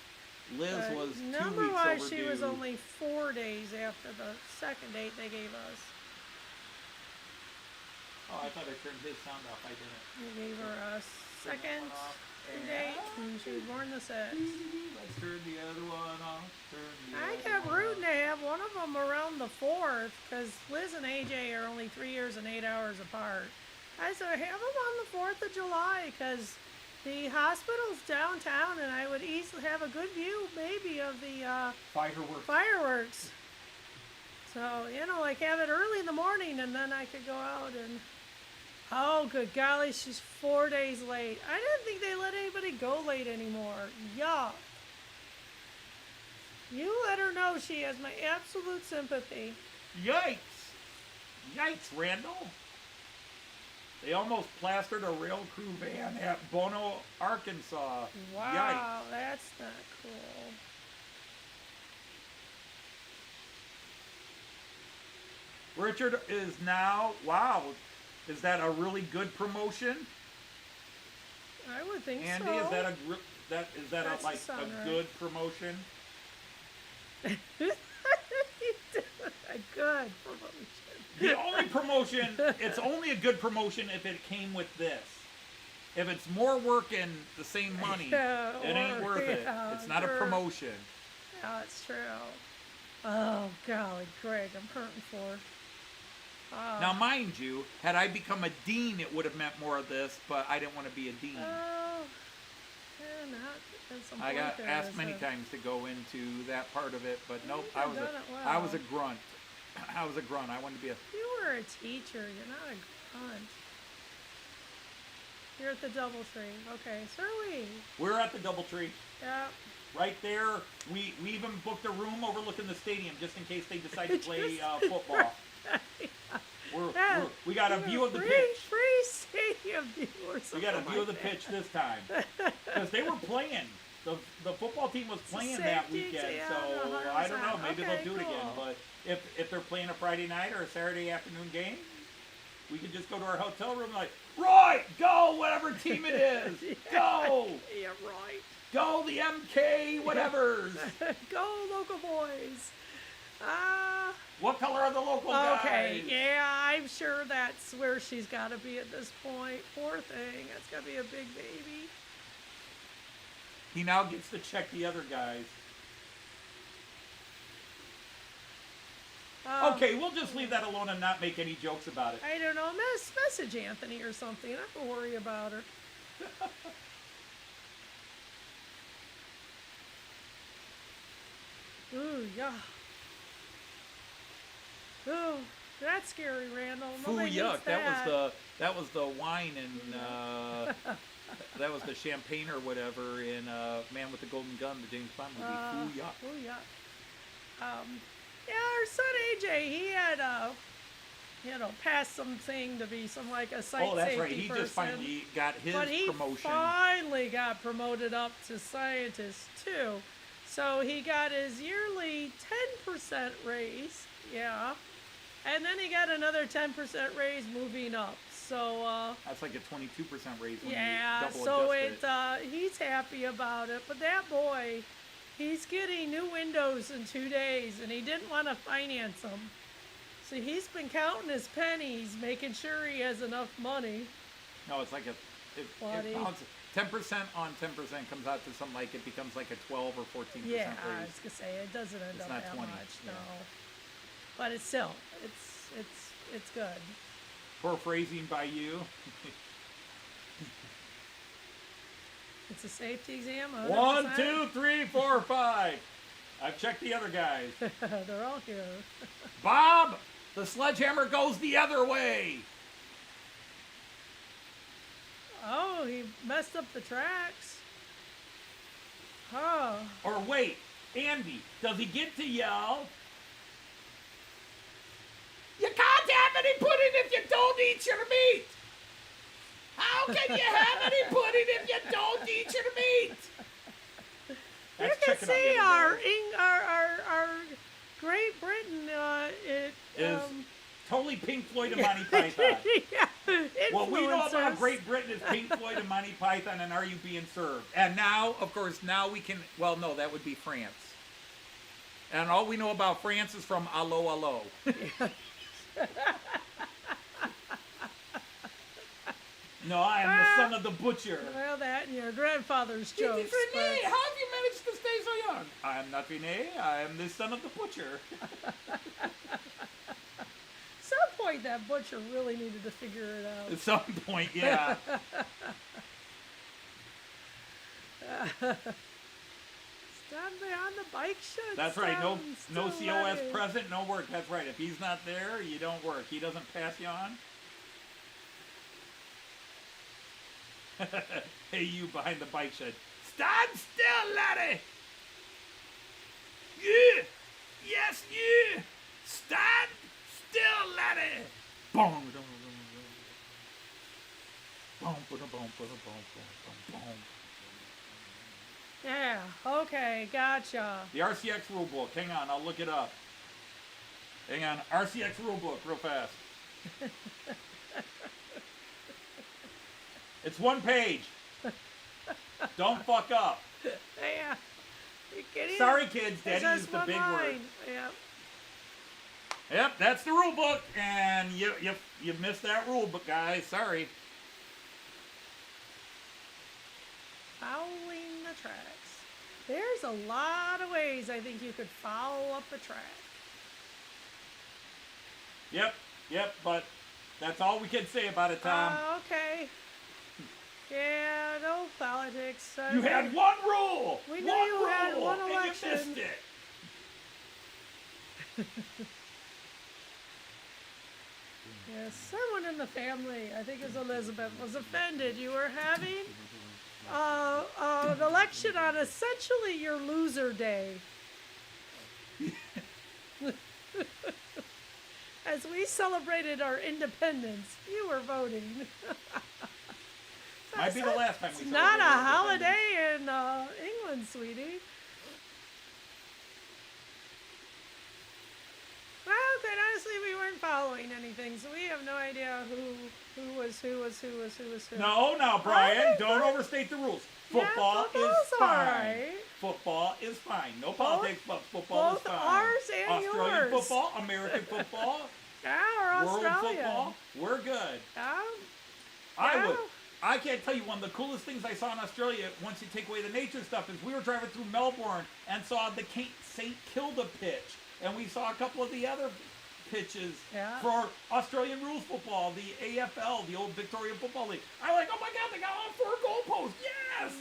but was 2 weeks number-wise, overdue. she was only 4 days after the second date they gave us. Oh, I thought I turned his sound off. I didn't. They gave her a second one off. date, and she was born the 6th. Let's turn the other one off. I kept rooting to have one of them around the 4th, because Liz and AJ are only 3 years and 8 hours apart. I said, have them on the 4th of July, because the hospital's downtown, and I would easily have a good view, maybe, of the fireworks. So, like have it early in the morning, and then I could go out and... Oh, good golly, she's 4 days late. I didn't think they let anybody go late anymore. Yuck. You let her know she has my absolute sympathy. Yikes! Yikes, Randall! They almost plastered a rail crew van at Bono, Arkansas. Wow, that's not cool. Richard is now, wow, is that a really good promotion? I would think Andy, so. is that That's like the a sun, right? good promotion? A good promotion. The only promotion, it's only a good promotion if it came with this. If it's more work and the same money, Yeah, it ain't or- worth it. yeah, It's not a sure. promotion. Yeah, it's true. Oh, golly, Greg, I'm hurting for. Now, mind you, had I become a dean, it would have meant more of this, but I didn't want to be a dean. Oh, yeah, not at some I point got there asked is many a- times to go into that part of it, but nope, you've I was done it I was a well. grunt. I was a grunt. I wanted to be a... You were a teacher. You're not a grunt. You're at the DoubleTree. Okay, so are we. We're at the Doubletree. Yeah. Right there. We even booked a room overlooking the stadium just in case they decide to play football. Yeah, We got a you view know, of the free, pitch. Free stadium view or We something got a view of the like that. pitch this time. Because they were playing. The football team was playing Same that teams, weekend, yeah, so 100%. I don't know. Maybe Okay, they'll do it again. cool. But if they're playing a Friday night or a Saturday afternoon game, we could just go to our hotel room and like, right, go, whatever team it is. Go. Yeah, right. Go the MK whatevers. Go, local boys. What color are the local guys? Okay, yeah, I'm sure that's where she's got to be at this point. Poor thing. That's got to be a big baby. He now gets to check the other guys. Okay, we'll just leave that alone and not make any jokes about it. I don't know. Message Anthony or something. I don't worry about her. Ooh, yeah. Ooh, that's scary, Randall. Foo Nobody yuck! needs That was the wine and that was the champagne or whatever in Man with the Golden Gun, the James Bond movie. Foo yuck! Foo yuck. Yeah, our son AJ, he had passed something to be some like a site Oh, that's safety right. He person. just finally got his But he promotion. finally got promoted up to scientist too. So he got his yearly 10% raise, yeah. And then he got another 10% raise moving up. So That's like a 22% raise when yeah, you double so adjust he's happy about it. But that boy, he's getting new windows in 2 days, and he didn't want to finance them. So he's been counting his pennies, making sure he has enough money. No, it's like it bounces. 10% on 10% comes out to something like it becomes like a 12 or 14% Yeah, I raise. was gonna say it doesn't end It's up not that 20, much, yeah. no. But it's still, it's good. Poor phrasing by you. It's a safety exam. 1, 100%. 2, 3, 4, 5. I've checked the other guys. They're all here. Bob, the sledgehammer goes the other way. Oh, he messed up the tracks. Oh. Or wait, Andy, does he get to yell? You can't have any pudding if you don't eat your meat. How can you have any pudding if you don't eat your meat? You That's can checking on see the other guys. our Great Britain Is totally Pink Floyd and Monty Python. yeah, What we know about influencers. Great Britain is Pink Floyd and Monty Python and Are You Being Served? And now, of course, we can, well, no, that would be France. And all we know about France is from Allo Allo. No, I am the son of the butcher. Well, that and your grandfather's It is jokes. Rene. but- How have you managed to stay so young? I am not Rene. I am the son of the butcher. At some point, that butcher really needed to figure it out. At some point, yeah. Stand behind the bike shed. That's right. No still COS ready. present, no work. That's right. If he's not there, you don't work. He doesn't pass you on. Hey, you behind the bike shed. Stand still, laddie! You! Yes, you! Stand still, laddie! Boom! Yeah. Okay. Gotcha. The RCX rulebook. Hang on, I'll look it up. Hang on. RCX rulebook, real fast. It's one page. Don't fuck up. Yeah. You kidding? Sorry, kids. It's Daddy just used the one big line. word. Yeah. Yep, that's the rule book, and you missed that rule book, guys. Sorry. Fouling the tracks. There's a lot of ways I think you could foul up a track. Yep, but that's all we can say about it, Tom. Okay. Yeah, no politics. You had one rule. We knew one you rule, had one and election. you missed it. Yes, someone in the family, I think it was Elizabeth, was offended. You were having an election on essentially your loser day. As we celebrated our independence, you were voting. Might be the last time we It's not a celebrated holiday in England, sweetie. Well, quite honestly, we weren't following anything, so we have no idea Who? No, now, Brian, don't overstate the rules. Football is football's fine. alright. Football is fine. No politics, but football is both fine. ours and Australian yours. football, American football, Yeah, or world Australia. football, we're good. Yeah. I can't tell you, one of the coolest things I saw in Australia, once you take away the nature stuff, is we were driving through Melbourne and saw the St. Kilda pitch. And we saw a couple of the other pitches for Australian rules football, the AFL, the old Victorian Football League. I'm like, oh my God, they got all 4 goalposts. Yes!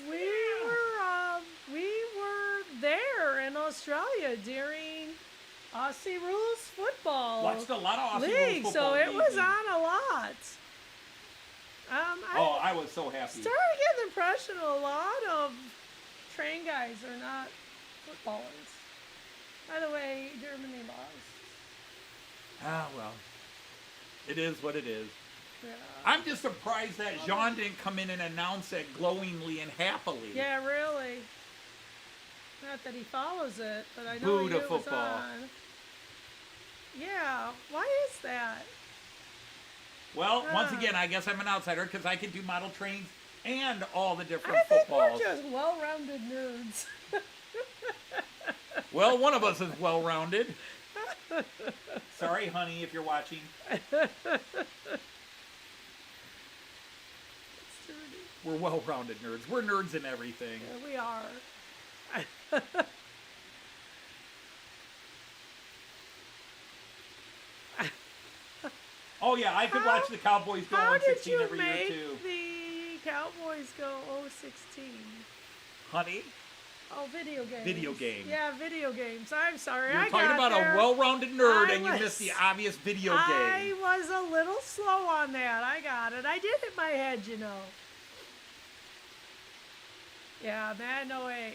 We were there in Australia during Aussie rules football. Watched a lot of Aussie league, rules football. so it was on a lot. I was so happy. Started to get the impression a lot of train guys are not footballers. By the way, Germany lost. Ah, well. It is what it is. Yeah. I'm just surprised that Jean didn't come in and announce it glowingly and happily. Yeah, really. Not that he follows it, but I know Boo he to knew it was football. on. Yeah, why is that? Well, once again, I guess I'm an outsider because I can do model trains and all the different I think footballs. we're just well-rounded nerds. Well, one of us is well-rounded. Sorry, honey, if you're watching. We're well-rounded nerds. We're nerds in everything. Yeah, we are. Oh, yeah, I could watch the Cowboys go How on did 16 you every year, make too. the Cowboys go 0-16? Honey? Oh, video games. Video games. Yeah, video games. I'm sorry. You're I talking got about there. a well-rounded nerd and you was- missed the obvious video I game. was a little slow on that. I got it. I did hit my head, you know. Yeah, man, no way.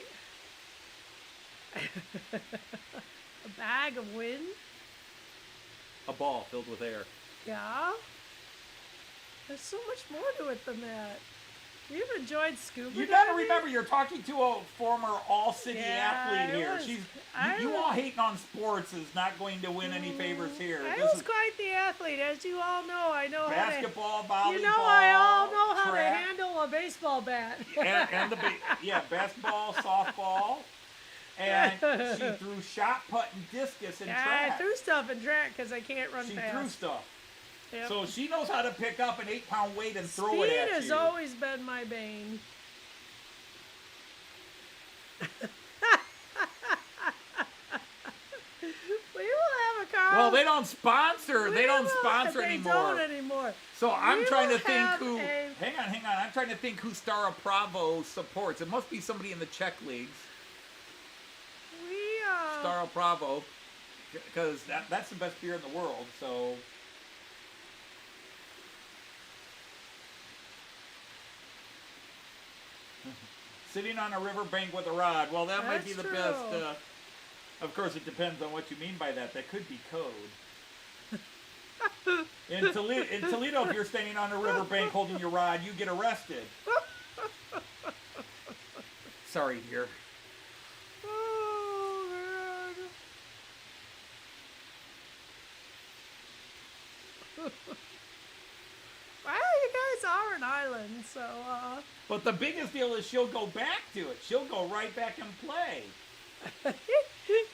A bag of wind? A ball filled with air. Yeah. There's so much more to it than that. You've enjoyed scuba You gotta diving? remember, you're talking to a former all-city athlete I here. was- She's I you was- all hating on sports is not going to win any favors here. I This was is quite the athlete, as you all know. I know basketball, how to. volleyball, You know, I all know how to track, handle a baseball bat. and basketball, softball, and she threw shot put and discus in Yeah, track. I threw stuff in track because I can't run She fast. threw stuff. Yep. So she knows how to pick up an 8-pound weight and throw it Speed at has you. always been my bane. We will have a car. Well, they don't sponsor. They don't sponsor they anymore. Don't anymore. So I'm We trying to will think have who. a- Hang on. I'm trying to think who Stara Bravo supports. It must be somebody in the Czech leagues. We Stara Bravo, because that's the best beer in the world. So. Sitting on a riverbank with a rod. Well, that might be That's the true. best. Of course, it depends on what you mean by that. That could be code. In Toledo, if you're standing on a riverbank holding your rod, you get arrested. Sorry, dear. Oh, man. Well, you guys are an island, so, But the biggest deal is she'll go back to it. She'll go right back and play.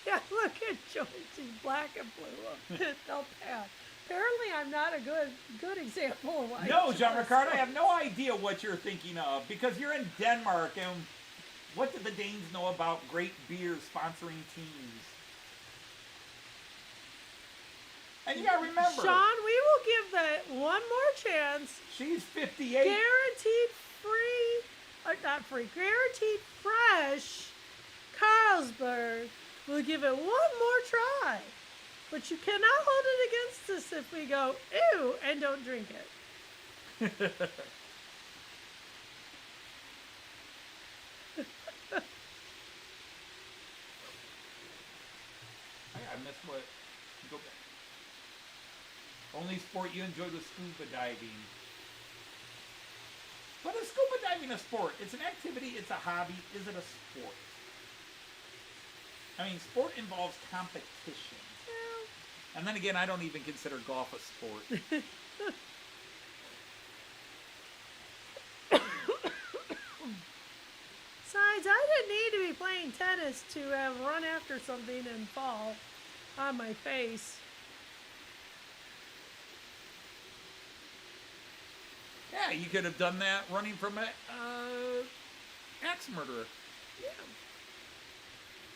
yeah, look at Joyce. She's black and blue. No pass. Apparently, I'm not a good example of why. No, John Ricardo, I have no idea what you're thinking of because you're in Denmark, and what do the Danes know about great beer sponsoring teams? And you gotta remember, Sean, we will give that one more chance. she's 58. Guaranteed not free, guaranteed fresh Carlsberg. We'll give it one more try. But you cannot hold it against us if we go, ew, and don't drink it. I missed what. Go back. Only sport you enjoy was scuba diving. But is scuba diving a sport? It's an activity, it's a hobby. Is it a sport? I mean, sport involves competition. And then again, I don't even consider golf a sport. didn't need to be playing tennis to have run after something and fall on my face. Yeah, you could have done that running from an axe murderer. Yeah.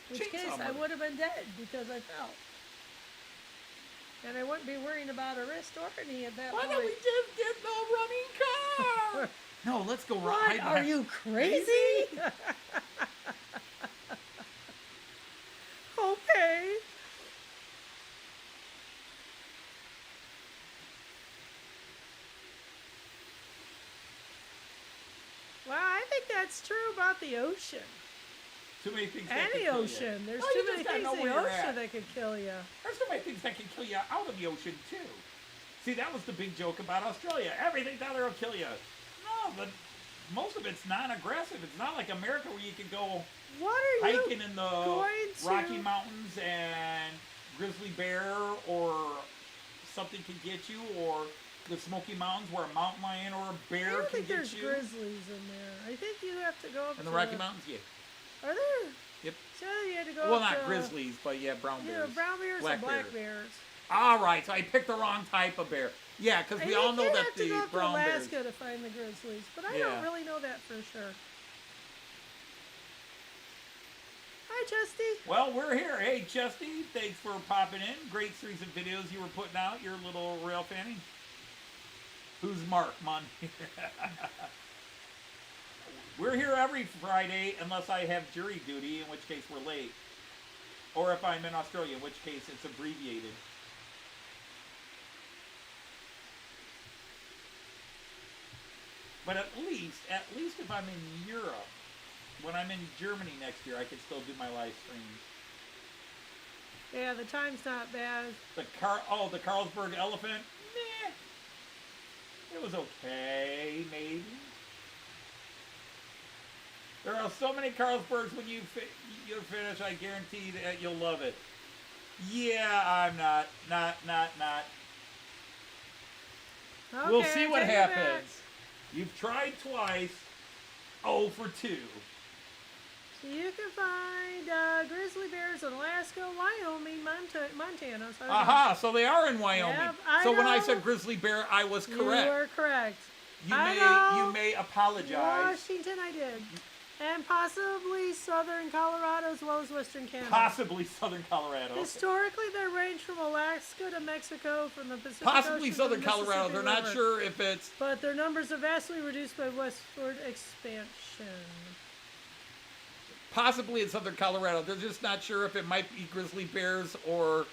In which Chainsaw case, I murder. would have been dead because I fell. And I wouldn't be worrying about a wrist or a knee at that Why point. don't we just get the running car? No, let's go What? ride. Are you crazy? Okay. Well, I think that's true about the ocean. Too many things that Any can kill ocean. you. There's Well, too you many just gotta things know in where the you're ocean at. that could kill you. There's so many things that can kill you out of the ocean, too. See, that was the big joke about Australia. Everything down there will kill you. No, but most of it's non-aggressive. It's not like America where you can go What are you hiking in the going to... Rocky Mountains and grizzly bear or something can get you, or the Smoky Mountains where a mountain lion or a I bear don't can think get there's you. grizzlies in there. I think you have to go up In to the Rocky Mountains, yeah. Are there? Yep. So you had to go Well, up not to, grizzlies, but yeah, brown You bears. know, brown bears Black and black bears. bears. All right, so I picked the wrong type of bear. Yeah, because I we think all know you that have to the go up brown to bears. Alaska to find the grizzlies, but I Yeah. don't really know that for sure. Hi, Chesty. Well, we're here. Hey, Chesty, thanks for popping in. Great series of videos you were putting out. Your little rail fanny. Who's Mark? Mon? We're here every Friday unless I have jury duty, in which case we're late. Or if I'm in Australia, in which case it's abbreviated. But at least if I'm in Europe, when I'm in Germany next year, I can still do my live streams. Yeah, the time's not bad. The Carlsberg elephant? Meh. It was okay, maybe. There are so many Carlsbergs when you finish, I guarantee that you'll love it. Yeah, I'm not. Okay, We'll see what take it back. happens. You've tried twice. 0 for 2. So you can find grizzly bears in Alaska, Wyoming, Montana. So Aha, so they are in Wyoming. Yep, I so when I know. said grizzly bear, I was correct. You were correct. You I may know. you may apologize. Washington, I did. And possibly southern Colorado as well as western Canada. Possibly southern Colorado. Historically, they range from Alaska to Mexico, from the Pacific Possibly Ocean to southern the Colorado. Mississippi They're not River. sure if it's But their numbers are vastly reduced by westward expansion. possibly in southern Colorado. They're just not sure if it might be grizzly bears or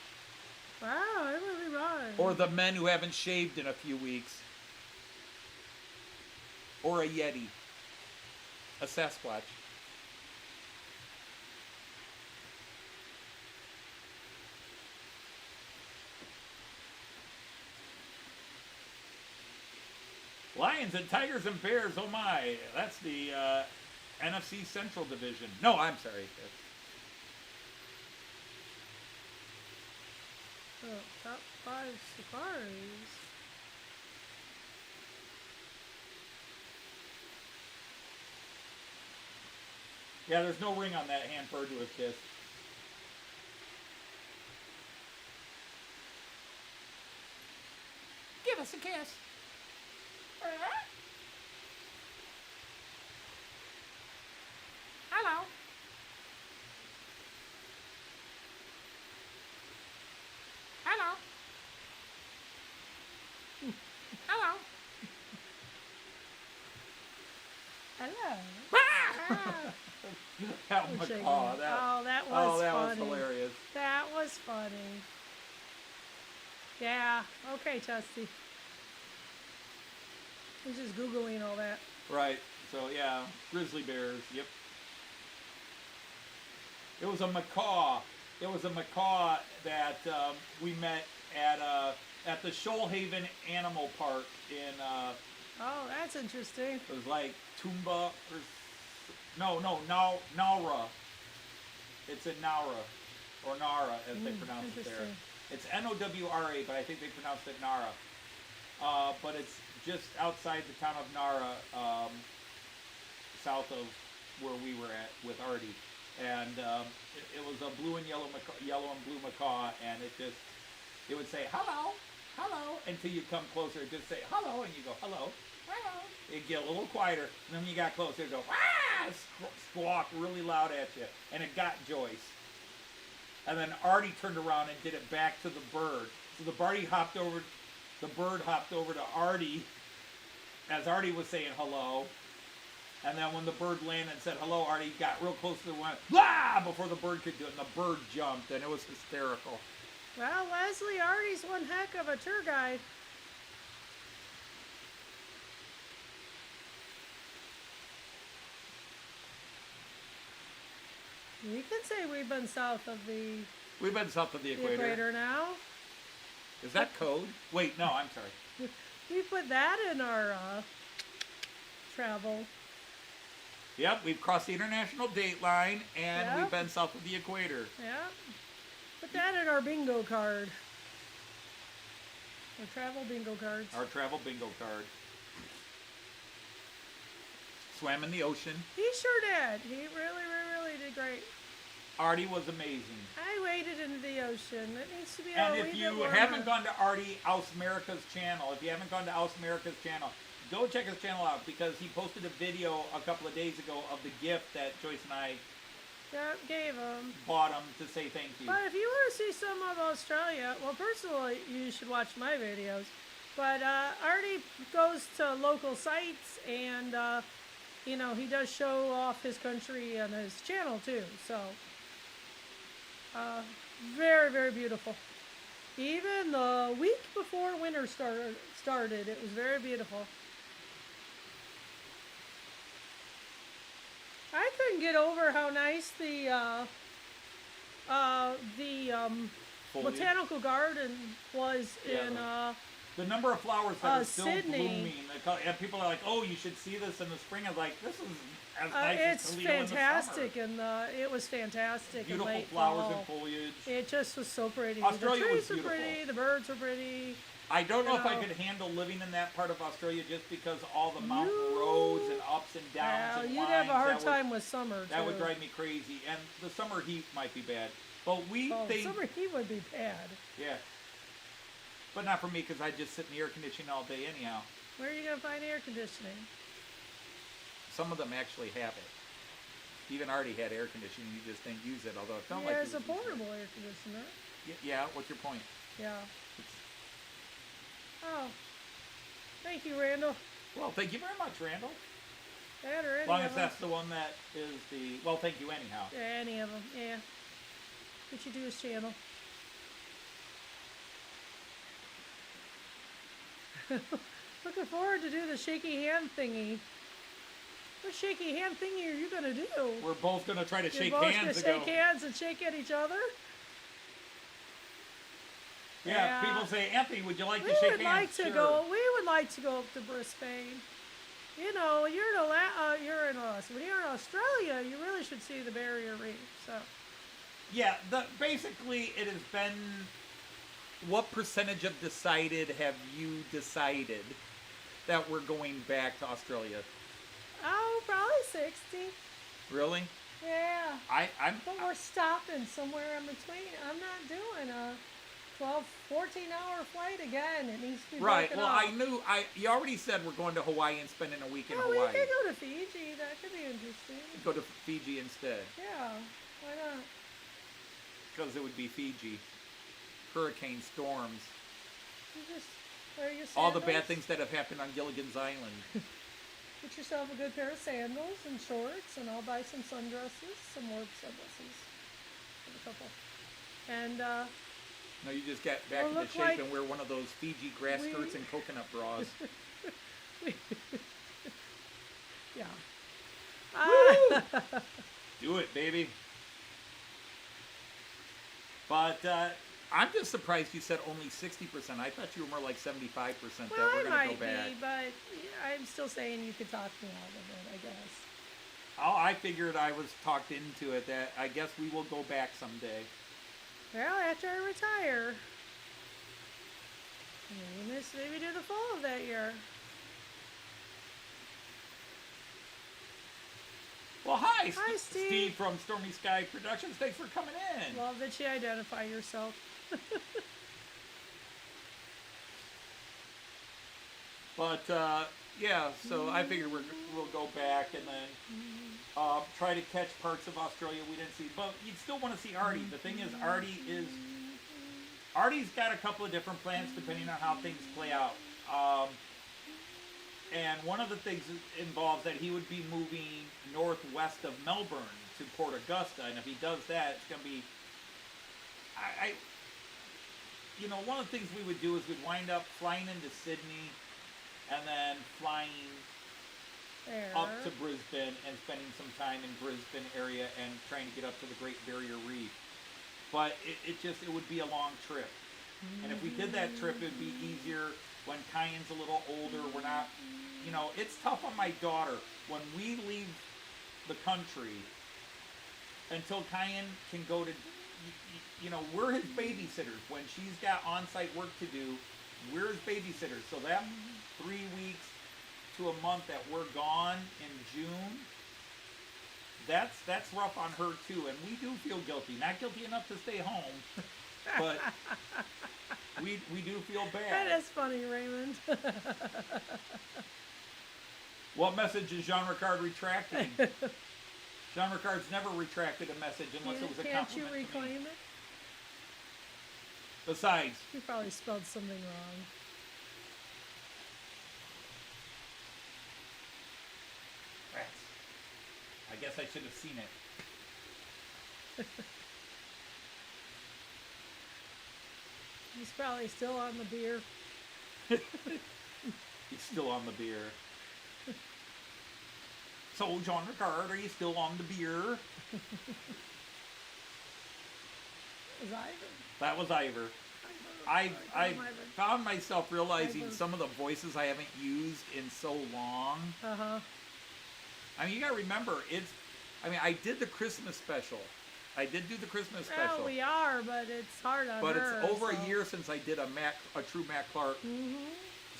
Wow, I really right. or the men who haven't shaved in a few weeks. Or a Yeti. A Sasquatch. Lions and tigers and bears, oh my. That's the NFC Central Division. No, I'm sorry. Oh, top 5 safaris. Yeah, there's no ring on that hand bird to a kiss. Give us a kiss. Hello. Hello. Hello. Hello. That We're was shaking. oh, that was oh, that funny. was hilarious. That was funny. Yeah. Okay, Chesty. He's just Googling all that. Right. So yeah, grizzly bears. Yep. It was a macaw. It was a macaw that we met at the Shoalhaven Animal Park in. Oh, that's interesting. It was like Tumba or Naura. It's in Naura or Nara as they pronounce it there. Interesting. It's Nowra, but I think they pronounced it Nara. But it's just outside the town of Nara, south of where we were at with Artie, and it was a blue and yellow and blue macaw, and it would say hello, hello, until you come closer, just say hello, and you go hello, hello. It'd get a little quieter, and then when you got closer, it'd go squawk really loud at you, and it got Joyce. And then Artie turned around and did it back to the bird. So the bird hopped over to Artie as Artie was saying hello. And then when the bird landed and said hello, Artie got real close to the one, blah, before the bird could do it, and the bird jumped, and it was hysterical. Well, Leslie, Artie's one heck of a tour guide. You can say we've been south of the equator now. Is that code? Wait, no, I'm sorry. We put that in our travel. Yep, we've crossed the international date line, and Yep. we've been south of the equator. Yeah. Put that in our bingo card. Our travel bingo cards. Our travel bingo card. Swam in the ocean. He sure did. He really did great. Artie was amazing. I waded into the ocean. It needs to be a And wee if bit you warmer. haven't gone to Artie Aus America's channel, go check his channel out, because he posted a video a couple of days ago of the gift that Joyce and I Yep, gave him. bought him to say thank you. But if you want to see some of Australia, well, first of all, you should watch my videos. But Artie goes to local sites, and he does show off his country on his channel too. So very beautiful. Even the week before winter started, it was very beautiful. I couldn't get over how nice the Foliage. botanical garden was in The number of flowers that are still Sydney. blooming. And people are like, oh, you should see this in the spring. I was like, this is as nice as it's Toledo in the fantastic, summer. and it was fantastic. Beautiful in late flowers fall. and foliage. It just was so pretty. Australia the was trees were beautiful. pretty, the birds were pretty. I don't know if I know. could handle living in that part of Australia, just because all the mountain roads and ups and downs Well, and you'd have a lines, hard time with summer too. that would drive me crazy. And the summer heat might be bad. But we think, Summer heat would be bad. yeah. But not for me, because I just sit in the air conditioning all day anyhow. Where are you gonna find air conditioning? Some of them actually have it. Even Artie had air conditioning, you just didn't use it, although it felt Yeah, like it's it a was used. portable air conditioner. Yeah, what's your point? Yeah. Oh, thank you, Randall. Well, thank you very much, Randall. That or any As long of as them. that's the one that is the... Well, thank you anyhow. Yeah, any of them. Yeah. What you do his channel. Looking forward to do the shaky hand thingy. What shaky hand thingy are you gonna do? We're both going to try to You're shake both hands gonna and shake go... hands and shake at each other? Yeah, Yeah. people say, Anthony, would you like We to shake would hands? like to Sure. go. We would like to go up to Brisbane. You know, when you're in Australia, you really should see the Barrier Reef. So Yeah, basically it has been... What percentage of decided have you decided that we're going back to Australia? oh, probably 60. Really? Yeah. I'm But we're stopping somewhere in between. I'm not doing a 12, 14-hour flight again. It needs to be right. broken Well, up. you already said we're going to Hawaii and spending a week in Oh, we Hawaii. could go to Fiji. That could be interesting. Go to Fiji instead, Yeah. Why not? because it would be Fiji. Hurricane storms, You just wear your sandals. all the bad things that have happened on Gilligan's Island. Get yourself a good pair of sandals and shorts, and I'll buy some sundresses, some work sundresses. Have a couple. And No, you just get back We'll into look shape like and wear one of those Fiji grass we- skirts and coconut bras. yeah. Do it, baby. But I'm just surprised you said only 60%. I thought you were more like 75% that Well, we're I going to might go back. be, but I'm still saying you could talk me out of it, I guess. Oh, I figured I was talked into it. That I guess we will go back someday. Well, after I retire. Maybe do the fall of that year. Well, hi. Hi, Hi, Steve. Steve. From Stormy Sky Productions. Thanks for coming in. Love that you identify yourself. But yeah, so I figured we'll go back and then try to catch parts of Australia we didn't see. But you'd still want to see Artie. The thing is, Artie's got a couple of different plans depending on how things play out. And one of the things involves that he would be moving northwest of Melbourne to Port Augusta, and if he does that, it's going to be, one of the things we would do is we'd wind up flying into Sydney, and then flying up to Brisbane and spending some time in Brisbane area and trying to get up to the Great Barrier Reef. But it would be a long trip. And if we did that trip, it would be easier when Cayenne's a little older. We're not, it's tough on my daughter. When we leave the country, until Cayenne can go to, we're his babysitters. When she's got on-site work to do, we're his babysitters. So that 3 weeks to a month that we're gone in June, that's rough on her too, and we do feel guilty. Not guilty enough to stay home, but we do feel bad. That is funny, Raymond. What message is Jean Ricard retracting? Jean Ricard's never retracted a message unless it was a Can't compliment you to me. reclaim it? Besides, You probably spelled something wrong. rats. I guess I should have seen it. He's probably still on the beer. He's still on the beer. So, Jean Ricard, are you still on the beer? Was Ivan? That was Ivor. I found myself realizing some of the voices I haven't used in so long. Uh-huh. I mean, you gotta remember, I did the Christmas special. I did do the Christmas special. Well, we are, but it's hard on But her. it's over so. a year since I did a true Matt Clark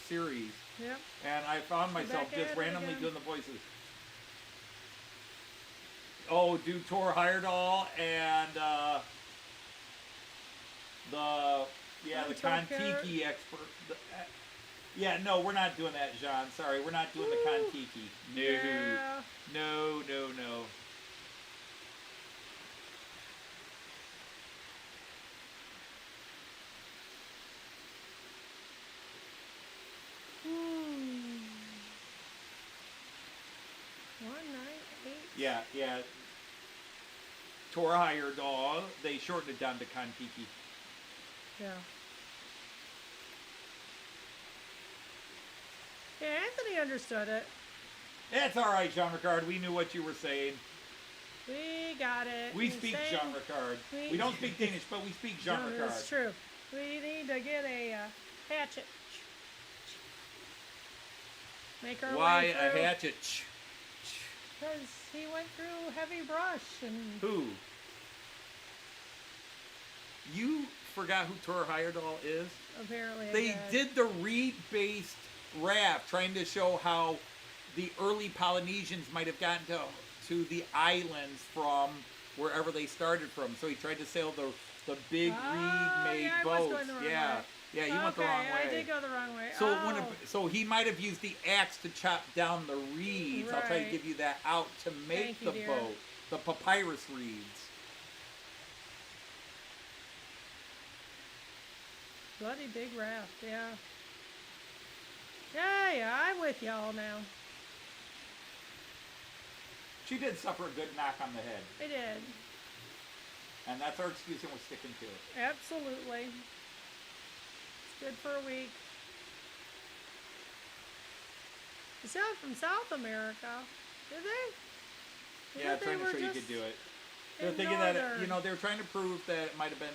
series. Yep. And I found myself back just at it randomly again. doing the voices. Oh, do Tor Heyerdahl and the Kon-Tiki expert. No, we're not doing that, John. Sorry, we're not doing the Kon-Tiki. No. Yeah. No. Hmm. 198. Yeah. Tor Heyerdahl, they shortened it down to Kon-Tiki. Yeah. Yeah, Anthony understood it. It's all right, Jean Ricard. We knew what you were saying. We got it. We speak Jean Ricard. We don't speak Danish, but we speak Jean Ricard. It's true. We need to get a hatchet. Make our Why way through. a hatchet? Because he went through heavy brush and Who? You forgot who Tor Heyerdahl is? apparently I They did the reed-based raft, trying to show how the early Polynesians might have gotten to the islands from wherever they started from. So he tried to sail the big reed-made yeah, I was boats. going the wrong Yeah, way. yeah, you went the wrong way. I did go the wrong way. So so he might have used the axe to chop down the reeds. I'll try to Right. give you that out to make Thank you, the dear. boat, the papyrus reeds. Bloody big raft, yeah. Yeah, I'm with y'all now. She did suffer a good knock on the head, I did. and that's our excuse, and we're sticking to it. Absolutely. It's good for a week. It's out from South America. Did they? Yeah, They trying to were show you just could do it. They're in thinking that northern. they were trying to prove that it might have been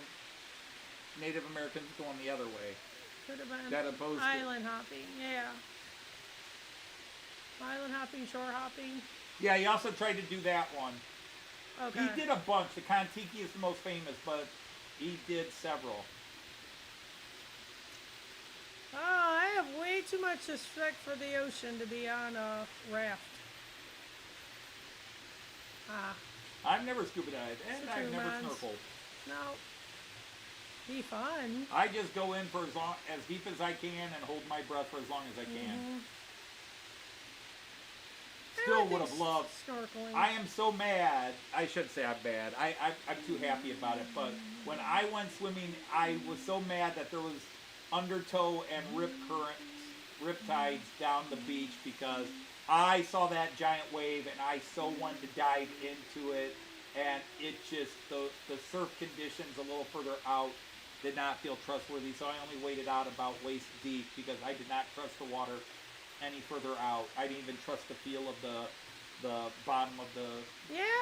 Native Americans going the other way. Could have been That opposed to- island hopping, yeah. Island hopping, shore hopping. Yeah, he also tried to do that one. Okay. He did a bunch. The Kon-Tiki is the most famous, but he did several. Oh, I have way too much respect for the ocean to be on a raft. I've never scuba dived, and I've never Two months. snorkeled. No. Be fun. I just go in for as deep as I can and hold my breath for as long as I can. Still would have loved snorkeling. I am so mad. I shouldn't say I'm mad. I'm too happy about it. But when I went swimming, I was so mad that there was undertow and rip tides down the beach because I saw that giant wave and I so wanted to dive into it. And it just, the surf conditions a little further out did not feel trustworthy. So I only waded out about waist deep because I did not trust the water any further out. I didn't even trust the feel of the bottom of the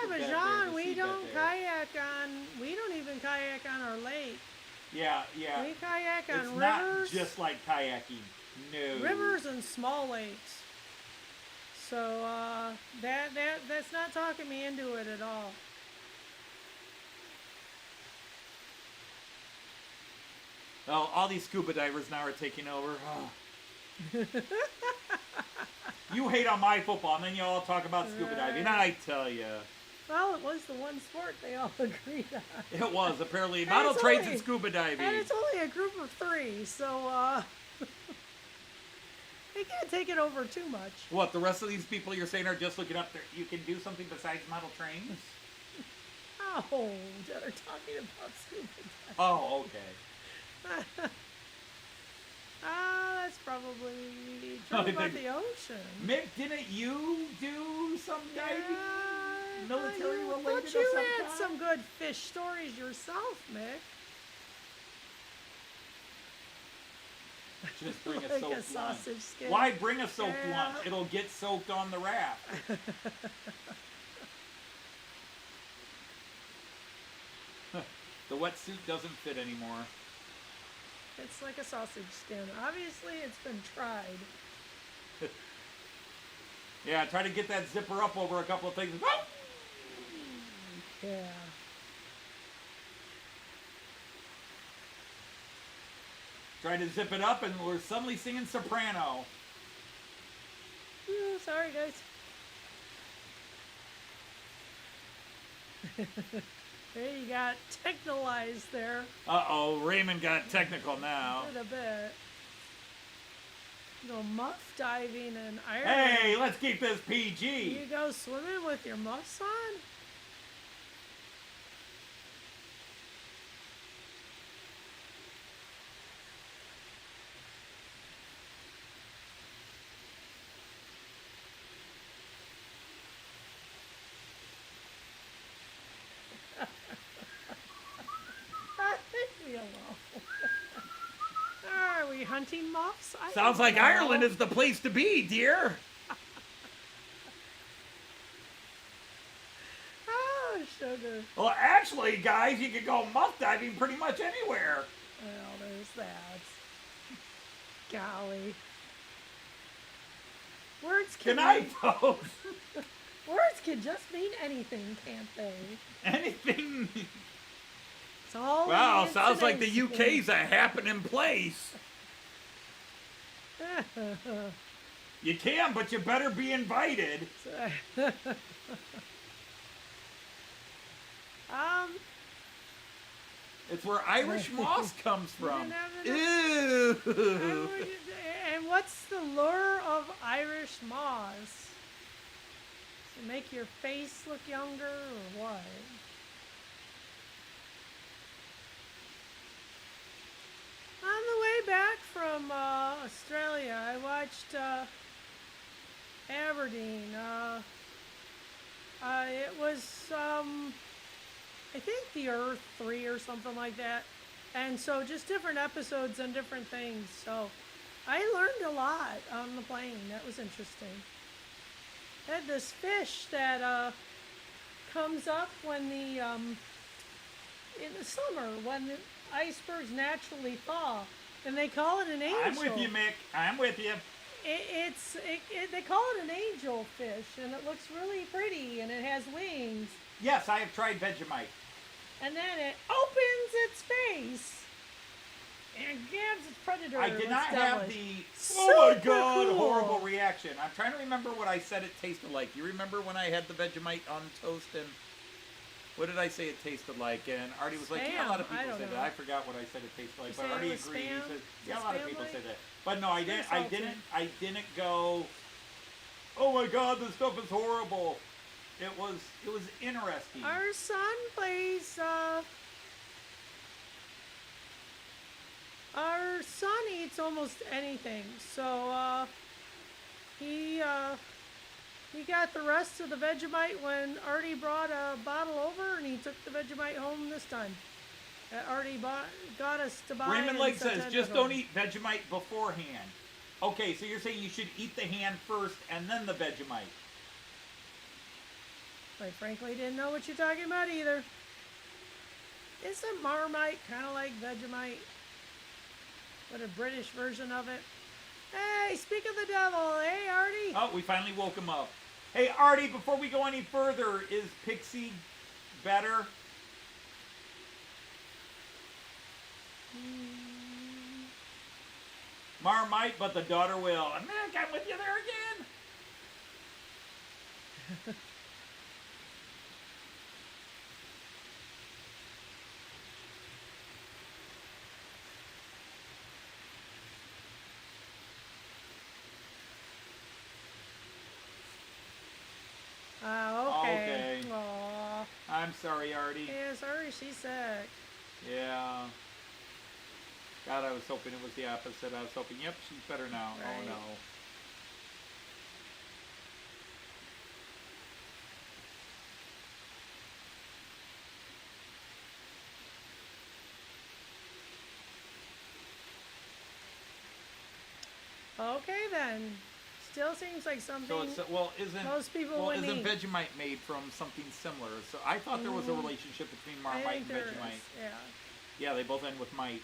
but bed John, there, we the don't seabed there. we don't even kayak on our lake. Yeah. We kayak on It's rivers. not just like kayaking. No. Rivers and small lakes. So that's not talking me into it at all. Oh, all these scuba divers now are taking over. Oh. You hate on my football, and then you all talk about scuba diving. I tell you. Well, it was the one sport they all agreed on. It was, apparently. Model trades and scuba diving. And it's only a group of 3, so, they can't take it over too much. What, the rest of these people you're saying are just looking up there? You can do something besides model trains? Oh, that are talking about scuba diving. Oh, okay. That's probably true about the ocean. Mick, didn't you do some diving? Military related But of you some had kind? some good fish stories yourself, Mick. Just bring a Like soaked a sausage skin. Why bring a soaked Yeah. one? It'll get soaked on the raft. The wetsuit doesn't fit anymore. It's like a sausage skin. Obviously, it's been tried. Yeah, try to get that zipper up over a couple of things. Yeah. Try to zip it up, and we're suddenly singing soprano. Ooh, sorry, guys. There you got technolized there. Uh-oh, Raymond got technical now. A bit. Go muff diving in Ireland. Hey, let's keep this PG. You go swimming with your muffs on? Leave me alone. Are we hunting muffs? I Sounds don't like know. Ireland is the place to be, dear. Oh, sugar. Well, actually, guys, you could go muff diving pretty much anywhere. Well, there's that. Golly. Words Good night, folks. Words can just mean anything, can't they? Anything. It's all Wow, in the sounds like the intonation. UK's a happening place. You can, but you better be invited. It's where Irish moss comes from. Ew. And what's the lure of Irish moss? To make your face look younger or what? On the way back from Australia, I watched Aberdeen. It was, I think, the Earth 3 or something like that. And so just different episodes and different things. So I learned a lot on the plane. That was interesting. I had this fish that comes up when in the summer, when the icebergs naturally thaw, and they call it an angel. I'm with you, Mick. I'm with you. They call it an angel fish, and it looks really pretty, and it has wings. Yes, I have tried Vegemite. And then it opens its face, And Gabs is Predator. I did not Looks have devilish. the, oh my Super god, cool. horrible reaction. I'm trying to remember what I said it tasted like. You remember when I had the Vegemite on toast and what did I say it tasted like? And Artie was like, yeah, a lot of Spam. I people don't say know. that. I forgot what I said it tasted like, You but say it Artie was agreed. He spam? said, Is yeah, it a lot of spam people like? say that. But no, I Very didn't. I salty. didn't go. Oh my god, this stuff is horrible. It was interesting. Our son plays. Our son eats almost anything, so he got the rest of the Vegemite when Artie brought a bottle over, and he took the Vegemite home this time. Artie got us to buy. Raymond and Lake sent says, it just to don't him. eat Vegemite beforehand. Okay, so you're saying you should eat the hand first and then the Vegemite. I frankly didn't know what you're talking about either. Isn't Marmite kind of like Vegemite? But a British version of it. Hey, speak of the devil. Hey, Artie. Oh, we finally woke him up. Hey, Artie, before we go any further, is Pixie better? Marmite, but the daughter will. I'm back, I'm with you there again. Okay. Okay. Aw. I'm sorry, Artie. Yeah, sorry, she's sick. Yeah. God, I was hoping it was the opposite. I was hoping, yep, she's better now. Right. Oh, no. Okay, then. Still seems like something So it's, well, isn't most people well, wouldn't isn't eat. Vegemite made from something similar? So I thought there was a relationship between I Marmite think and there Vegemite. is, yeah. Yeah, they both end with mite,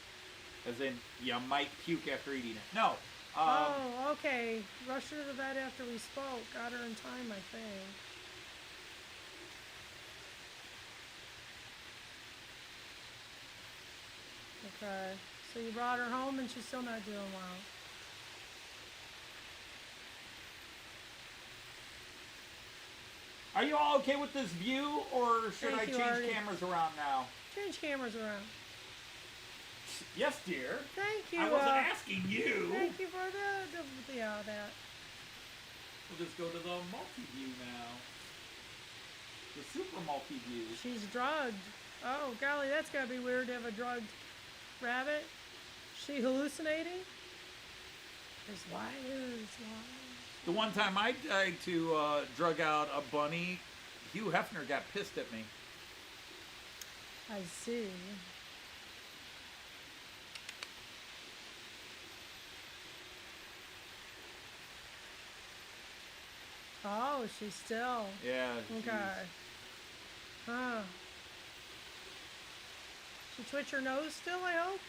as in you might puke after eating it. No. Oh, okay. Rushed her to the vet after we spoke. Got her in time, I think. Okay. So you brought her home and she's still not doing well. Are you all okay with this view, or should Thank I you, change Artie. cameras around now? Change cameras around. Yes, dear. Thank you. I wasn't asking you. Thank you for the that. We'll just go to the multi-view now. The super multi-view. She's drugged. Oh, golly, that's gotta be weird to have a drugged rabbit. She hallucinating? There's liars. The one time I tried to drug out a bunny, Hugh Hefner got pissed at me. I see. Oh, she's still. Yeah. Okay. geez. Huh. She twitch her nose still, I hope?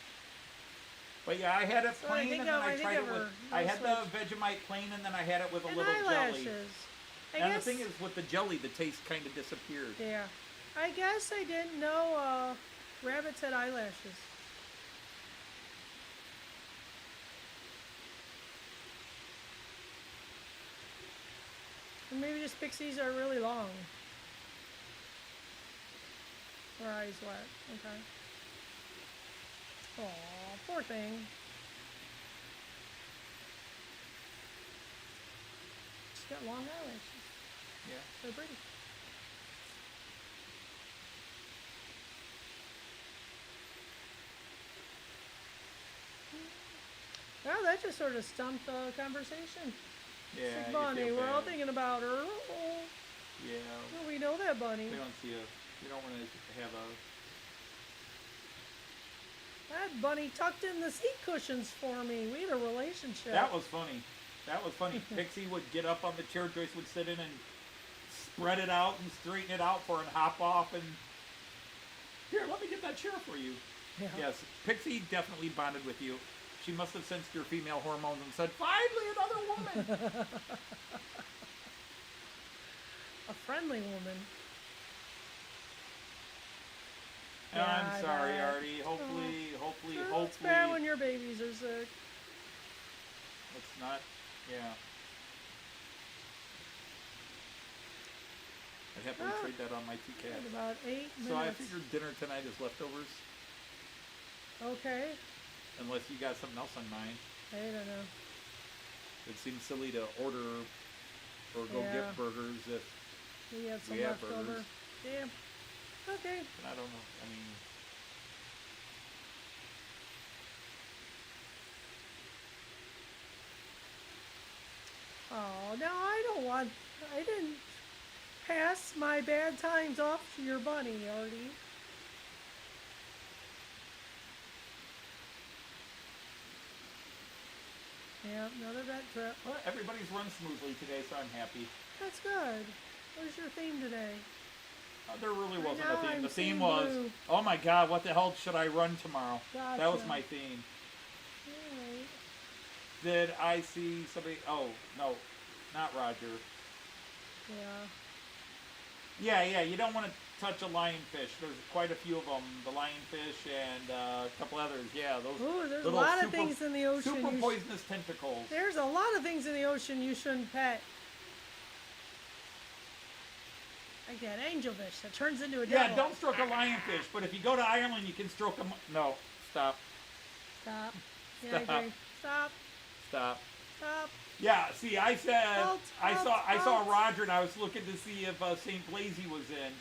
But yeah, I had it So I plain, think and then I I think tried of it with. her I nose had the Vegemite plain, and then I had it with a And little eyelashes. jelly. I And guess, the thing is, with the jelly, the taste kind of disappeared. yeah. I guess I didn't know rabbits had eyelashes. Or maybe just pixies are really long. Her eyes wet. Okay. Aw, poor thing. She's got long eyelashes. Yeah. They're pretty. Well, that just sort of stumped the conversation. Yeah. Sick you bunny, feel we're all bad. thinking about her. Oh, Yeah. well, we know that bunny. We don't see a. We don't want to have a. That bunny tucked in the seat cushions for me. We had a relationship. That was funny. That was funny. Pixie would get up on the chair, Joyce would sit in and spread it out and straighten it out for her and hop off and here, let me get that chair for you. Yeah. Yes, Pixie definitely bonded with you. She must have sensed your female hormones and said, finally another woman. A friendly woman. And Yeah, I I'm sorry, bet. Artie. Hopefully hopefully, It's bad when your babies are sick. it's not, yeah. I'd happily trade that on my 2 cats. In about 8 minutes. So I figured dinner tonight is leftovers, Okay. unless you got something else on mind. I don't know. It seems silly to order or go Yeah. get burgers if We have some we have left over. burgers. Yeah. Okay. And I don't know. I mean, Oh, no, I didn't pass my bad times off to your bunny, Artie. Yeah, another vet trip. well, everybody's run smoothly today, so I'm happy. That's good. What's your theme today? There really Right wasn't now a theme. I'm The theme seeing was, blue. oh my God, what the hell should I run tomorrow? That was Gotcha. my theme. Alright. Did I see somebody? Oh, no, not Roger. Yeah. Yeah, you don't want to touch a lionfish. There's quite a few of them. The lionfish and a couple others. Yeah, those Ooh, there's a little lot of super- things in the ocean. super poisonous tentacles. There's a lot of things in the ocean you shouldn't pet. Like that angelfish that turns into a Yeah, devil. don't stroke a lionfish, but if you go to Ireland, you can stroke a... No, stop. Stop. Yeah, I Stop. agree. Stop. Stop. Stop. Yeah, see, I said... Halt, I saw halt. Roger, and I was looking to see if St. Blazy was in.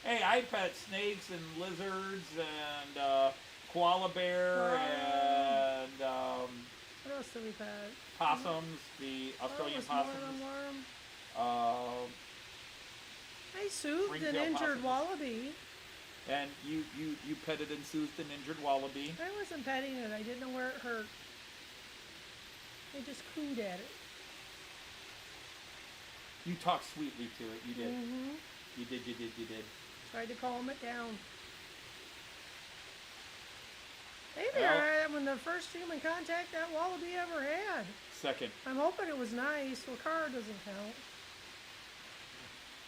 Hey, I pet snakes and lizards and koala bear Wow. and What else do we pet? possums, the Australian Oh, possums. worm. I soothed an Ringtail injured possums. wallaby. And you petted and soothed an injured wallaby. I wasn't petting it. I didn't know where it hurt. I just cooed at it. You talked sweetly to it. You did. Mm-hmm. You did. Tried to calm it down. Maybe Well- I'm the first human contact that wallaby ever had. Second, I'm hoping it was nice. Well, car doesn't count.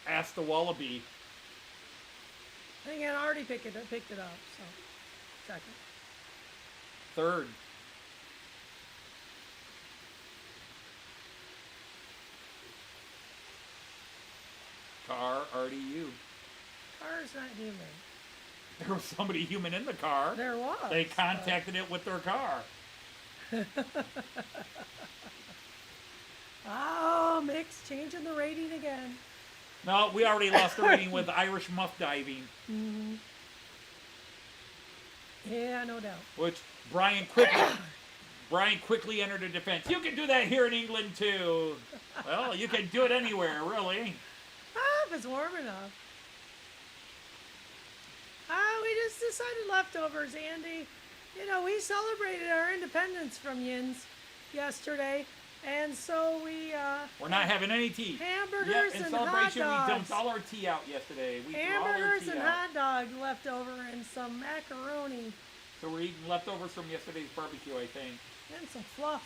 ask the wallaby. I think I already picked it up, so second. Third, car, RDU. Car's not human. There was somebody human in the car. There was. They contacted it with their car. Oh, Mick's changing the rating again. No, we already lost the rating with Irish muff diving, Mm-hmm. Yeah, no doubt. which Brian quickly entered a defense. You can do that here in England too. Well, you can do it anywhere, really. If it's warm enough. We just decided leftovers, Andy. You know, we celebrated our independence from Yins yesterday, and so we We're not having any tea. hamburgers in and celebration, hot we dogs. dumped all our tea out yesterday. We threw all our Hamburgers tea and out. hot dogs left over, and some macaroni So we're eating leftovers from yesterday's barbecue, I think. and some fluff.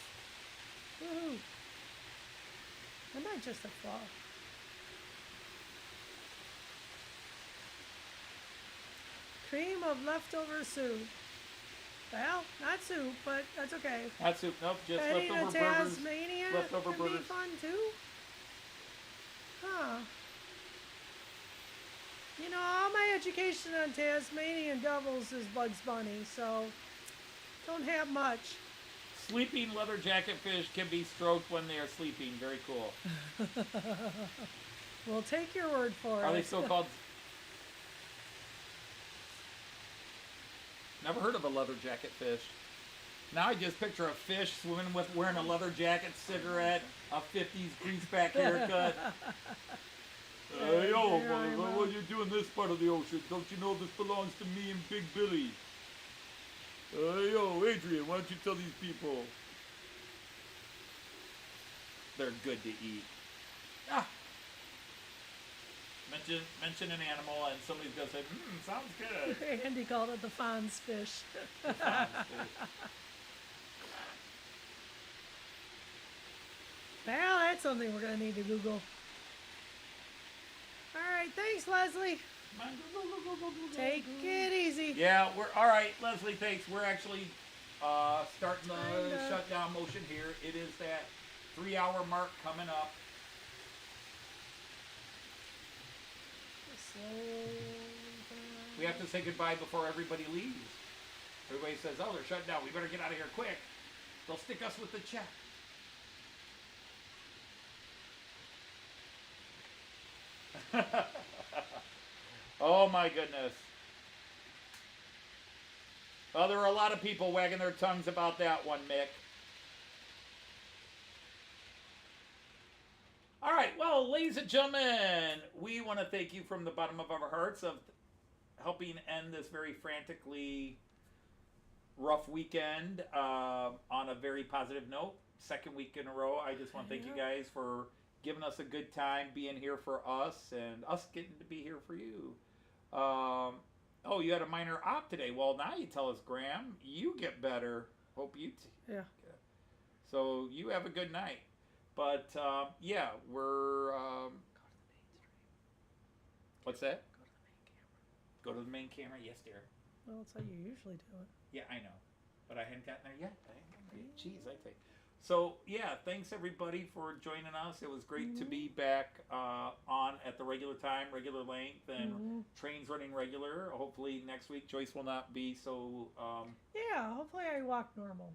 Woohoo! I might just have fluff. Cream of leftover soup. Well, not soup, but that's okay. Not soup, nope, just Petting leftover a burgers. Tasmanian leftover can be burgers. fun too. Huh. You know, all my education on Tasmanian devils is Bugs Bunny, so don't have much. Sleeping leather jacket fish can be stroked when they are sleeping. Very cool. We'll take your word for it. Are they still called? Never heard of a leather jacket fish. Now I just picture a fish swimming with wearing a leather jacket, cigarette, a 50s greaseback haircut. Hey, yo, Very well. what are you doing this part of the ocean? Don't you know this belongs to me and Big Billy? Hey, yo, Adrian, why don't you tell these people? They're good to eat. Ah. Mention an animal and somebody's gonna say, sounds good. Andy called it the Fonz fish. Well, that's something we're going to need to Google. All right, thanks, Leslie. Come on, go. Take it easy. Yeah, we're all right, Leslie. Thanks. We're actually starting the Kinda. shutdown motion here. It is that 3-hour mark coming up. We have to say goodbye before everybody leaves. Everybody says, "Oh, they're shutting down. We better get out of here quick. They'll stick us with the check." Oh my goodness. Well, there are a lot of people wagging their tongues about that one, Mick. All right, well, ladies and gentlemen, we want to thank you from the bottom of our hearts of helping end this very frantically rough weekend on a very positive note. Second week in a row. I just want to thank you guys for giving us a good time, being here for us, and us getting to be here for you. Oh, you had a minor op today. Well, now you tell us, Graham. You get better. Hope you. Yeah. So you have a good night. But yeah, we're. What's that? Go to the main camera. Yes, dear. Well, that's how you usually do it. Yeah, I know, but I hadn't gotten there yet. Jeez, I think. So yeah, thanks everybody for joining us. It was great to be back on at the regular time, regular length, and trains running regular. Hopefully next week Joyce will not be so. Yeah, hopefully I walk normal.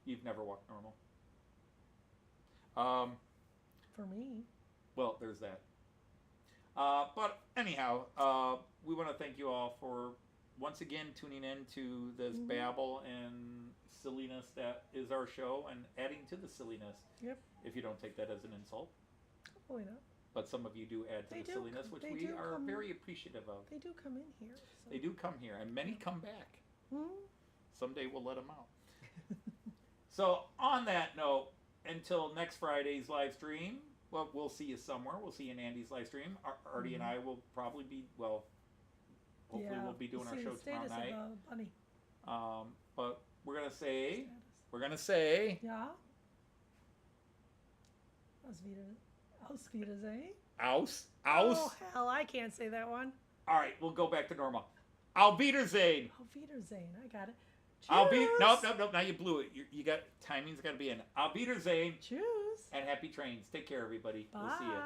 You've never walked normal. For me. Well, there's that. But anyhow, we want to thank you all for once again tuning in to this babble and silliness that is our show, and adding to the silliness. Yep. If you don't take that as an insult. Hopefully not. But some of you do add to the silliness, which we are very appreciative of. They do come in here. So. They do come here, and many come back. Someday we'll let them out. So on that note, until next Friday's live stream, well, we'll see you somewhere. We'll see you in Andy's live stream. Artie and I will probably be, well, hopefully we'll be doing our show tomorrow night. Bunny. But we're gonna say, Yeah. Aus Wiedersehen. Aus. Oh hell, I can't say that one. All right, we'll go back to normal. Auf Wiedersehen. Auf Wiedersehen. I got it. Nope. Now you blew it. You got timing's got to be in. Auf Wiedersehen. Choose. And happy trains. Take care, everybody. Bye. We'll see you.